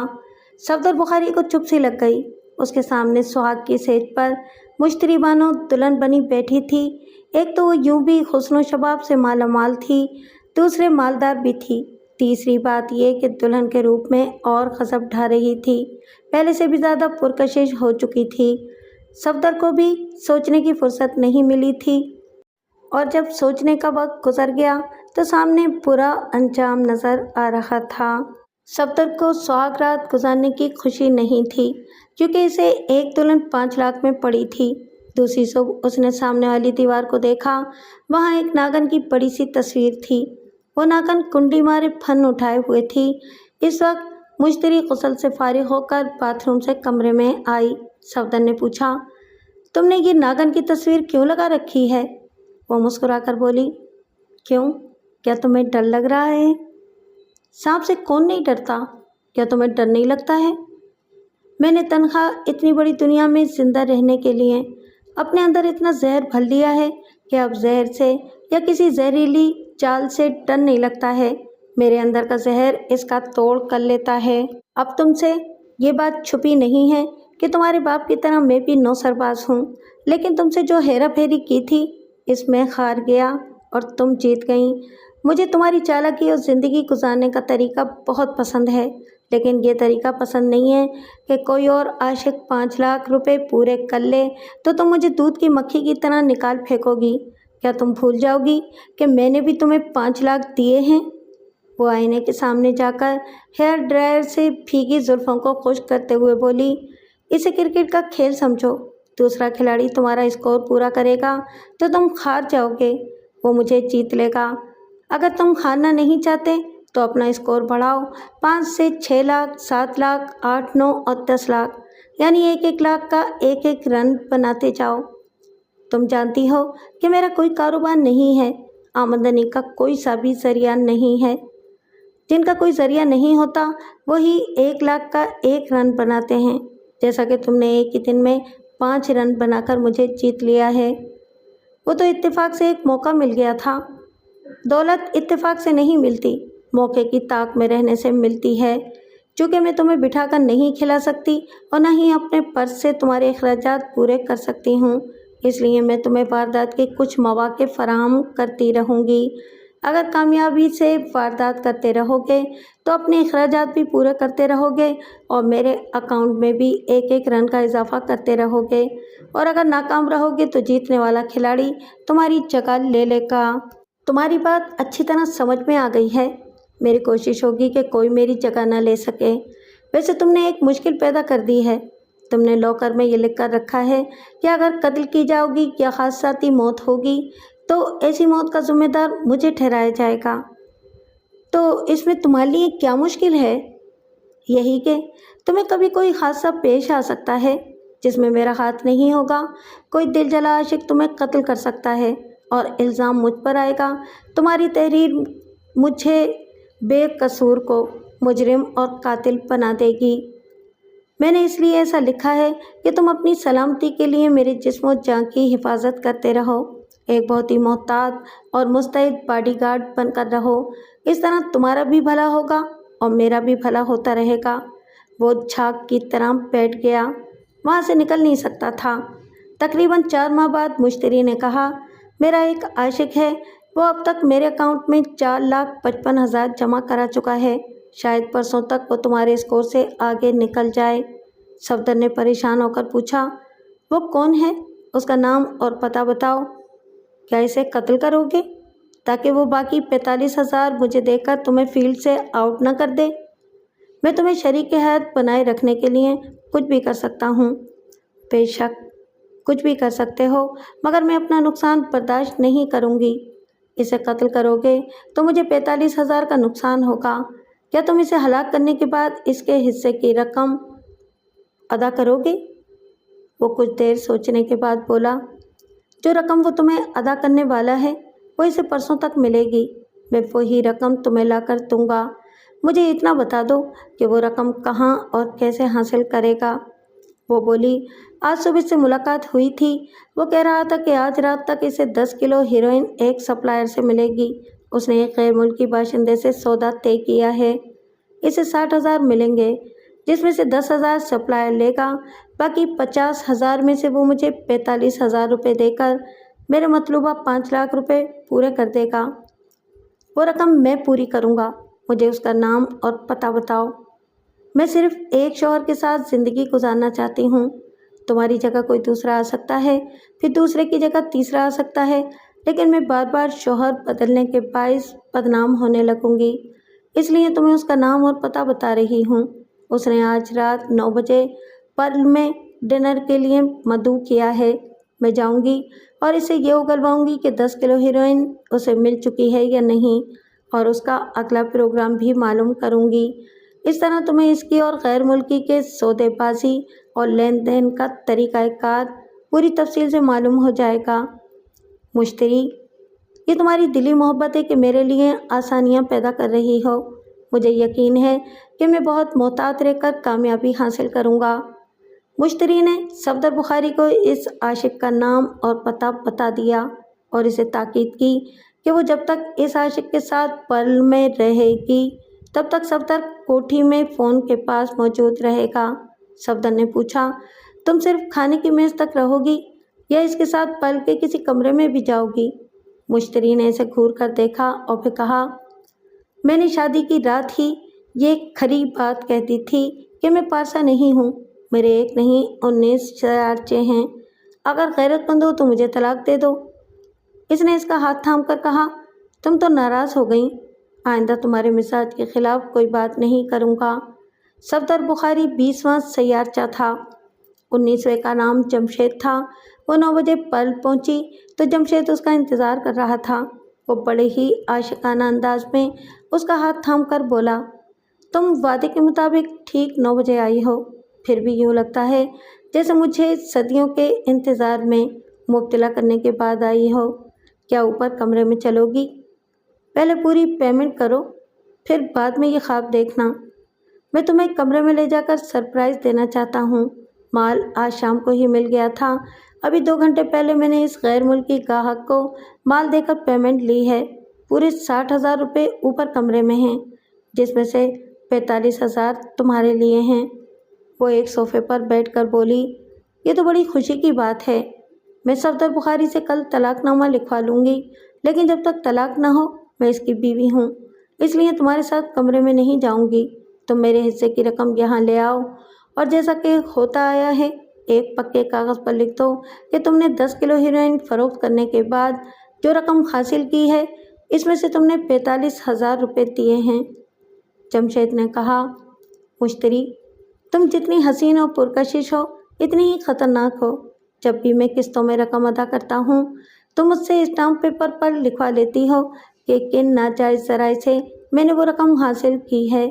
सफदर बुखारी को चुप सी लग गई। उसके सामने सुहाग की सेज पर मुश्तरी बानो दुल्हन बनी बैठी थी। एक तो वो यूं भी हुस्न शबाब से मालामाल थी, दूसरे मालदार भी थी। तीसरी बात यह कि दुल्हन के रूप में और गज़ब ढा रही थी, पहले से भी ज़्यादा पुरकशिश हो चुकी थी। सफदर को भी सोचने की फुर्सत नहीं मिली थी, और जब सोचने का वक्त गुजर गया तो सामने बुरा अंजाम नज़र आ रहा था। सफदर को सुहाग रात गुजारने की खुशी नहीं थी, क्योंकि इसे एक दुल्हन 5 लाख में पड़ी थी। दूसरी सुबह उसने सामने वाली दीवार को देखा, वहाँ एक नागन की बड़ी सी तस्वीर थी। वो नागन कुंडी मारे फन उठाए हुए थी। इस वक्त मुश्तरी गुस्ल से फारिग होकर बाथरूम से कमरे में आई। सफदर ने पूछा, तुमने ये नागन की तस्वीर क्यों लगा रखी है? वो मुस्कुराकर बोली, क्यों, क्या तुम्हें डर लग रहा है? सांप से कौन नहीं डरता, क्या तुम्हें डर नहीं लगता है? मैंने तनख्वाह इतनी बड़ी दुनिया में ज़िंदा रहने के लिए अपने अंदर इतना जहर भर लिया है कि अब जहर से या किसी जहरीली चाल से डर नहीं लगता है। मेरे अंदर का जहर इसका तोड़ कर लेता है। अब तुमसे ये बात छुपी नहीं है कि तुम्हारे बाप की तरह मैं भी नौसरबाज हूँ, लेकिन तुमसे जो हेरा फेरी की थी इसमें हार गया और तुम जीत गई। मुझे तुम्हारी चालाकी और ज़िंदगी गुजारने का तरीका बहुत पसंद है, लेकिन ये तरीका पसंद नहीं है कि कोई और आशिक 5 लाख रुपए पूरे कर ले तो तुम मुझे दूध की मक्खी की तरह निकाल फेंकोगी। क्या तुम भूल जाओगी कि मैंने भी तुम्हें 5 लाख दिए हैं? वो आईने के सामने जाकर हेयर ड्रायर से भीगी जुल्फ़ों को खुश्क करते हुए बोली, इसे क्रिकेट का खेल समझो। दूसरा खिलाड़ी तुम्हारा स्कोर पूरा करेगा तो तुम हार जाओगे, वो मुझे जीत लेगा। अगर तुम हारना नहीं चाहते तो अपना स्कोर बढ़ाओ 5 से 6 लाख, 7 लाख, 8, 9 और 10 लाख, यानी 1-1 लाख का 1-1 रन बनाते जाओ। तुम जानती हो कि मेरा कोई कारोबार नहीं है, आमदनी का कोई सा भी जरिया नहीं है। जिनका कोई जरिया नहीं होता वही 1 लाख का 1 रन बनाते हैं, जैसा कि तुमने एक ही दिन में 5 रन बनाकर मुझे जीत लिया है। वो तो इत्तेफाक से एक मौका मिल गया था। दौलत इत्तेफाक से नहीं मिलती, मौके की ताक में रहने से मिलती है। चूँकि मैं तुम्हें बिठाकर नहीं खिला सकती और न ही अपने पर्स से तुम्हारे अखराजात पूरे कर सकती हूँ, इसलिए मैं तुम्हें वारदात के कुछ मौके फराहम करती रहूँगी। अगर कामयाबी से वारदात करते रहोगे तो अपने अखराजात भी पूरे करते रहोगे और मेरे अकाउंट में भी 1-1 रन का इजाफा करते रहोगे, और अगर नाकाम रहोगे तो जीतने वाला खिलाड़ी तुम्हारी जगह ले लेगा। तुम्हारी बात अच्छी तरह समझ में आ गई है। मेरी कोशिश होगी कि कोई मेरी जगह न ले सके। वैसे तुमने एक मुश्किल पैदा कर दी है। तुमने लॉकर में ये लिख कर रखा है कि अगर कत्ल की जाओगी या हादसाती मौत होगी तो ऐसी मौत का जिम्मेदार मुझे ठहराया जाएगा। तो इसमें तुम्हारे लिए क्या मुश्किल है? यही कि तुम्हें कभी कोई हादसा पेश आ सकता है जिसमें मेरा हाथ नहीं होगा। कोई दिल जला आशिक तुम्हें कत्ल कर सकता है और इल्ज़ाम मुझ पर आएगा। तुम्हारी तहरीर मुझे बेकसूर को मुजरिम और कातिल बना देगी। मैंने इसलिए ऐसा लिखा है कि तुम अपनी सलामती के लिए मेरे जिस्म और जान की हिफाजत करते रहो, एक बहुत ही मोहतात और मुस्तैद बॉडीगार्ड बनकर रहो। इस तरह तुम्हारा भी भला होगा और मेरा भी भला होता रहेगा। वो झाग की तरह बैठ गया, वहाँ से निकल नहीं सकता था। तकरीबन 4 माह बाद मुश्तरी ने कहा, मेरा एक आशिक है, वो अब तक मेरे अकाउंट में 4,55,000 जमा करा चुका है। शायद परसों तक वो तुम्हारे स्कोर से आगे निकल जाए। सफदर ने परेशान होकर पूछा, वो कौन है? उसका नाम और पता बताओ। क्या इसे कत्ल करोगे ताकि वो बाकी 45,000 मुझे देकर तुम्हें फील्ड से आउट न कर दे? मैं तुम्हें शरीक हयात बनाए रखने के लिए कुछ भी कर सकता हूँ। बेशक कुछ भी कर सकते हो, मगर मैं अपना नुकसान बर्दाश्त नहीं करूँगी। इसे कत्ल करोगे तो मुझे 45,000 का नुकसान होगा। क्या तुम इसे हलाक करने के बाद इसके हिस्से की रकम अदा करोगे? वो कुछ देर सोचने के बाद बोला, जो रकम वो तुम्हें अदा करने वाला है वो इसे परसों तक मिलेगी। मैं वही रकम तुम्हें ला कर दूँगा। मुझे इतना बता दो कि वो रकम कहाँ और कैसे हासिल करेगा। वो बोली, आज सुबह से मुलाकात हुई थी। वो कह रहा था कि आज रात तक इसे 10 किलो हीरोइन एक सप्लायर से मिलेगी। उसने एक गैर मुल्की बाशिंदे से सौदा तय किया है। इसे 60,000 मिलेंगे, जिसमें से 10,000 सप्लायर लेगा। बाकी 50,000 में से वो मुझे 45,000 रुपये देकर मेरे मतलूबा 5 लाख रुपए पूरे कर देगा। वो रकम मैं पूरी करूँगा। मुझे उसका नाम और पता बताओ। मैं सिर्फ एक शौहर के साथ ज़िंदगी गुजारना चाहती हूँ। तुम्हारी जगह कोई दूसरा आ सकता है, फिर दूसरे की जगह तीसरा आ सकता है, लेकिन मैं बार बार शौहर बदलने के बाइस बदनाम होने लगूंगी। इसलिए तुम्हें उसका नाम और पता बता रही हूँ। उसने आज रात 9 बजे पर्ल में डिनर के लिए मदऊ किया है। मैं जाऊँगी और इसे ये उगलवाऊँगी कि 10 किलो हीरोइन उसे मिल चुकी है या नहीं, और उसका अगला प्रोग्राम भी मालूम करूँगी। इस तरह तुम्हें इसकी और गैर मुल्की के सौदेबाजी और लेन देन का तरीक़ाकार पूरी तफसील से मालूम हो जाएगा। मुश्तरी, ये तुम्हारी दिली मोहब्बत है कि मेरे लिए आसानियाँ पैदा कर रही हो। मुझे यकीन है कि मैं बहुत मोहतात रहकर कामयाबी हासिल करूँगा। मुश्तरी ने सफदर बुखारी को इस आशिक का नाम और पता बता दिया और इसे ताकीद की कि वो जब तक इस आशिक के साथ पर्ल में रहेगी तब तक सफदर कोठी में फ़ोन के पास मौजूद रहेगा। सफदर ने पूछा, तुम सिर्फ खाने की मेज़ तक रहोगी या इसके साथ पल के किसी कमरे में भी जाओगी? मुश्तरी ने इसे घूर कर देखा और फिर कहा, मैंने शादी की रात ही ये खरी बात कहती थी कि मैं पारसा नहीं हूँ। मेरे एक नहीं 19 शरारचे हैं। अगर गैरतमंद हो तो मुझे तलाक दे दो। इसने इसका हाथ थाम कर कहा, तुम तो नाराज़ हो गई। आइंदा तुम्हारे मिजाज के खिलाफ कोई बात नहीं करूँगा। सफदर बुखारी 20वां सैयारचा था। 19वें का नाम जमशेद था। वो 9 बजे पल पहुंची तो जमशेद उसका इंतज़ार कर रहा था। वो बड़े ही आशिकाना अंदाज में उसका हाथ थाम कर बोला, तुम वादे के मुताबिक ठीक 9 बजे आई हो। फिर भी यूँ लगता है जैसे मुझे सदियों के इंतज़ार में मुब्तला करने के बाद आई हो। क्या ऊपर कमरे में चलोगी? पहले पूरी पेमेंट करो, फिर बाद में ये ख्वाब देखना। मैं तुम्हें कमरे में ले जाकर सरप्राइज़ देना चाहता हूँ। माल आज शाम को ही मिल गया था। अभी 2 घंटे पहले मैंने इस गैर मुल्की ग्राहक को माल देकर पेमेंट ली है। पूरे 60,000 रुपये ऊपर कमरे में हैं, जिसमें से 45,000 तुम्हारे लिए हैं। वो एक सोफ़े पर बैठकर बोली, ये तो बड़ी खुशी की बात है। मैं सफदर बुखारी से कल तलाकनामा लिखवा लूँगी, लेकिन जब तक तलाक ना हो मैं इसकी बीवी हूँ, इसलिए तुम्हारे साथ कमरे में नहीं जाऊँगी। तुम मेरे हिस्से की रकम यहाँ ले आओ और जैसा कि होता आया है एक पक्के कागज़ पर लिख दो कि तुमने 10 किलो हीरोइन फ़रोख्त करने के बाद जो रकम हासिल की है, इसमें से तुमने 45,000 रुपये दिए हैं। जमशेद ने कहा, मुश्तरी, तुम जितनी हसीन और पुरकशिश हो इतनी ही ख़तरनाक हो। जब भी मैं किस्तों में रकम अदा करता हूँ तुम मुझसे स्टाम्प पेपर पर लिखवा लेती हो कि किन नाजायज़ ज़राए से मैंने वो रकम हासिल की है।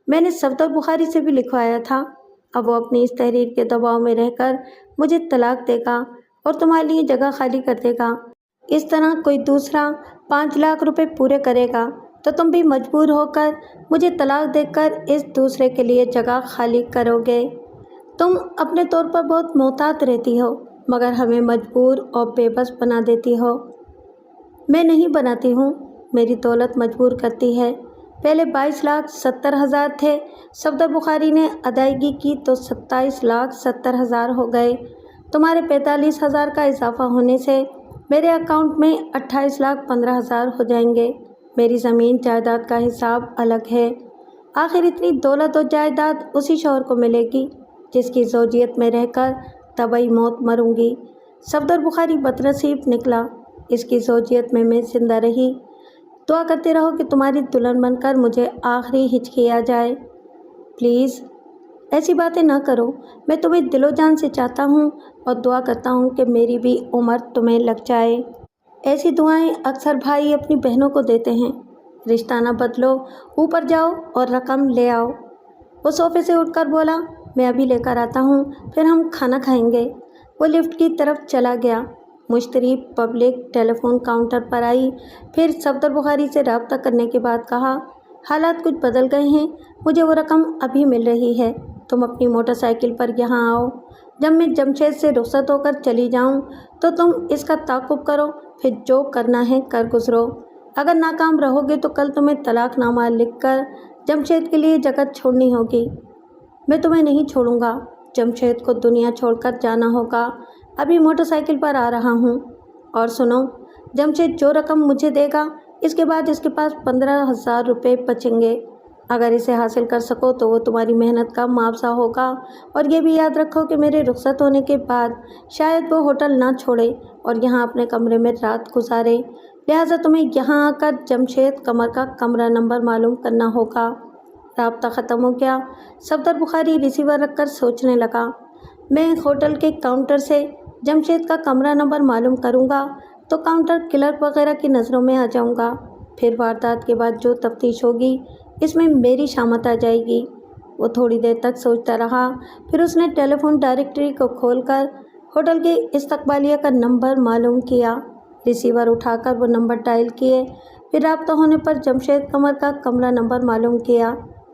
मैंने सफदर बुखारी से भी लिखवाया था। अब वो अपनी इस तहरीर के दबाव में रहकर मुझे तलाक देगा और तुम्हारे लिए जगह खाली कर देगा। इस तरह कोई दूसरा 5 लाख रुपए पूरे करेगा तो तुम भी मजबूर होकर मुझे तलाक देकर इस दूसरे के लिए जगह खाली करोगे। तुम अपने तौर पर बहुत मोहतात रहती हो, मगर हमें मजबूर और बेबस बना देती हो। मैं नहीं बनाती हूँ, मेरी दौलत मजबूर करती है। पहले 22,70,000 थे। सफदर बुखारी ने अदायगी की तो 27,70,000 हो गए। तुम्हारे 45,000 का इजाफा होने से मेरे अकाउंट में 28,15,000 हो जाएंगे। मेरी ज़मीन जायदाद का हिसाब अलग है। आखिर इतनी दौलत और जायदाद उसी शौहर को मिलेगी जिसकी ज़ौजियत में रहकर तबई मौत मरूंगी। सफदर बुखारी बदनसीब निकला। इसकी ज़ौजियत में मैं जिंदा रही। दुआ करते रहो कि तुम्हारी दुल्हन बनकर मुझे आखिरी हिचकी आ जाए। प्लीज़ ऐसी बातें ना करो। मैं तुम्हें दिलो जान से चाहता हूँ और दुआ करता हूँ कि मेरी भी उम्र तुम्हें लग जाए। ऐसी दुआएं अक्सर भाई अपनी बहनों को देते हैं। रिश्ता ना बदलो, ऊपर जाओ और रकम ले आओ। वो सोफे से उठकर बोला, मैं अभी लेकर आता हूँ, फिर हम खाना खाएंगे। वो लिफ्ट की तरफ चला गया। मुश्तरी पब्लिक टेलीफोन काउंटर पर आई, फिर सफदर बुखारी से रब्ता करने के बाद कहा, हालात कुछ बदल गए हैं, मुझे वो रकम अभी मिल रही है। तुम अपनी मोटरसाइकिल पर यहाँ आओ। जब मैं जमशेद से रुखसत होकर चली जाऊँ तो तुम इसका ताक़ुब करो, फिर जो करना है कर गुजरो। अगर नाकाम रहोगे तो कल तुम्हें तलाकनामा लिखकर जमशेद के लिए जगह छोड़नी होगी। मैं तुम्हें नहीं छोड़ूंगा। जमशेद को दुनिया छोड़कर जाना होगा। अभी मोटरसाइकिल पर आ रहा हूँ। और सुनो, जमशेद जो रकम मुझे देगा इसके बाद इसके पास 15,000 रुपये बचेंगे। अगर इसे हासिल कर सको तो वो तुम्हारी मेहनत का मुआवजा होगा। और ये भी याद रखो कि मेरे रुखसत होने के बाद शायद वो होटल ना छोड़े और यहाँ अपने कमरे में रात गुजारे। लिहाजा तुम्हें यहाँ आकर जमशेद कमर का कमरा नंबर मालूम करना होगा। राब्ता ख़त्म हो गया। सफदर बुखारी रिसीवर रखकर सोचने लगा, मैं होटल के काउंटर से जमशेद का कमरा नंबर मालूम करूँगा तो काउंटर क्लर्क वगैरह की नज़रों में आ जाऊँगा। फिर वारदात के बाद जो तफ्तीश होगी इसमें मेरी शामत आ जाएगी। वो थोड़ी देर तक सोचता रहा, फिर उसने टेलीफोन डायरेक्टरी को खोलकर होटल के इस्तकबालिया का नंबर मालूम किया। रिसीवर उठाकर वो नंबर डायल किए। फिर राब्ता होने पर जमशेद कमर का कमरा नंबर मालूम किया।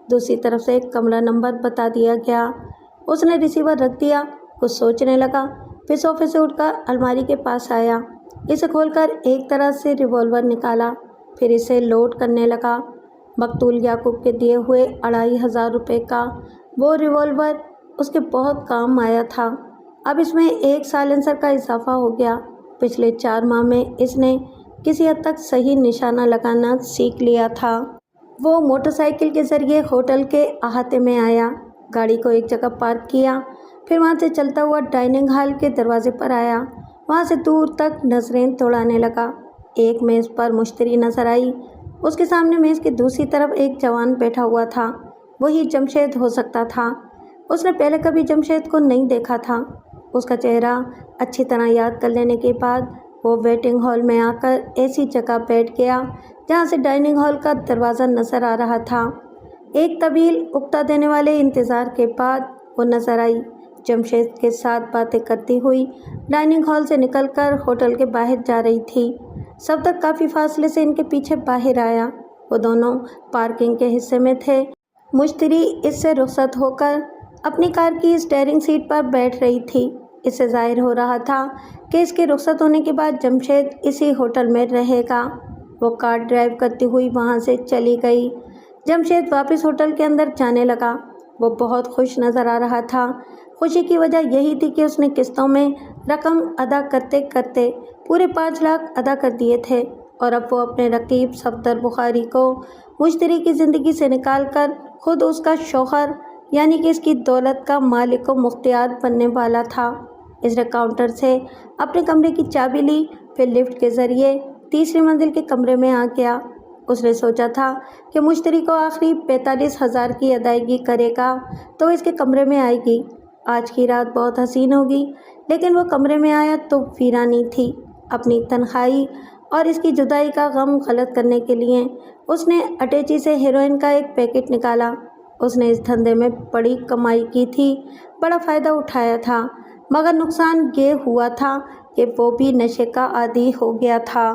दूसरी तरफ से एक कमरा नंबर बता दिया गया। उसने रिसीवर रख दिया, कुछ सोचने लगा, फिर सोफे से उठकर अलमारी के पास आया। इसे खोलकर एक तरह से रिवॉल्वर निकाला, फिर इसे लोड करने लगा। मकतूल याकूब के दिए हुए 2,500 रुपये का वो रिवॉल्वर اس کے بہت کام آیا تھا۔ اب اس میں ایک سائلنسر کا اضافہ ہو گیا۔ پچھلے 4 ماہ میں اس نے کسی حد تک صحیح نشانہ لگانا سیکھ لیا تھا۔ وہ موٹر سائیکل کے ذریعے ہوٹل کے احاطے میں آیا، گاڑی کو ایک جگہ پارک کیا، پھر وہاں سے چلتا ہوا ڈائننگ ہال کے دروازے پر آیا۔ وہاں سے دور تک نظریں دوڑانے لگا۔ ایک میز پر مشتری نظر آئی۔ اس کے سامنے میز کی دوسری طرف ایک جوان بیٹھا ہوا تھا۔ وہی جمشید ہو سکتا تھا۔ اس نے پہلے کبھی جمشید کو نہیں دیکھا تھا۔ اس کا چہرہ اچھی طرح یاد کر لینے کے بعد وہ ویٹنگ ہال میں آ کر ایسی جگہ بیٹھ گیا جہاں سے ڈائننگ ہال کا دروازہ نظر آ رہا تھا۔ ایک طویل اکتا دینے والے انتظار کے بعد وہ نظر آئی، جمشید کے ساتھ باتیں کرتی ہوئی ڈائننگ ہال سے نکل کر ہوٹل کے باہر جا رہی تھی۔ صفدر کافی فاصلے سے ان کے پیچھے باہر آیا۔ وہ دونوں پارکنگ کے حصے میں تھے۔ مشتری اس سے رخصت ہو کر اپنی کار کی اسٹیئرنگ سیٹ پر بیٹھ رہی تھی۔ اس سے ظاہر ہو رہا تھا کہ اس کے رخصت ہونے کے بعد جمشید اسی ہوٹل میں رہے گا۔ وہ کار ڈرائیو کرتی ہوئی وہاں سے چلی گئی۔ جمشید واپس ہوٹل کے اندر جانے لگا۔ وہ بہت خوش نظر آ رہا تھا۔ خوشی کی وجہ یہی تھی کہ اس نے قسطوں میں رقم ادا کرتے کرتے پورے 5 لاکھ ادا کر دیے تھے، اور اب وہ اپنے رقیب صفدر بخاری کو مشتری کی زندگی سے نکال کر خود اس کا شوہر یعنی کہ اس کی دولت کا مالک و مختار بننے والا تھا۔ اس نے کاؤنٹر سے اپنے کمرے کی چابی لی، پھر لفٹ کے ذریعے تیسری منزل کے کمرے میں آ گیا۔ اس نے سوچا تھا کہ مشتری کو آخری 45,000 کی ادائیگی کرے گا تو اس کے کمرے میں آئے گی۔ آج کی رات بہت حسین ہوگی، لیکن وہ کمرے میں آیا تو ویرانی تھی۔ اپنی تنہائی اور اس کی جدائی کا غم غلط کرنے کے لیے اس نے اٹیچی سے ہیروئن کا ایک پیکٹ نکالا۔ اس نے اس دھندے میں بڑی کمائی کی تھی، بڑا فائدہ اٹھایا تھا، مگر نقصان یہ ہوا تھا کہ وہ بھی نشے کا عادی ہو گیا تھا۔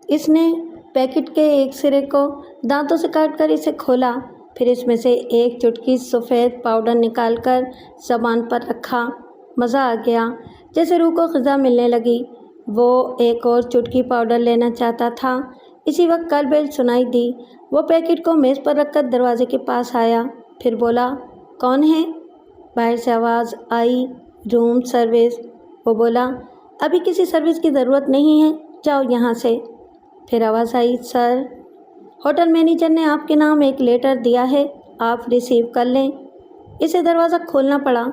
اس نے پیکٹ کے ایک سرے کو دانتوں سے کاٹ کر اسے کھولا، پھر اس میں سے ایک چٹکی سفید پاؤڈر نکال کر زبان پر رکھا۔ مزہ آ گیا، جیسے روح کو غذا ملنے لگی۔ وہ ایک اور چٹکی پاؤڈر لینا چاہتا تھا۔ اسی وقت کال بیل سنائی دی۔ وہ پیکٹ کو میز پر رکھ کر دروازے کے پاس آیا، پھر بولا، کون ہے؟ باہر سے آواز آئی، روم سروس۔ وہ بولا، ابھی کسی سروس کی ضرورت نہیں ہے، جاؤ یہاں سے۔ پھر آواز آئی، سر، ہوٹل مینیجر نے آپ کے نام ایک لیٹر دیا ہے، آپ ریسیو کر لیں۔ اسے دروازہ کھولنا پڑا۔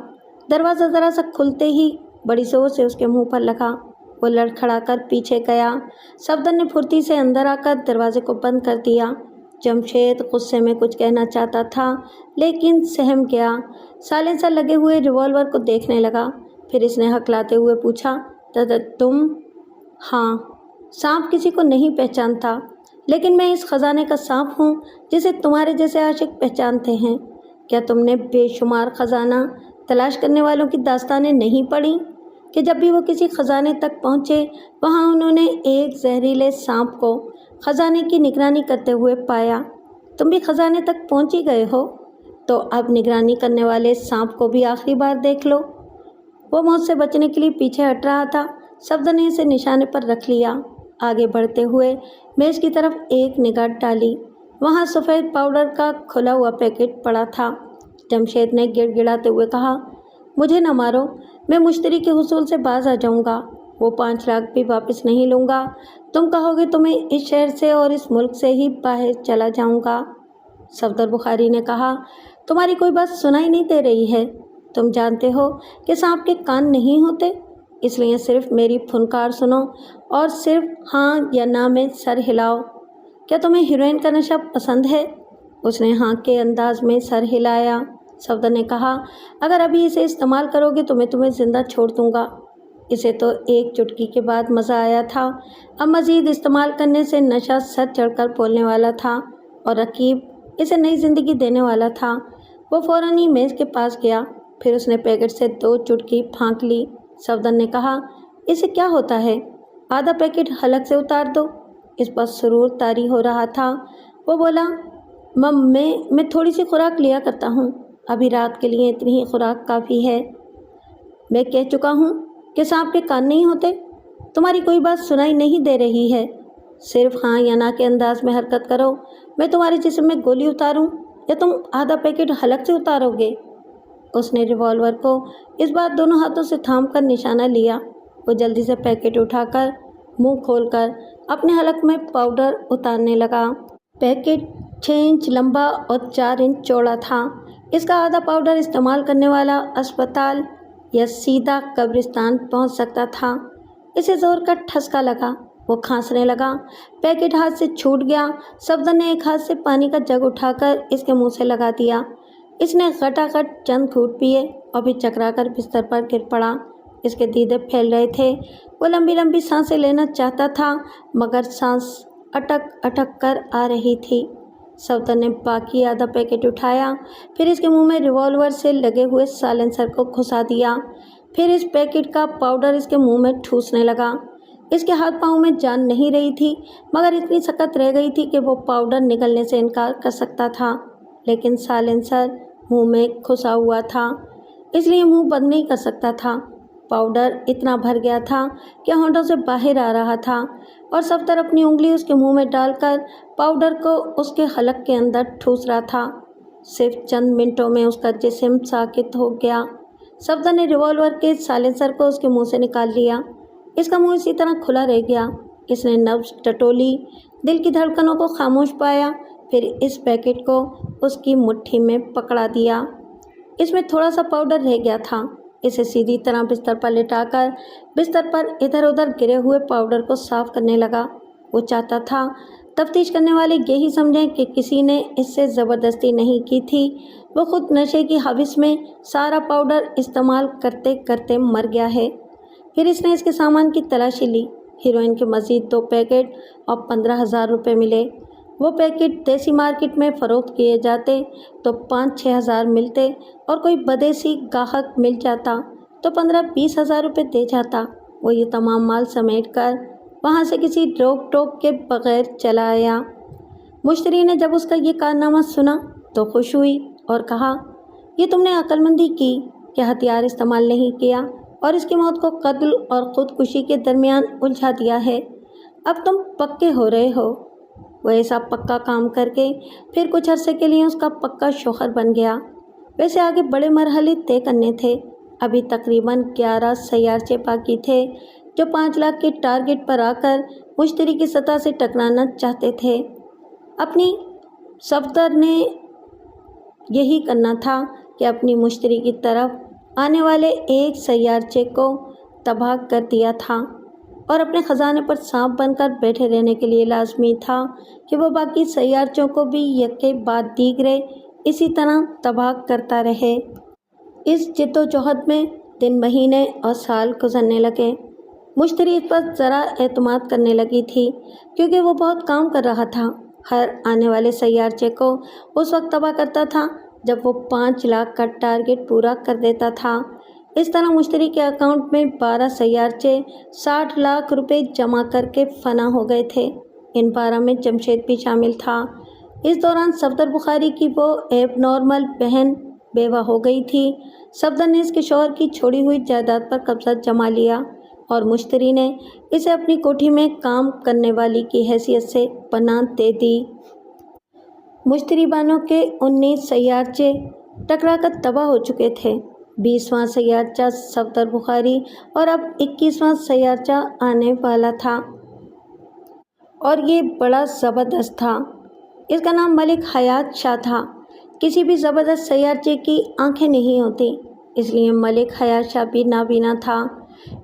دروازہ ذرا سا کھلتے ہی بڑی زور سے اس کے منہ پر لگا۔ وہ لڑکھڑا کر پیچھے گیا۔ صفدر نے پھرتی سے اندر آ کر دروازے کو بند کر دیا۔ جمشید غصے میں کچھ کہنا چاہتا تھا لیکن سہم گیا۔ سائلنسر لگے ہوئے ریوالور کو دیکھنے لگا، پھر اس نے ہکلاتے ہوئے پوچھا، تم؟ ہاں۔ سانپ کسی کو نہیں پہچانتا، لیکن میں اس خزانے کا سانپ ہوں جسے تمہارے جیسے عاشق پہچانتے ہیں۔ کیا تم نے بے شمار خزانہ تلاش کرنے والوں کی داستانیں نہیں پڑھی کہ جب بھی وہ کسی خزانے تک پہنچے وہاں انہوں نے ایک زہریلے سانپ کو خزانے کی نگرانی کرتے ہوئے پایا؟ تم بھی خزانے تک پہنچ ہی گئے ہو، تو اب نگرانی کرنے والے سانپ کو بھی آخری بار دیکھ لو۔ وہ موت سے بچنے کے لیے پیچھے ہٹ رہا تھا۔ صفدر نے اسے نشانے پر رکھ لیا۔ آگے بڑھتے ہوئے میز کی طرف ایک نگاہ ڈالی، وہاں سفید پاؤڈر کا کھلا ہوا پیکٹ پڑا تھا۔ جمشید نے گڑ گڑاتے ہوئے کہا، مجھے نہ مارو، میں مشتری کے حصول سے باز آ جاؤں گا، وہ 5 لاکھ بھی واپس نہیں لوں گا۔ تم کہو گے تو میں اس شہر سے اور اس ملک سے ہی باہر چلا جاؤں گا۔ صفدر بخاری نے کہا، تمہاری کوئی بات سنائی نہیں دے رہی ہے؟ تم جانتے ہو کہ سانپ کے کان نہیں ہوتے، اس لیے صرف میری پھنکار سنو اور صرف ہاں یا نہ میں سر ہلاؤ۔ کیا تمہیں ہیروئن کا نشہ پسند ہے؟ اس نے ہاں کے انداز میں سر ہلایا۔ صفدر نے کہا، اگر ابھی اسے استعمال کرو گے تو میں تمہیں زندہ چھوڑ دوں گا۔ اسے تو ایک چٹکی کے بعد مزہ آیا تھا، اب مزید استعمال کرنے سے نشہ سر چڑھ کر بولنے والا تھا اور رقیب اسے نئی زندگی دینے والا تھا۔ وہ فوراً ہی میز کے پاس گیا، پھر اس نے پیکٹ سے 2 چٹکی پھانک لی۔ صفدر نے کہا، اسے کیا ہوتا ہے؟ آدھا پیکٹ حلق سے اتار دو۔ اس پر سرور طاری ہو رہا تھا۔ وہ بولا، میں تھوڑی سی خوراک لیا کرتا ہوں، ابھی رات کے لیے اتنی ہی خوراک کافی ہے۔ میں کہہ چکا ہوں کہ سانپ کے کان نہیں ہوتے۔ تمہاری کوئی بات سنائی نہیں دے رہی ہے؟ صرف ہاں یا نہ کے انداز میں حرکت کرو، میں تمہارے جسم میں گولی اتاروں یا تم آدھا پیکٹ حلق سے اتارو گے؟ اس نے ریوالور کو اس بار دونوں ہاتھوں سے تھام کر نشانہ لیا۔ وہ جلدی سے پیکٹ اٹھا کر منہ کھول کر اپنے حلق میں پاؤڈر اتارنے لگا۔ پیکٹ 6 انچ لمبا اور 4 انچ چوڑا تھا۔ اس کا آدھا پاؤڈر استعمال کرنے والا اسپتال یا سیدھا قبرستان پہنچ سکتا تھا۔ اسے زور کا ٹھسکا لگا، وہ کھانسنے لگا۔ پیکٹ ہاتھ سے چھوٹ گیا۔ صفدر نے ایک ہاتھ سے پانی کا جگ اٹھا کر اس کے منہ سے لگا دیا۔ اس نے غٹاغٹ چند گھونٹ پیے اور پھر چکرا کر بستر پر گر پڑا۔ اس کے دیدے پھیل رہے تھے۔ وہ لمبی لمبی سانسیں لینا چاہتا تھا مگر سانس اٹک اٹک کر آ رہی تھی۔ صفدر نے باقی آدھا پیکٹ اٹھایا، پھر اس کے منہ میں ریوالور سے لگے ہوئے سائلنسر کو گھسا دیا۔ پھر اس پیکٹ کا پاؤڈر اس کے منہ میں ٹھوسنے لگا۔ اس کے ہاتھ پاؤں میں جان نہیں رہی تھی مگر اتنی سخت رہ گئی تھی کہ وہ پاؤڈر نگلنے سے انکار کر سکتا تھا، لیکن سائلنسر منہ میں گھسا ہوا تھا اس لیے منہ بند نہیں کر سکتا تھا۔ پاؤڈر اتنا بھر گیا تھا کہ ہونٹوں سے باہر آ رہا تھا اور صفدر اپنی انگلی اس کے منہ میں ڈال کر پاؤڈر کو اس کے حلق کے اندر ٹھوس رہا تھا۔ صرف چند منٹوں میں اس کا جسم ساکت ہو گیا۔ صفدر نے ریوالور کے سائلنسر کو اس کے منہ سے نکال لیا۔ اس کا منہ اسی طرح کھلا رہ گیا۔ اس نے نبض ٹٹولی، دل کی دھڑکنوں کو خاموش پایا، پھر اس پیکٹ کو اس کی مٹھی میں پکڑا دیا۔ اس میں تھوڑا سا پاؤڈر رہ گیا تھا۔ اسے سیدھی طرح بستر پر لٹا کر بستر پر ادھر ادھر گرے ہوئے پاؤڈر کو صاف کرنے لگا۔ وہ چاہتا تھا تفتیش کرنے والے یہی سمجھیں کہ کسی نے اس سے زبردستی نہیں کی تھی۔ وہ خود نشے کی ہوس میں سارا پاؤڈر استعمال کرتے کرتے مر گیا ہے۔ پھر اس نے اس کے سامان کی تلاشی لی۔ ہیروئن کے مزید 2 پیکٹ اور 15,000 روپے ملے۔ وہ پیکٹ دیسی مارکیٹ میں فروخت کیے جاتے تو 5-6 ہزار ملتے اور کوئی بدیسی گاہک مل جاتا تو 15-20 ہزار روپے دے جاتا۔ وہ یہ تمام مال سمیٹ کر وہاں سے کسی روک ٹوک کے بغیر چلا آیا۔ مشتری نے جب اس کا یہ کارنامہ سنا تو خوش ہوئی اور کہا، یہ تم نے عقل مندی کی کہ ہتھیار استعمال نہیں کیا اور اس کی موت کو قتل اور خودکشی کے درمیان الجھا دیا ہے۔ اب تم پکے ہو رہے ہو۔ وہ ایسا پکا کام کر کے پھر کچھ عرصے کے لیے اس کا پکا شوہر بن گیا۔ ویسے آگے بڑے مرحلے طے کرنے تھے۔ ابھی تقریباً 11 سیارچے باقی تھے جو 5 لاکھ کے ٹارگٹ پر آ کر مشتری کی سطح سے ٹکرانا چاہتے تھے۔ اپنی صفدر نے یہی کرنا تھا کہ اپنی مشتری کی طرف آنے والے ایک سیارچے کو تباہ کر دیا تھا اور اپنے خزانے پر سانپ بن کر بیٹھے رہنے کے لیے لازمی تھا کہ وہ باقی سیارچوں کو بھی یکے بعد دیگرے اسی طرح تباہ کرتا رہے۔ اس جد و جہد میں دن، مہینے اور سال گزرنے لگے۔ مشتری اس پر ذرا اعتماد کرنے لگی تھی کیونکہ وہ بہت کام کر رہا تھا۔ ہر آنے والے سیارچے کو اس وقت تباہ کرتا تھا جب وہ 5 لاکھ کا ٹارگٹ پورا کر دیتا تھا۔ اس طرح مشتری کے اکاؤنٹ میں 12 سیارچے 60 لاکھ روپے جمع کر کے فنا ہو گئے تھے۔ ان 12 میں جمشید بھی شامل تھا۔ اس دوران صفدر بخاری کی وہ ایب نارمل بہن بیوہ ہو گئی تھی۔ صفدر نے اس کے شوہر کی چھوڑی ہوئی جائیداد پر قبضہ جما لیا اور مشتری نے اسے اپنی کوٹھی میں کام کرنے والی کی حیثیت سے پناہ دے دی۔ مشتری بانوں کے 19 سیارچے ٹکرا کر تباہ ہو چکے تھے۔ 20واں سیارچہ صفدر بخاری اور اب 21واں سیارچہ آنے والا تھا اور یہ بڑا زبردست تھا۔ اس کا نام ملک حیات شاہ تھا۔ کسی بھی زبردست سیارچے کی آنکھیں نہیں ہوتی، اس لیے ملک حیات شاہ بھی نابینا تھا۔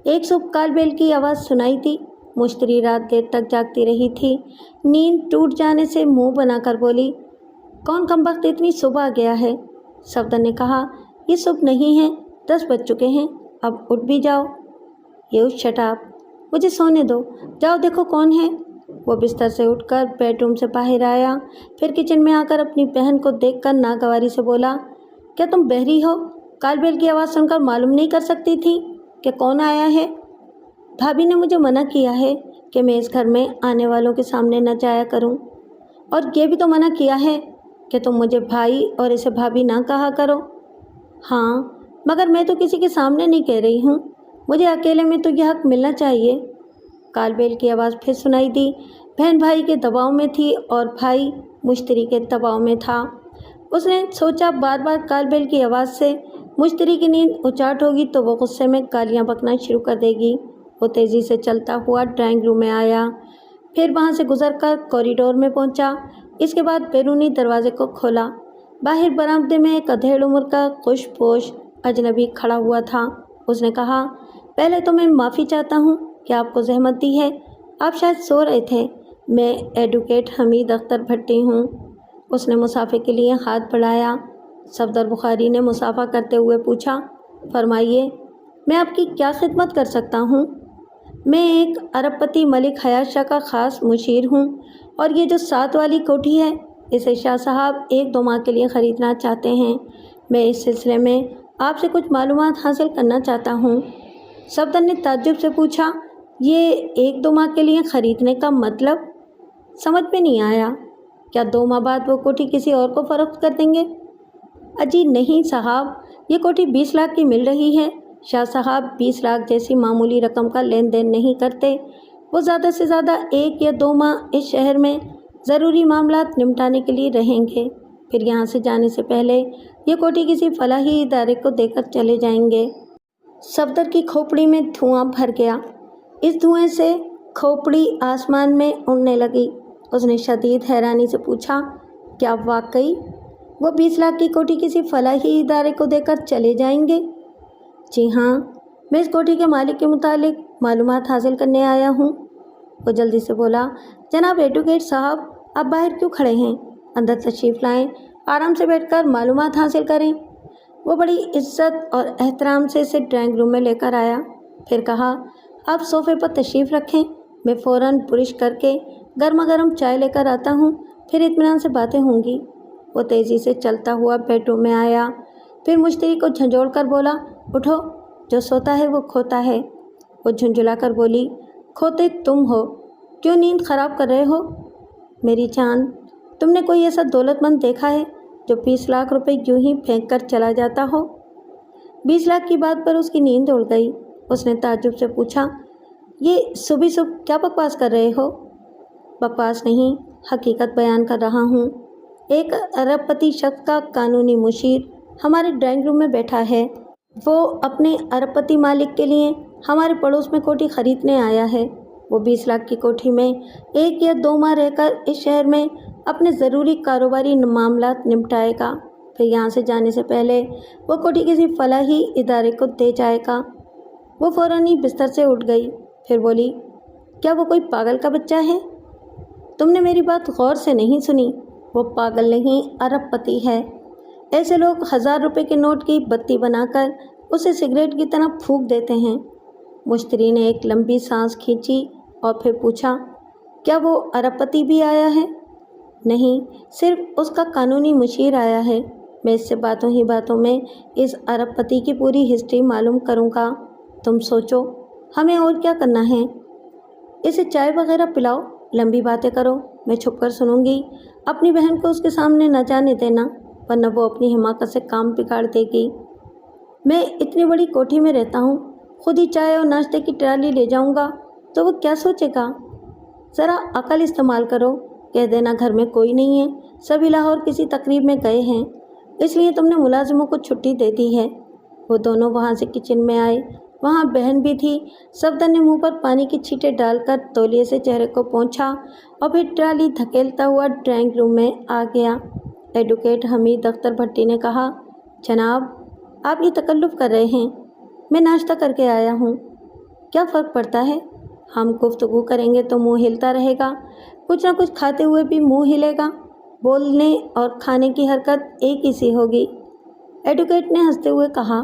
ایک صبح کال بیل کی آواز سنائی دی۔ مشتری رات دیر تک جاگتی رہی تھی۔ نیند ٹوٹ جانے سے منہ بنا کر بولی، کون کمبخت اتنی صبح آ گیا ہے؟ صفدر نے کہا، یہ صبح نہیں ہے، 10 بج چکے ہیں، اب اٹھ بھی جاؤ۔ یہ شٹ اپ، مجھے سونے دو، جاؤ دیکھو کون ہے۔ وہ بستر سے اٹھ کر بیڈ روم سے باہر آیا، پھر کچن میں آ کر اپنی بہن کو دیکھ کر ناگواری سے بولا، کیا تم بہری ہو؟ کال بیل کی آواز سن کر معلوم نہیں کر سکتی تھی کہ کون آیا ہے؟ بھابھی نے مجھے منع کیا ہے کہ میں اس گھر میں آنے والوں کے سامنے نہ جایا کروں، اور یہ بھی تو منع کیا ہے کہ تم مجھے بھائی اور اسے بھابھی نہ کہا کرو۔ ہاں، مگر میں تو کسی کے سامنے نہیں کہہ رہی ہوں، مجھے اکیلے میں تو یہ حق ملنا چاہیے۔ کال بیل کی آواز پھر سنائی دی۔ بہن بھائی کے دباؤ میں تھی اور بھائی مشتری کے دباؤ میں تھا۔ اس نے سوچا بار بار کال بیل کی آواز سے मुश्तरी की नींद उचाट होगी तो वो गुस्से में गालियाँ बकना शुरू कर देगी। वो तेज़ी से चलता हुआ ड्राइंग रूम में आया, फिर वहाँ से गुजरकर कॉरिडोर में पहुँचा। इसके बाद बैरूनी दरवाजे को खोला। बाहर बरामदे में एक अधेड़ उम्र का खुशपोश अजनबी खड़ा हुआ था। उसने कहा, पहले तो मैं माफ़ी चाहता हूँ कि आपको जहमत दी है। आप शायद सो रहे थे। मैं एडवोकेट हमीद अख्तर भट्टी हूँ। उसने मुसाफे के लिए हाथ बढ़ाया। सफदर बुखारी ने मुसाफा करते हुए पूछा, फरमाइए, मैं आपकी क्या खिदमत कर सकता हूँ? मैं एक अरबपति मलिक हयात शाह का ख़ास मुशीर हूँ और ये जो 7 वाली कोठी है इसे शाह साहब 1-2 माह के लिए ख़रीदना चाहते हैं। मैं इस सिलसिले में आपसे कुछ मालूमात हासिल करना चाहता हूँ। सफदर ने ताज्जुब से पूछा, ये 1-2 माह के लिए ख़रीदने का मतलब? समझ में नहीं आया। क्या 2 माह बाद वो कोठी किसी और को फ़रोख्त कर देंगे? अजी नहीं साहब, ये कोठी 20 लाख की मिल रही है। शाह साहब 20 लाख जैसी मामूली रकम का लेन देन नहीं करते। वो ज़्यादा से ज़्यादा 1 या 2 माह इस शहर में ज़रूरी मामलात निपटाने के लिए रहेंगे। फिर यहाँ से जाने से पहले ये कोठी किसी फलाही इदारे को देकर चले जाएंगे। सफदर की खोपड़ी में धुआं भर गया। इस धुएं से खोपड़ी आसमान में उड़ने लगी। उसने शदीद हैरानी से पूछा, क्या वाकई वो 20 लाख की कोठी किसी फलाही इदारे को देकर चले जाएंगे? जी हाँ, मैं इस कोठी के मालिक के मुतालिक मालूमात हासिल करने आया हूँ। वो जल्दी से बोला, जनाब एडवोकेट साहब, आप बाहर क्यों खड़े हैं? अंदर तशरीफ़ लाएं, आराम से बैठकर मालूमात हासिल करें। वो बड़ी इज्जत और एहतराम से इसे ड्राइंग रूम में लेकर आया। फिर कहा, आप सोफ़े पर तशरीफ़ रखें, मैं फ़ौरन ब्रश करके गर्मा गर्म चाय लेकर आता हूँ, फिर इत्मीनान से बातें होंगी। वो तेज़ी से चलता हुआ बेडरूम में आया, फिर मुश्तरी को झंझोड़ कर बोला, उठो, जो सोता है वो खोता है। वो झुंझुला कर बोली, खोते तुम हो, क्यों नींद ख़राब कर रहे हो? मेरी जान, तुमने कोई ऐसा दौलतमंद देखा है जो 20 लाख रुपए यूं ही फेंक कर चला जाता हो? 20 लाख की बात पर उसकी नींद उड़ गई। उसने ताज्जुब से पूछा, ये सुबह सुबह क्या बकवास कर रहे हो? बकवास नहीं, हकीकत बयान कर रहा हूँ। एक अरबपति शख्स का कानूनी मुशीर हमारे ड्राइंग रूम में बैठा है। वो अपने अरबपति मालिक के लिए हमारे पड़ोस में कोठी ख़रीदने आया है। वो 20 लाख की कोठी में 1 या 2 माह रहकर इस शहर में अपने ज़रूरी कारोबारी मामलात निपटाएगा। फिर यहाँ से जाने से पहले वो कोठी किसी फलाही इदारे को दे जाएगा। वो फ़ौरन ही बिस्तर से उठ गई, फिर बोली, क्या वो कोई पागल का बच्चा है? तुमने मेरी बात गौर से नहीं सुनी। वो पागल नहीं, अरबपति है। ऐसे लोग 1000 रुपये के नोट की बत्ती बनाकर उसे सिगरेट की तरह फूंक देते हैं। मुश्तरी ने एक लंबी सांस खींची और फिर पूछा, क्या वो अरबपति भी आया है? नहीं, सिर्फ उसका कानूनी मुशीर आया है। मैं इससे बातों ही बातों में इस अरबपति की पूरी हिस्ट्री मालूम करूँगा। तुम सोचो, हमें और क्या करना है? इसे चाय वगैरह पिलाओ, लंबी बातें करो, मैं छुप कर सुनूंगी। अपनी बहन को उसके सामने न जाने देना, वरना वो अपनी हिमाकत से काम बिगाड़ देगी। मैं इतनी बड़ी कोठी में रहता हूँ, खुद ही चाय और नाश्ते की ट्राली ले जाऊँगा तो वो क्या सोचेगा? ज़रा अकल इस्तेमाल करो, कह देना घर में कोई नहीं है, सभी लाहौर किसी तकरीब में गए हैं, इसलिए तुमने मुलाजिमों को छुट्टी दे दी है। वो दोनों वहाँ से किचन में आए। वहाँ बहन भी थी। सफदर ने मुंह पर पानी की छींटें डालकर तौलिए से चेहरे को पोंछा और फिर ट्राली धकेलता हुआ ड्राइंग रूम में आ गया। एडवोकेट हमीद अख्तर भट्टी ने कहा, जनाब, आप ये तकल्लुफ़ कर रहे हैं। मैं नाश्ता करके आया हूँ। क्या फ़र्क पड़ता है? हम गुफ्तगू करेंगे तो मुंह हिलता रहेगा, कुछ ना कुछ खाते हुए भी मुंह हिलेगा। बोलने और खाने की हरकत एक ही सी होगी। एडवोकेट ने हंसते हुए कहा,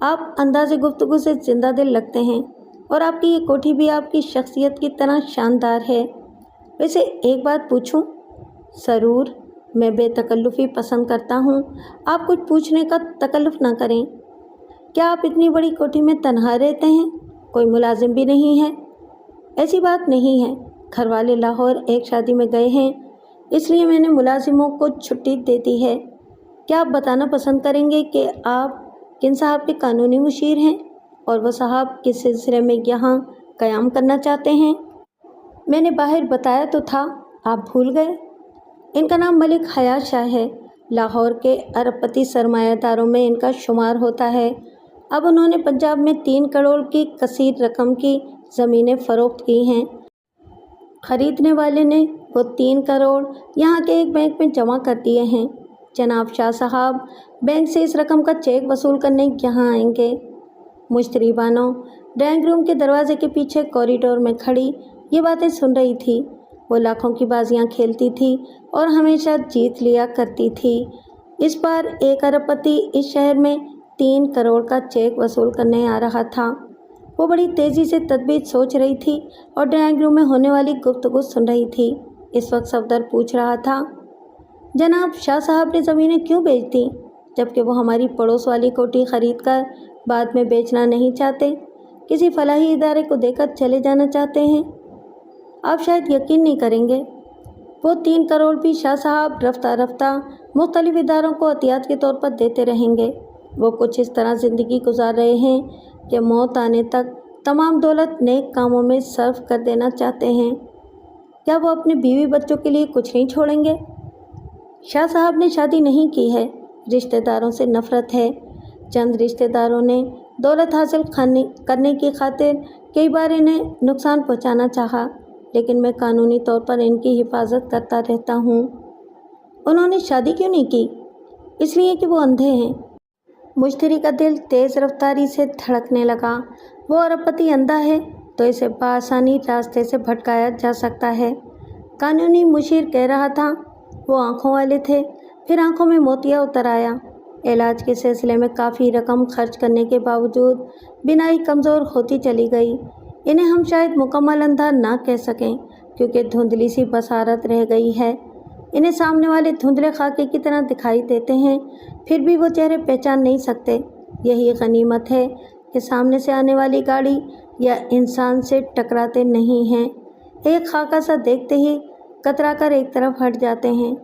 आप अंदाज़े गुफ्तगू से जिंदा दिल लगते हैं और आपकी ये कोठी भी आपकी शख्सियत की तरह शानदार है। वैसे एक बात पूछूं? ज़रूर, मैं बेतकल्लुफ़ी पसंद करता हूँ। आप कुछ पूछने का तकल्लुफ़ ना करें। क्या आप इतनी बड़ी कोठी में तन्हा रहते हैं? कोई मुलाजिम भी नहीं है? ऐसी बात नहीं है, घर वाले लाहौर एक शादी में गए हैं, इसलिए मैंने मुलाजिमों को छुट्टी दे दी है। क्या आप बताना पसंद करेंगे कि आप किन साहब के कानूनी मुशीर हैं और वो साहब किस सिलसिले में यहाँ क़याम करना चाहते हैं? मैंने बाहर बताया तो था, आप भूल गए? इनका नाम मलिक हयात शाह है। लाहौर के अरबपति सरमायादारों में इनका शुमार होता है। अब उन्होंने पंजाब में 3 करोड़ की कसीर रकम की ज़मीनें फ़रोख्त की हैं। खरीदने वाले ने वो 3 करोड़ यहाँ के एक बैंक में जमा कर दिए हैं। जनाब शाह साहब बैंक से इस रकम का चेक वसूल करने यहाँ आएंगे। मुश्तरी बानो ड्राइंग रूम के दरवाजे के पीछे कॉरिडोर में खड़ी ये बातें सुन रही थी। वो लाखों की बाजियां खेलती थी और हमेशा जीत लिया करती थी। इस बार एक अरबपति इस शहर में 3 करोड़ का चेक वसूल करने आ रहा था। वो बड़ी तेज़ी से तदबीर सोच रही थी और ड्राइंग रूम में होने वाली गुफ्तगू सुन रही थी। इस वक्त सफदर पूछ रहा था, जनाब शाह साहब ने ज़मीनें क्यों बेच दी, जबकि वो हमारी पड़ोस वाली कोठी ख़रीद कर बाद में बेचना नहीं चाहते, किसी फलाही इदारे को देकर चले जाना चाहते हैं। आप शायद यकीन नहीं करेंगे, वो 3 करोड़ भी शाह साहब रफ्ता रफ्ता मुख्तलिफ इदारों को अतियात के तौर पर देते रहेंगे। वो कुछ इस तरह ज़िंदगी गुजार रहे हैं कि मौत आने तक तमाम दौलत नेक कामों में सर्फ कर देना चाहते हैं। क्या वो अपने बीवी बच्चों के लिए कुछ नहीं छोड़ेंगे? शाह साहब ने शादी नहीं की है, रिश्तेदारों से नफ़रत है। चंद रिश्तेदारों ने दौलत हासिल करने की खातिर कई बार इन्हें नुकसान पहुंचाना चाहा, लेकिन मैं कानूनी तौर पर इनकी हिफाजत करता रहता हूँ। उन्होंने शादी क्यों नहीं की? इसलिए कि वो अंधे हैं। मुश्तरी का दिल तेज़ रफ्तारी से धड़कने लगा। वो अरबपति अंधा है तो इसे बआसानी रास्ते से भटकाया जा सकता है। कानूनी मुशीर कह रहा था। वो आँखों वाले थे, फिर आँखों में मोतिया उतर आया। इलाज के सिलसिले में काफ़ी रकम खर्च करने के बावजूद बीनाई कमज़ोर होती चली गई। इन्हें हम शायद मुकम्मल अंधा ना कह सकें, क्योंकि धुंधली सी बसारत रह गई है। इन्हें सामने वाले धुंधले खाके की तरह दिखाई देते हैं, फिर भी वो चेहरे पहचान नहीं सकते। यही गनीमत है कि सामने से आने वाली गाड़ी या इंसान से टकराते नहीं हैं। एक खाका सा देखते ही कतरा कर एक तरफ हट जाते हैं।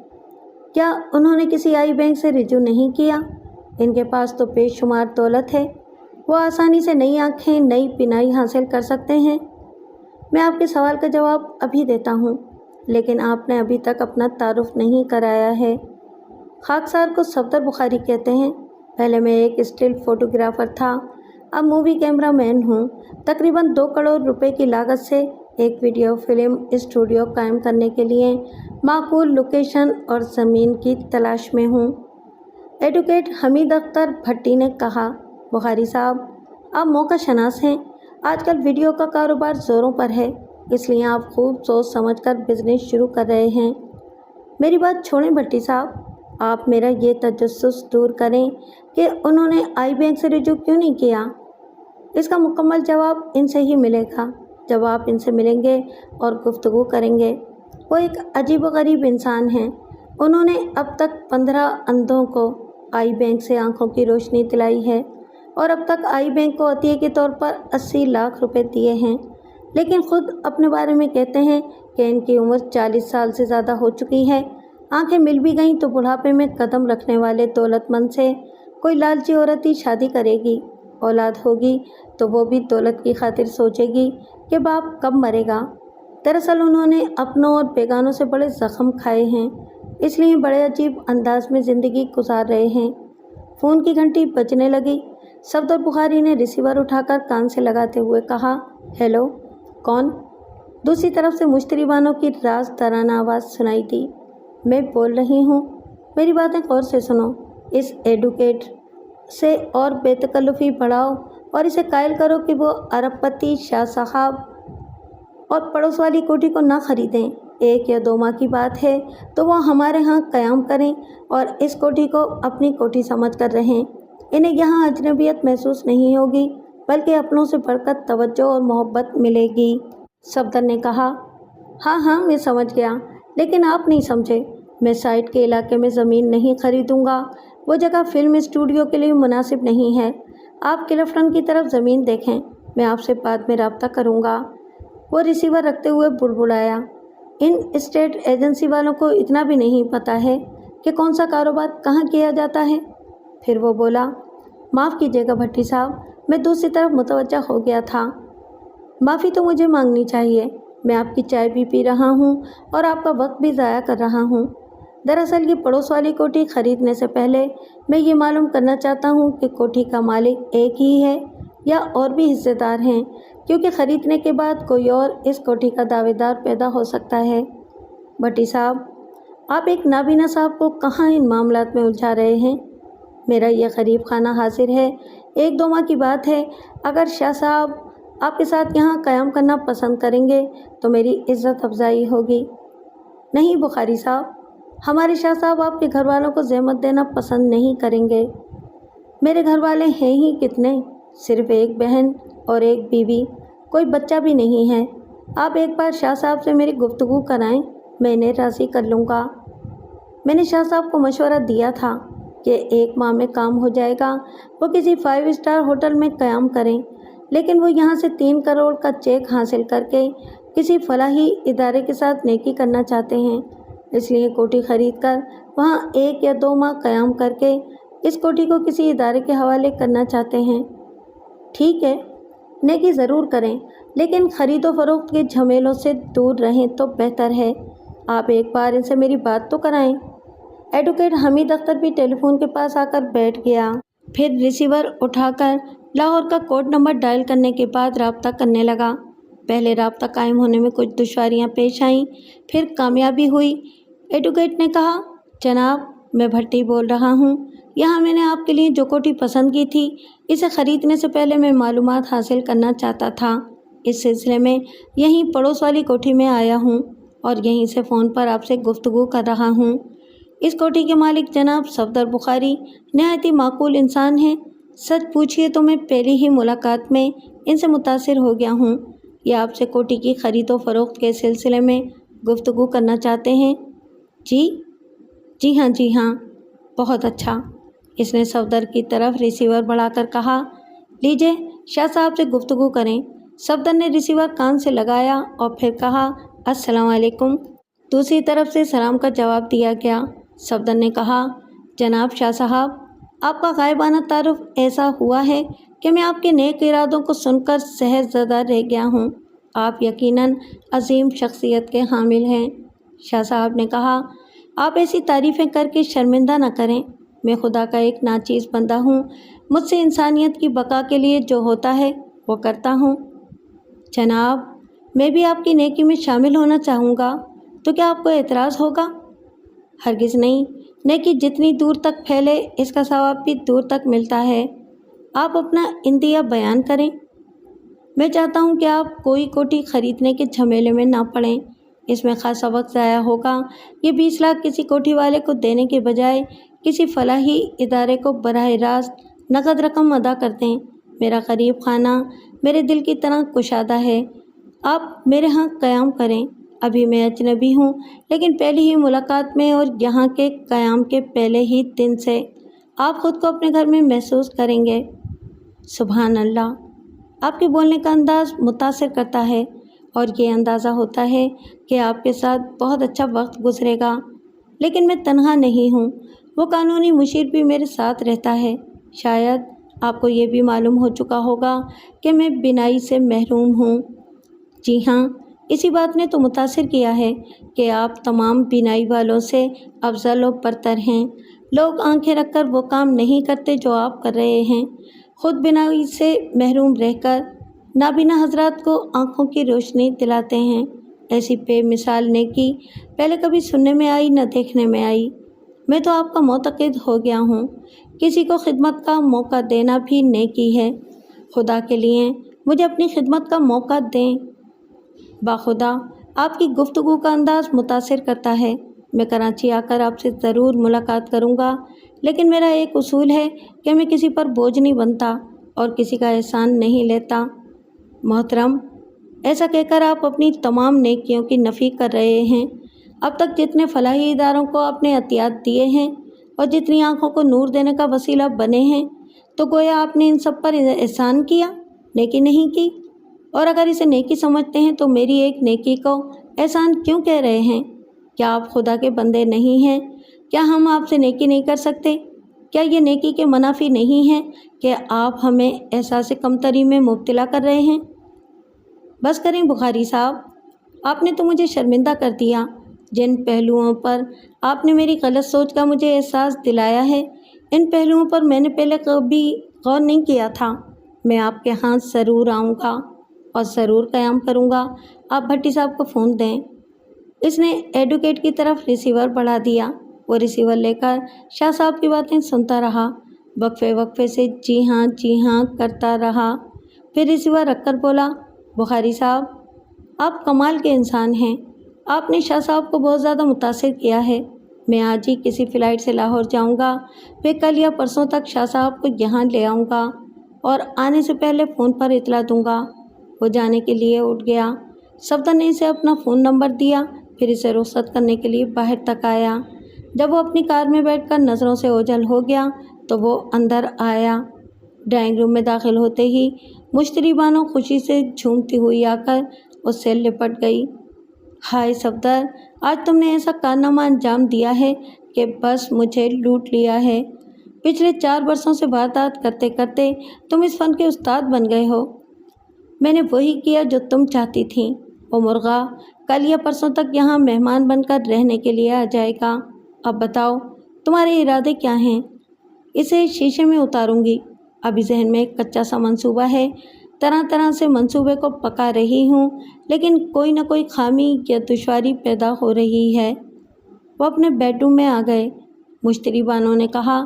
क्या उन्होंने किसी आई बैंक से रिजू नहीं किया? इनके पास तो बेशुमार दौलत है, वो आसानी से नई आँखें, नई पिनाई हासिल कर सकते हैं। मैं आपके सवाल का जवाब अभी देता हूँ, लेकिन आपने अभी तक अपना तारुफ नहीं कराया है। खाकसार को सफदर बुखारी कहते हैं। पहले मैं एक स्टिल फ़ोटोग्राफ़र था, अब मूवी कैमरा मैन हूँ। तकरीबन 2 करोड़ रुपए की लागत से एक वीडियो फिल्म स्टूडियो कायम करने के लिए माकूल लोकेशन और ज़मीन की तलाश में हूँ। एडवोकेट हमीद अख्तर भट्टी ने कहा, बुखारी साहब आप मौका शनास हैं। आजकल वीडियो का कारोबार ज़ोरों पर है, इसलिए आप खूब सोच समझकर बिज़नेस शुरू कर रहे हैं। मेरी बात छोड़ें भट्टी साहब, आप मेरा ये तजस्सुस दूर करें कि उन्होंने आई बैंक से रिजू क्यों नहीं किया। इसका मुकम्मल जवाब इनसे ही मिलेगा जब आप इनसे मिलेंगे और गुफ्तगू करेंगे। वो एक अजीब व गरीब इंसान हैं। उन्होंने अब तक 15 अंधों को आई बैंक से आंखों की रोशनी दिलाई है और अब तक आई बैंक को अतिये के तौर पर 80 लाख रुपए दिए हैं, लेकिन ख़ुद अपने बारे में कहते हैं कि इनकी उम्र 40 साल से ज़्यादा हो चुकी है। आंखें मिल भी गईं तो बुढ़ापे में कदम रखने वाले दौलतमंद से कोई लालची औरत ही शादी करेगी। औलाद होगी तो वो भी दौलत की खातिर सोचेगी कि बाप कब मरेगा। दरअसल उन्होंने अपनों और बेगानों से बड़े ज़ख्म खाए हैं, इसलिए बड़े अजीब अंदाज में ज़िंदगी गुजार रहे हैं। फ़ोन की घंटी बजने लगी। सफदर बुखारी ने रिसीवर उठाकर कान से लगाते हुए कहा, हेलो, कौन? दूसरी तरफ से मुश्तरी बानों की राज तराना आवाज़ सुनाई दी। मैं बोल रही हूँ, मेरी बातें गौर से सुनो। इस एडवोकेट से और बेतकल्लुफ़ी बढ़ाओ और इसे कायल करो कि वो अरबपति शाह साहब और पड़ोस वाली कोठी को ना ख़रीदें। 1 या 2 माह की बात है तो वो हमारे यहाँ क़याम करें और इस कोठी को अपनी कोठी समझ कर रहें। इन्हें यहाँ अजनबियत महसूस नहीं होगी, बल्कि अपनों से बढ़कर तवज्जो और मोहब्बत मिलेगी। सफदर ने कहा, हाँ मैं समझ गया, लेकिन आप नहीं समझे। मैं साइट के इलाके में ज़मीन नहीं ख़रीदूँगा। वो जगह फिल्म स्टूडियो के लिए मुनासिब नहीं है। आप क्लिफ्टन की तरफ ज़मीन देखें, मैं आपसे बाद में रब्ता करूँगा। वो रिसीवर रखते हुए बुड़बुड़ाया, इन स्टेट एजेंसी वालों को इतना भी नहीं पता है कि कौन सा कारोबार कहाँ किया जाता है। फिर वो बोला, माफ़ कीजिएगा भट्टी साहब, मैं दूसरी तरफ मुतवज्जा हो गया था। माफ़ी तो मुझे मांगनी चाहिए। मैं आपकी चाय भी पी रहा हूँ और आपका वक्त भी ज़ाया कर रहा हूँ। दरअसल ये पड़ोस वाली कोठी खरीदने से पहले मैं ये मालूम करना चाहता हूँ कि कोठी का मालिक एक ही है या और भी हिस्सेदार हैं, क्योंकि ख़रीदने के बाद कोई और इस कोठी का दावेदार पैदा हो सकता है। भट्टी साहब, आप एक नाबीना साहब को कहाँ इन मामलात में उलझा रहे हैं? मेरा यह गरीब खाना हाजिर है, 1-2 माह की बात है। अगर शाह साहब आपके साथ यहाँ क़याम करना पसंद करेंगे तो मेरी इज़्ज़त अफजाई होगी। नहीं बुखारी साहब, हमारे शाह साहब आपके घर वालों को ज़हमत देना पसंद नहीं करेंगे। मेरे घर वाले हैं ही कितने, सिर्फ़ एक बहन और एक बीवी, कोई बच्चा भी नहीं है। आप एक बार शाह साहब से मेरी गुफ्तगू कराएं, मैं इन्हें राज़ी कर लूँगा। मैंने शाह साहब को मशवरा दिया था कि 1 माह में काम हो जाएगा, वो किसी 5 स्टार होटल में क़याम करें, लेकिन वो यहाँ से 3 करोड़ का चेक हासिल करके किसी फलाही इदारे के साथ नेकी करना चाहते हैं। इसलिए कोठी ख़रीद कर वहाँ 1 या 2 माह क़याम करके इस कोठी को किसी इदारे के हवाले करना चाहते हैं। ठीक है, नेकी ज़रूर करें, लेकिन ख़रीदो फ़रोख्त के झमेलों से दूर रहें तो बेहतर है। आप एक बार इनसे मेरी बात तो कराएं। एडवोकेट हमीद अख्तर भी टेलीफोन के पास आकर बैठ गया। फिर रिसीवर उठाकर लाहौर का कोड नंबर डायल करने के बाद रब्ता करने लगा। पहले रब्ता कायम होने में कुछ दुश्वारियां पेश आईं, फिर कामयाबी हुई। एडवोकेट ने कहा, जनाब, मैं भट्टी बोल रहा हूँ। यहाँ मैंने आपके लिए जो कोठी पसंद की थी, इसे ख़रीदने से पहले मैं मालूमात हासिल करना चाहता था। इस सिलसिले में यहीं पड़ोस वाली कोठी में आया हूँ और यहीं से फ़ोन पर आपसे गुफ्तगू कर रहा हूँ। इस कोठी के मालिक जनाब सफदर बुखारी नहायत ही माकूल इंसान हैं। सच पूछिए तो मैं पहली ही मुलाकात में इनसे मुतासिर हो गया हूँ। ये आपसे कोठी की ख़रीदो फ़रोख्त के सिलसिले में गुफ्तगू करना चाहते हैं। जी हाँ, बहुत अच्छा। इसने सफदर की तरफ रिसीवर बढ़ाकर कहा, लीजिए शाह साहब से गुफ्तगू करें। सफदर ने रिसीवर कान से लगाया और फिर कहा, अस्सलाम वालेकुम। दूसरी तरफ से सलाम का जवाब दिया गया। सफदर ने कहा, जनाब शाह साहब, आपका गायबाना तारुफ ऐसा हुआ है कि मैं आपके नेक इरादों को सुनकर सहज़दा रह गया हूँ। आप यकीनन अजीम शख्सियत के हामिल हैं। शाह साहब ने कहा, आप ऐसी तारीफ़ें करके शर्मिंदा न करें। मैं खुदा का एक नाचीज़ बंदा हूँ। मुझसे इंसानियत की बका के लिए जो होता है वो करता हूँ। जनाब, मैं भी आपकी नेकी में शामिल होना चाहूँगा, तो क्या आपको एतराज़ होगा? हरगिज़ नहीं। नेकी जितनी दूर तक फैले, इसका सवाब भी दूर तक मिलता है। आप अपना इंदिया बयान करें। मैं चाहता हूँ कि आप कोई कोठी ख़रीदने के झमेले में ना पड़ें। इसमें खासा वक्त ज़ाया होगा। ये 20 लाख किसी कोठी वाले को देने के बजाय किसी फलाही इदारे को बराह रास्त नकद रकम अदा कर दें। मेरा गरीब खाना मेरे दिल की तरह कुशादा है। आप मेरे यहाँ क़याम करें। अभी मैं अजनबी हूँ, लेकिन पहली ही मुलाकात में और यहाँ के क़याम के पहले ही दिन से आप ख़ुद को अपने घर में महसूस करेंगे। सुभान अल्लाह, आपके बोलने का अंदाज़ मुतासिर करता है और ये अंदाज़ा होता है कि आपके साथ बहुत अच्छा वक्त गुजरेगा। लेकिन मैं तन्हा नहीं हूँ, वो कानूनी मुशीर भी मेरे साथ रहता है। शायद आपको ये भी मालूम हो चुका होगा कि मैं बिनाई से महरूम हूँ। जी हाँ, इसी बात ने तो मुतासिर किया है कि आप तमाम बिनाई वालों से अफजल व बरतर हैं। लोग आंखें रखकर वो काम नहीं करते जो आप कर रहे हैं। ख़ुद बिनाई से महरूम रहकर नाबीना हजरात को आँखों की रोशनी दिलाते हैं। ऐसी बेमिसाल नेकी पहले कभी सुनने में आई न देखने में आई। मैं तो आपका मोतक़िद हो गया हूँ। किसी को खिदमत का मौका देना भी नेकी है। खुदा के लिए मुझे अपनी खिदमत का मौका दें। बाखुदा, आपकी गुफ्तगू का अंदाज़ मुतासिर करता है। मैं कराची आकर आपसे ज़रूर मुलाकात करूँगा, लेकिन मेरा एक उसूल है कि मैं किसी पर बोझ नहीं बनता और किसी का एहसान नहीं लेता। मोहतरम, ऐसा कहकर आप अपनी तमाम नेकियों की नफ़ी कर रहे हैं। अब तक जितने फलाही इदारों को आपने अतियात दिए हैं और जितनी आँखों को नूर देने का वसीला बने हैं, तो गोया आपने इन सब पर एहसान किया, नेकी नहीं की। और अगर इसे नेकी समझते हैं तो मेरी एक नेकी को एहसान क्यों कह रहे हैं? क्या आप खुदा के बंदे नहीं हैं? क्या हम आपसे नेकी नहीं कर सकते? क्या ये नेकी के मुनाफी नहीं है कि आप हमें एहसास कमतरी में मुब्तला कर रहे हैं? बस करें बुखारी साहब, आपने तो मुझे शर्मिंदा कर दिया। جن پہلوؤں پر آپ نے میری غلط سوچ کا مجھے احساس دلایا ہے، ان پہلوؤں پر میں نے پہلے کبھی غور نہیں کیا تھا۔ میں آپ کے ہاں ضرور آؤں گا اور ضرور قیام کروں گا۔ آپ بھٹی صاحب کو فون دیں۔ اس نے ایڈوکیٹ کی طرف ریسیور بڑھا دیا۔ وہ ریسیور لے کر شاہ صاحب کی باتیں سنتا رہا، وقفے وقفے سے جی ہاں کرتا رہا۔ پھر ریسیور رکھ کر بولا، بخاری صاحب، آپ کمال کے انسان ہیں۔ آپ نے شاہ صاحب کو بہت زیادہ متاثر کیا ہے۔ میں آج ہی کسی فلائٹ سے لاہور جاؤں گا، پھر کل یا پرسوں تک شاہ صاحب کو یہاں لے آؤں گا اور آنے سے پہلے فون پر اطلاع دوں گا۔ وہ جانے کے لیے اٹھ گیا۔ صفدر نے اسے اپنا فون نمبر دیا، پھر اسے رخصت کرنے کے لیے باہر تک آیا۔ جب وہ اپنی کار میں بیٹھ کر نظروں سے اوجھل ہو گیا تو وہ اندر آیا۔ ڈرائنگ روم میں داخل ہوتے ہی مشتری بانو خوشی سے جھومتی ہوئی آ کر اس سے لپٹ گئی۔ ہائے صفدر، آج تم نے ایسا کارنامہ انجام دیا ہے کہ بس مجھے لوٹ لیا ہے۔ پچھلے 4 برسوں سے واردات کرتے کرتے تم اس فن کے استاد بن گئے ہو۔ میں نے وہی کیا جو تم چاہتی تھیں۔ وہ مرغا کل یا پرسوں تک یہاں مہمان بن کر رہنے کے لیے آ جائے گا۔ اب بتاؤ تمہارے ارادے کیا ہیں؟ اسے شیشے میں اتاروں گی۔ ابھی ذہن میں ایک کچا سا منصوبہ ہے، طرح طرح سے منصوبے کو پکا رہی ہوں، لیکن کوئی نہ کوئی خامی یا دشواری پیدا ہو رہی ہے۔ وہ اپنے بیڈ روم میں آ گئے۔ مشتری بانو نے کہا،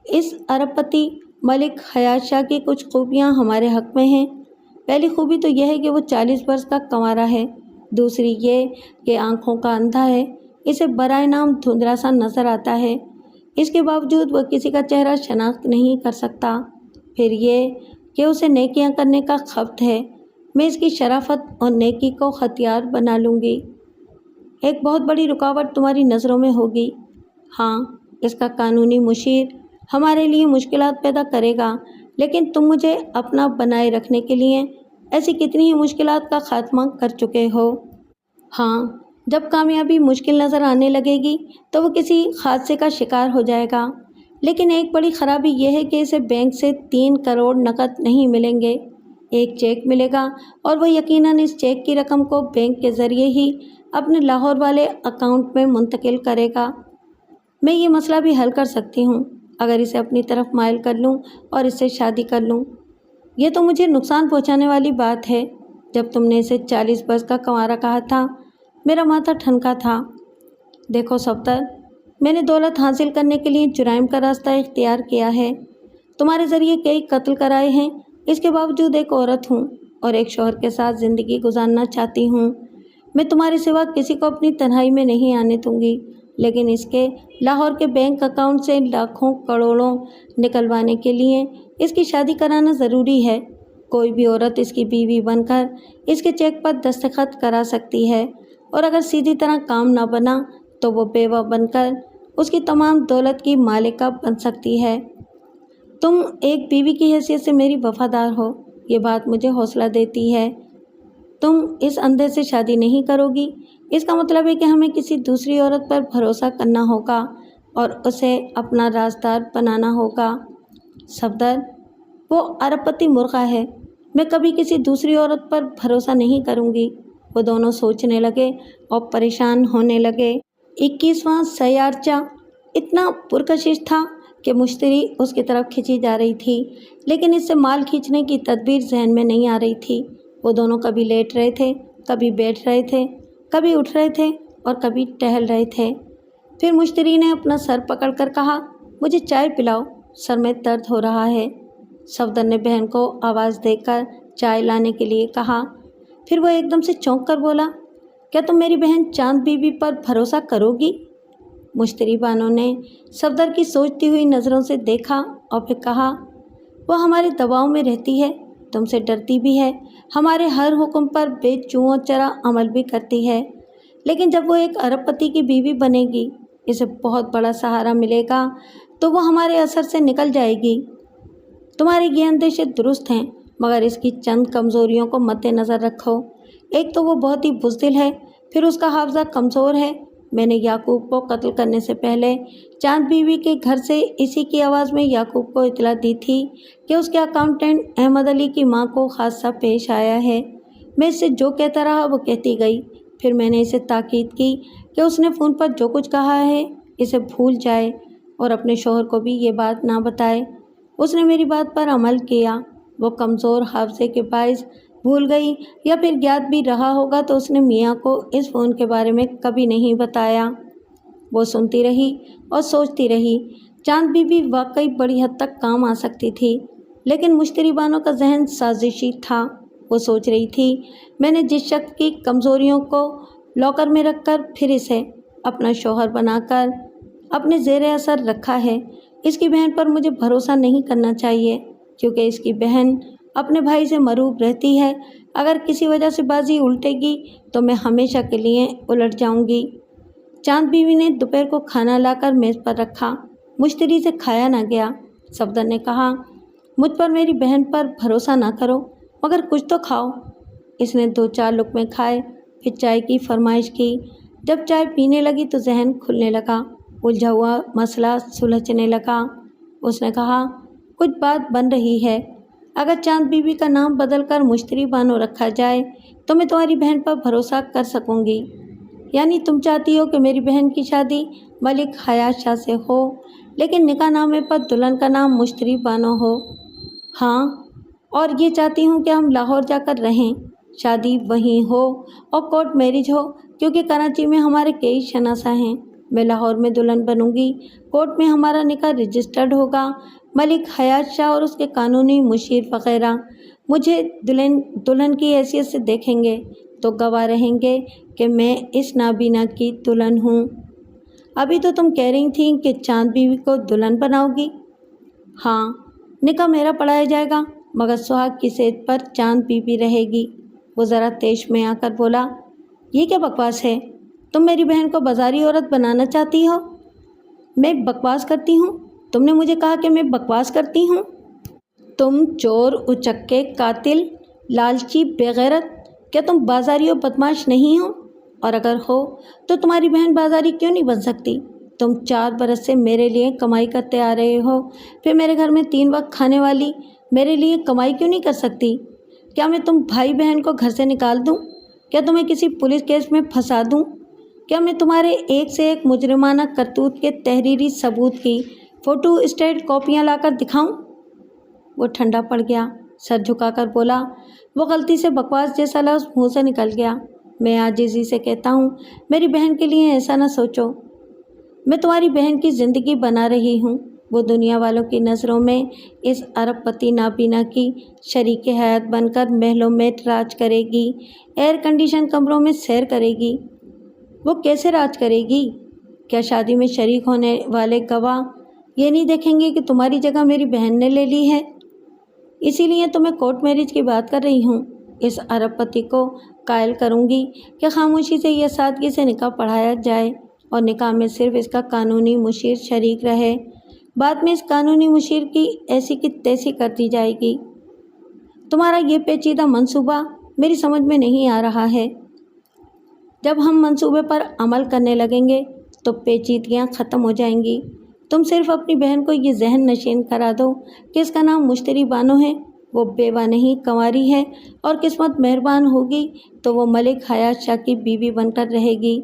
اس ارب پتی ملک حیات شاہ کی کچھ خوبیاں ہمارے حق میں ہیں۔ پہلی خوبی تو یہ ہے کہ وہ 40 برس کا کنوارا ہے۔ دوسری یہ کہ آنکھوں کا اندھا ہے، اسے برائے نام دھندلا سا نظر آتا ہے۔ اس کے باوجود وہ کسی کا چہرہ شناخت نہیں کر سکتا۔ پھر یہ کہ اسے نیکیاں کرنے کا خبت ہے۔ میں اس کی شرافت اور نیکی کو ہتھیار بنا لوں گی۔ ایک بہت بڑی رکاوٹ تمہاری نظروں میں ہوگی۔ ہاں، اس کا قانونی مشیر ہمارے لیے مشکلات پیدا کرے گا، لیکن تم مجھے اپنا بنائے رکھنے کے لیے ایسی کتنی ہی مشکلات کا خاتمہ کر چکے ہو۔ ہاں، جب کامیابی مشکل نظر آنے لگے گی تو وہ کسی حادثے کا شکار ہو جائے گا۔ لیکن ایک بڑی خرابی یہ ہے کہ اسے بینک سے 3 کروڑ نقد نہیں ملیں گے۔ ایک چیک ملے گا اور وہ یقیناً اس چیک کی رقم کو بینک کے ذریعے ہی اپنے لاہور والے اکاؤنٹ میں منتقل کرے گا۔ میں یہ مسئلہ بھی حل کر سکتی ہوں اگر اسے اپنی طرف مائل کر لوں اور اس سے شادی کر لوں۔ یہ تو مجھے نقصان پہنچانے والی بات ہے۔ جب تم نے اسے 40 برس کا کنوارا کہا تھا، میرا ماتھا ٹھنکا تھا۔ دیکھو صفدر، میں نے دولت حاصل کرنے کے لیے جرائم کا راستہ اختیار کیا ہے۔ تمہارے ذریعے کئی قتل کرائے ہیں۔ اس کے باوجود ایک عورت ہوں اور ایک شوہر کے ساتھ زندگی گزارنا چاہتی ہوں۔ میں تمہارے سوا کسی کو اپنی تنہائی میں نہیں آنے دوں گی، لیکن اس کے لاہور کے بینک اکاؤنٹ سے لاکھوں کروڑوں نکلوانے کے لیے اس کی شادی کرانا ضروری ہے۔ کوئی بھی عورت اس کی بیوی بن کر اس کے چیک پر دستخط کرا سکتی ہے، اور اگر سیدھی طرح کام نہ بنا تو وہ بیوہ بن کر اس کی تمام دولت کی مالکہ بن سکتی ہے۔ تم ایک بیوی کی حیثیت سے میری وفادار ہو، یہ بات مجھے حوصلہ دیتی ہے۔ تم اس اندھے سے شادی نہیں کرو گی، اس کا مطلب ہے کہ ہمیں کسی دوسری عورت پر بھروسہ کرنا ہوگا اور اسے اپنا رازدار بنانا ہوگا۔ صفدر، وہ ارب پتی مرغا ہے، میں کبھی کسی دوسری عورت پر بھروسہ نہیں کروں گی۔ وہ دونوں سوچنے لگے اور پریشان ہونے لگے۔ 21واں سیارچہ اتنا پرکشش تھا کہ مشتری اس کی طرف کھینچی جا رہی تھی، لیکن اس سے مال کھینچنے کی تدبیر ذہن میں نہیں آ رہی تھی۔ وہ دونوں کبھی لیٹ رہے تھے، کبھی بیٹھ رہے تھے، کبھی اٹھ رہے تھے اور کبھی ٹہل رہے تھے۔ پھر مشتری نے اپنا سر پکڑ کر کہا، مجھے چائے پلاؤ، سر میں درد ہو رہا ہے۔ صفدر نے بہن کو آواز دے کر چائے لانے کے لیے کہا۔ پھر وہ ایک دم سے چونک کر بولا، کیا تم میری بہن چاند بی بی پر بھروسہ کرو گی؟ مشتری بانو نے صفدر کی سوچتی ہوئی نظروں سے دیکھا اور پھر کہا، وہ ہمارے دباؤ میں رہتی ہے، تم سے ڈرتی بھی ہے، ہمارے ہر حکم پر بے چوں چرا عمل بھی کرتی ہے، لیکن جب وہ ایک ارب پتی کی بیوی بنے گی، اسے بہت بڑا سہارا ملے گا تو وہ ہمارے اثر سے نکل جائے گی۔ تمہارے یہ اندیشے درست ہیں، مگر اس کی چند کمزوریوں کو مد نظر رکھو۔ ایک تو وہ بہت ہی بزدل ہے، پھر اس کا حافظہ کمزور ہے۔ میں نے یعقوب کو قتل کرنے سے پہلے چاند بیوی کے گھر سے اسی کی آواز میں یعقوب کو اطلاع دی تھی کہ اس کے اکاؤنٹنٹ احمد علی کی ماں کو حادثہ پیش آیا ہے۔ میں اس سے جو کہتا رہا وہ کہتی گئی۔ फिर मैंने इसे ताकीद की कि उसने फ़ोन पर जो कुछ कहा है इसे भूल जाए और अपने शौहर को भी ये बात ना बताए। उसने मेरी बात पर अमल किया। वो कमज़ोर हाफ़ज़े के बाइस भूल गई या फिर ज्ञात भी रहा होगा तो उसने मियाँ को इस फ़ोन के बारे में कभी नहीं बताया। वो सुनती रही और सोचती रही। चाँद बीबी वाकई बड़ी हद तक काम आ सकती थी, लेकिन मुश्तरी बानो का जहन साजिशी था। वो सोच रही थी, मैंने जिस शख्स की कमज़ोरियों को लॉकर में रखकर फिर इसे अपना शौहर बनाकर अपने ज़ेरे असर रखा है, इसकी बहन पर मुझे भरोसा नहीं करना चाहिए, क्योंकि इसकी बहन अपने भाई से मरूब रहती है। अगर किसी वजह से बाजी उल्टेगी तो मैं हमेशा के लिए उलट जाऊंगी। चाँद बीवी ने दोपहर को खाना लाकर मेज़ पर रखा। मुश्तरी से खाया ना गया। सफदर ने कहा, मुझ पर मेरी बहन पर भरोसा ना करो, मगर कुछ तो खाओ। इसने 2-4 लुक़मे खाए, फिर चाय की फरमाइश की। जब चाय पीने लगी तो जहन खुलने लगा, उलझा हुआ मसला सुलझने लगा। उसने कहा, कुछ बात बन रही है। अगर चाँद बीबी का नाम बदलकर मुश्तरी बानो रखा जाए तो मैं तुम्हारी बहन पर भरोसा कर सकूंगी। यानी तुम चाहती हो कि मेरी बहन की शादी मलिक हयात शाह से हो, लेकिन निकाहनामे पर दुल्हन का नाम मुश्तरी बानो हो। हाँ, और ये चाहती हूँ कि हम लाहौर जाकर रहें, शादी वहीं हो और कोर्ट मैरिज हो, क्योंकि कराची में हमारे कई शनासा हैं। मैं लाहौर में दुल्हन बनूंगी, कोर्ट में हमारा निकाह रजिस्टर्ड होगा। मलिक हयात शाह और उसके कानूनी मुशीर वगैरह मुझे दुल्हन की हैसियत से देखेंगे तो गवाह रहेंगे कि मैं इस नाबीना की दुल्हन हूँ। अभी तो तुम कह रही थी कि चाँद बीवी को दुल्हन बनाओगी। हाँ, निकाह मेरा पढ़ाया जाएगा, मगर सुहाग की सेज पर चाँद बीवी रहेगी। वो ज़रा तेज में आकर बोला, ये क्या बकवास है? तुम मेरी बहन को बाजारी औरत बनाना चाहती हो? मैं बकवास करती हूँ? तुमने मुझे कहा कि मैं बकवास करती हूँ? तुम चोर, उचक्के, कातिल, लालची, बेगैरत, क्या तुम बाजारी और बदमाश नहीं हो? और अगर हो तो तुम्हारी बहन बाजारी क्यों नहीं बन सकती? तुम 4 बरस से मेरे लिए कमाई करते आ रहे हो, फिर मेरे घर में 3 वक्त खाने वाली मेरे लिए कमाई क्यों नहीं कर सकती? क्या मैं तुम भाई बहन को घर से निकाल दूँ? क्या तुम्हें किसी पुलिस केस में फंसा दूँ? क्या मैं तुम्हारे एक से एक मुजरिमाना करतूत के तहरीरी सबूत की फ़ोटो स्टेट कॉपियाँ लाकर दिखाऊं? वो ठंडा पड़ गया, सर झुकाकर बोला। वो गलती से बकवास जैसा लफ्ज़ मुंह से निकल गया। मैं आजिज़ी से कहता हूँ, मेरी बहन के लिए ऐसा ना सोचो। मैं तुम्हारी बहन की ज़िंदगी बना रही हूँ। वो दुनिया वालों की नज़रों में इस अरबपति नाबीना की शरीक हयात बनकर महलों में राज करेगी, एयर कंडीशन कमरों में सैर करेगी। वो कैसे राज करेगी? क्या शादी में शरीक होने वाले गवाह ये नहीं देखेंगे कि तुम्हारी जगह मेरी बहन ने ले ली है? इसीलिए तो मैं कोर्ट मैरिज की बात कर रही हूँ। इस अरबपति को कायल करूँगी कि खामोशी से या सादगी से निकाह पढ़ाया जाए और निकाह में सिर्फ इसका कानूनी मुशीर शरीक रहे। बाद में इस कानूनी मुशीर की ऐसी की तैसी कर दी जाएगी। तुम्हारा ये पेचीदा मंसूबा मेरी समझ में नहीं आ रहा है। जब हम मंसूबे पर अमल करने लगेंगे तो पेचीदगियाँ ख़त्म हो जाएंगी। तुम सिर्फ अपनी बहन को ये जहन नशीन करा दो कि इसका नाम मुश्तरी बानो है, वो बेवा नहीं कंवारी है, और किस्मत मेहरबान होगी तो वो मलिक हयात शाह की बीवी बनकर रहेगी।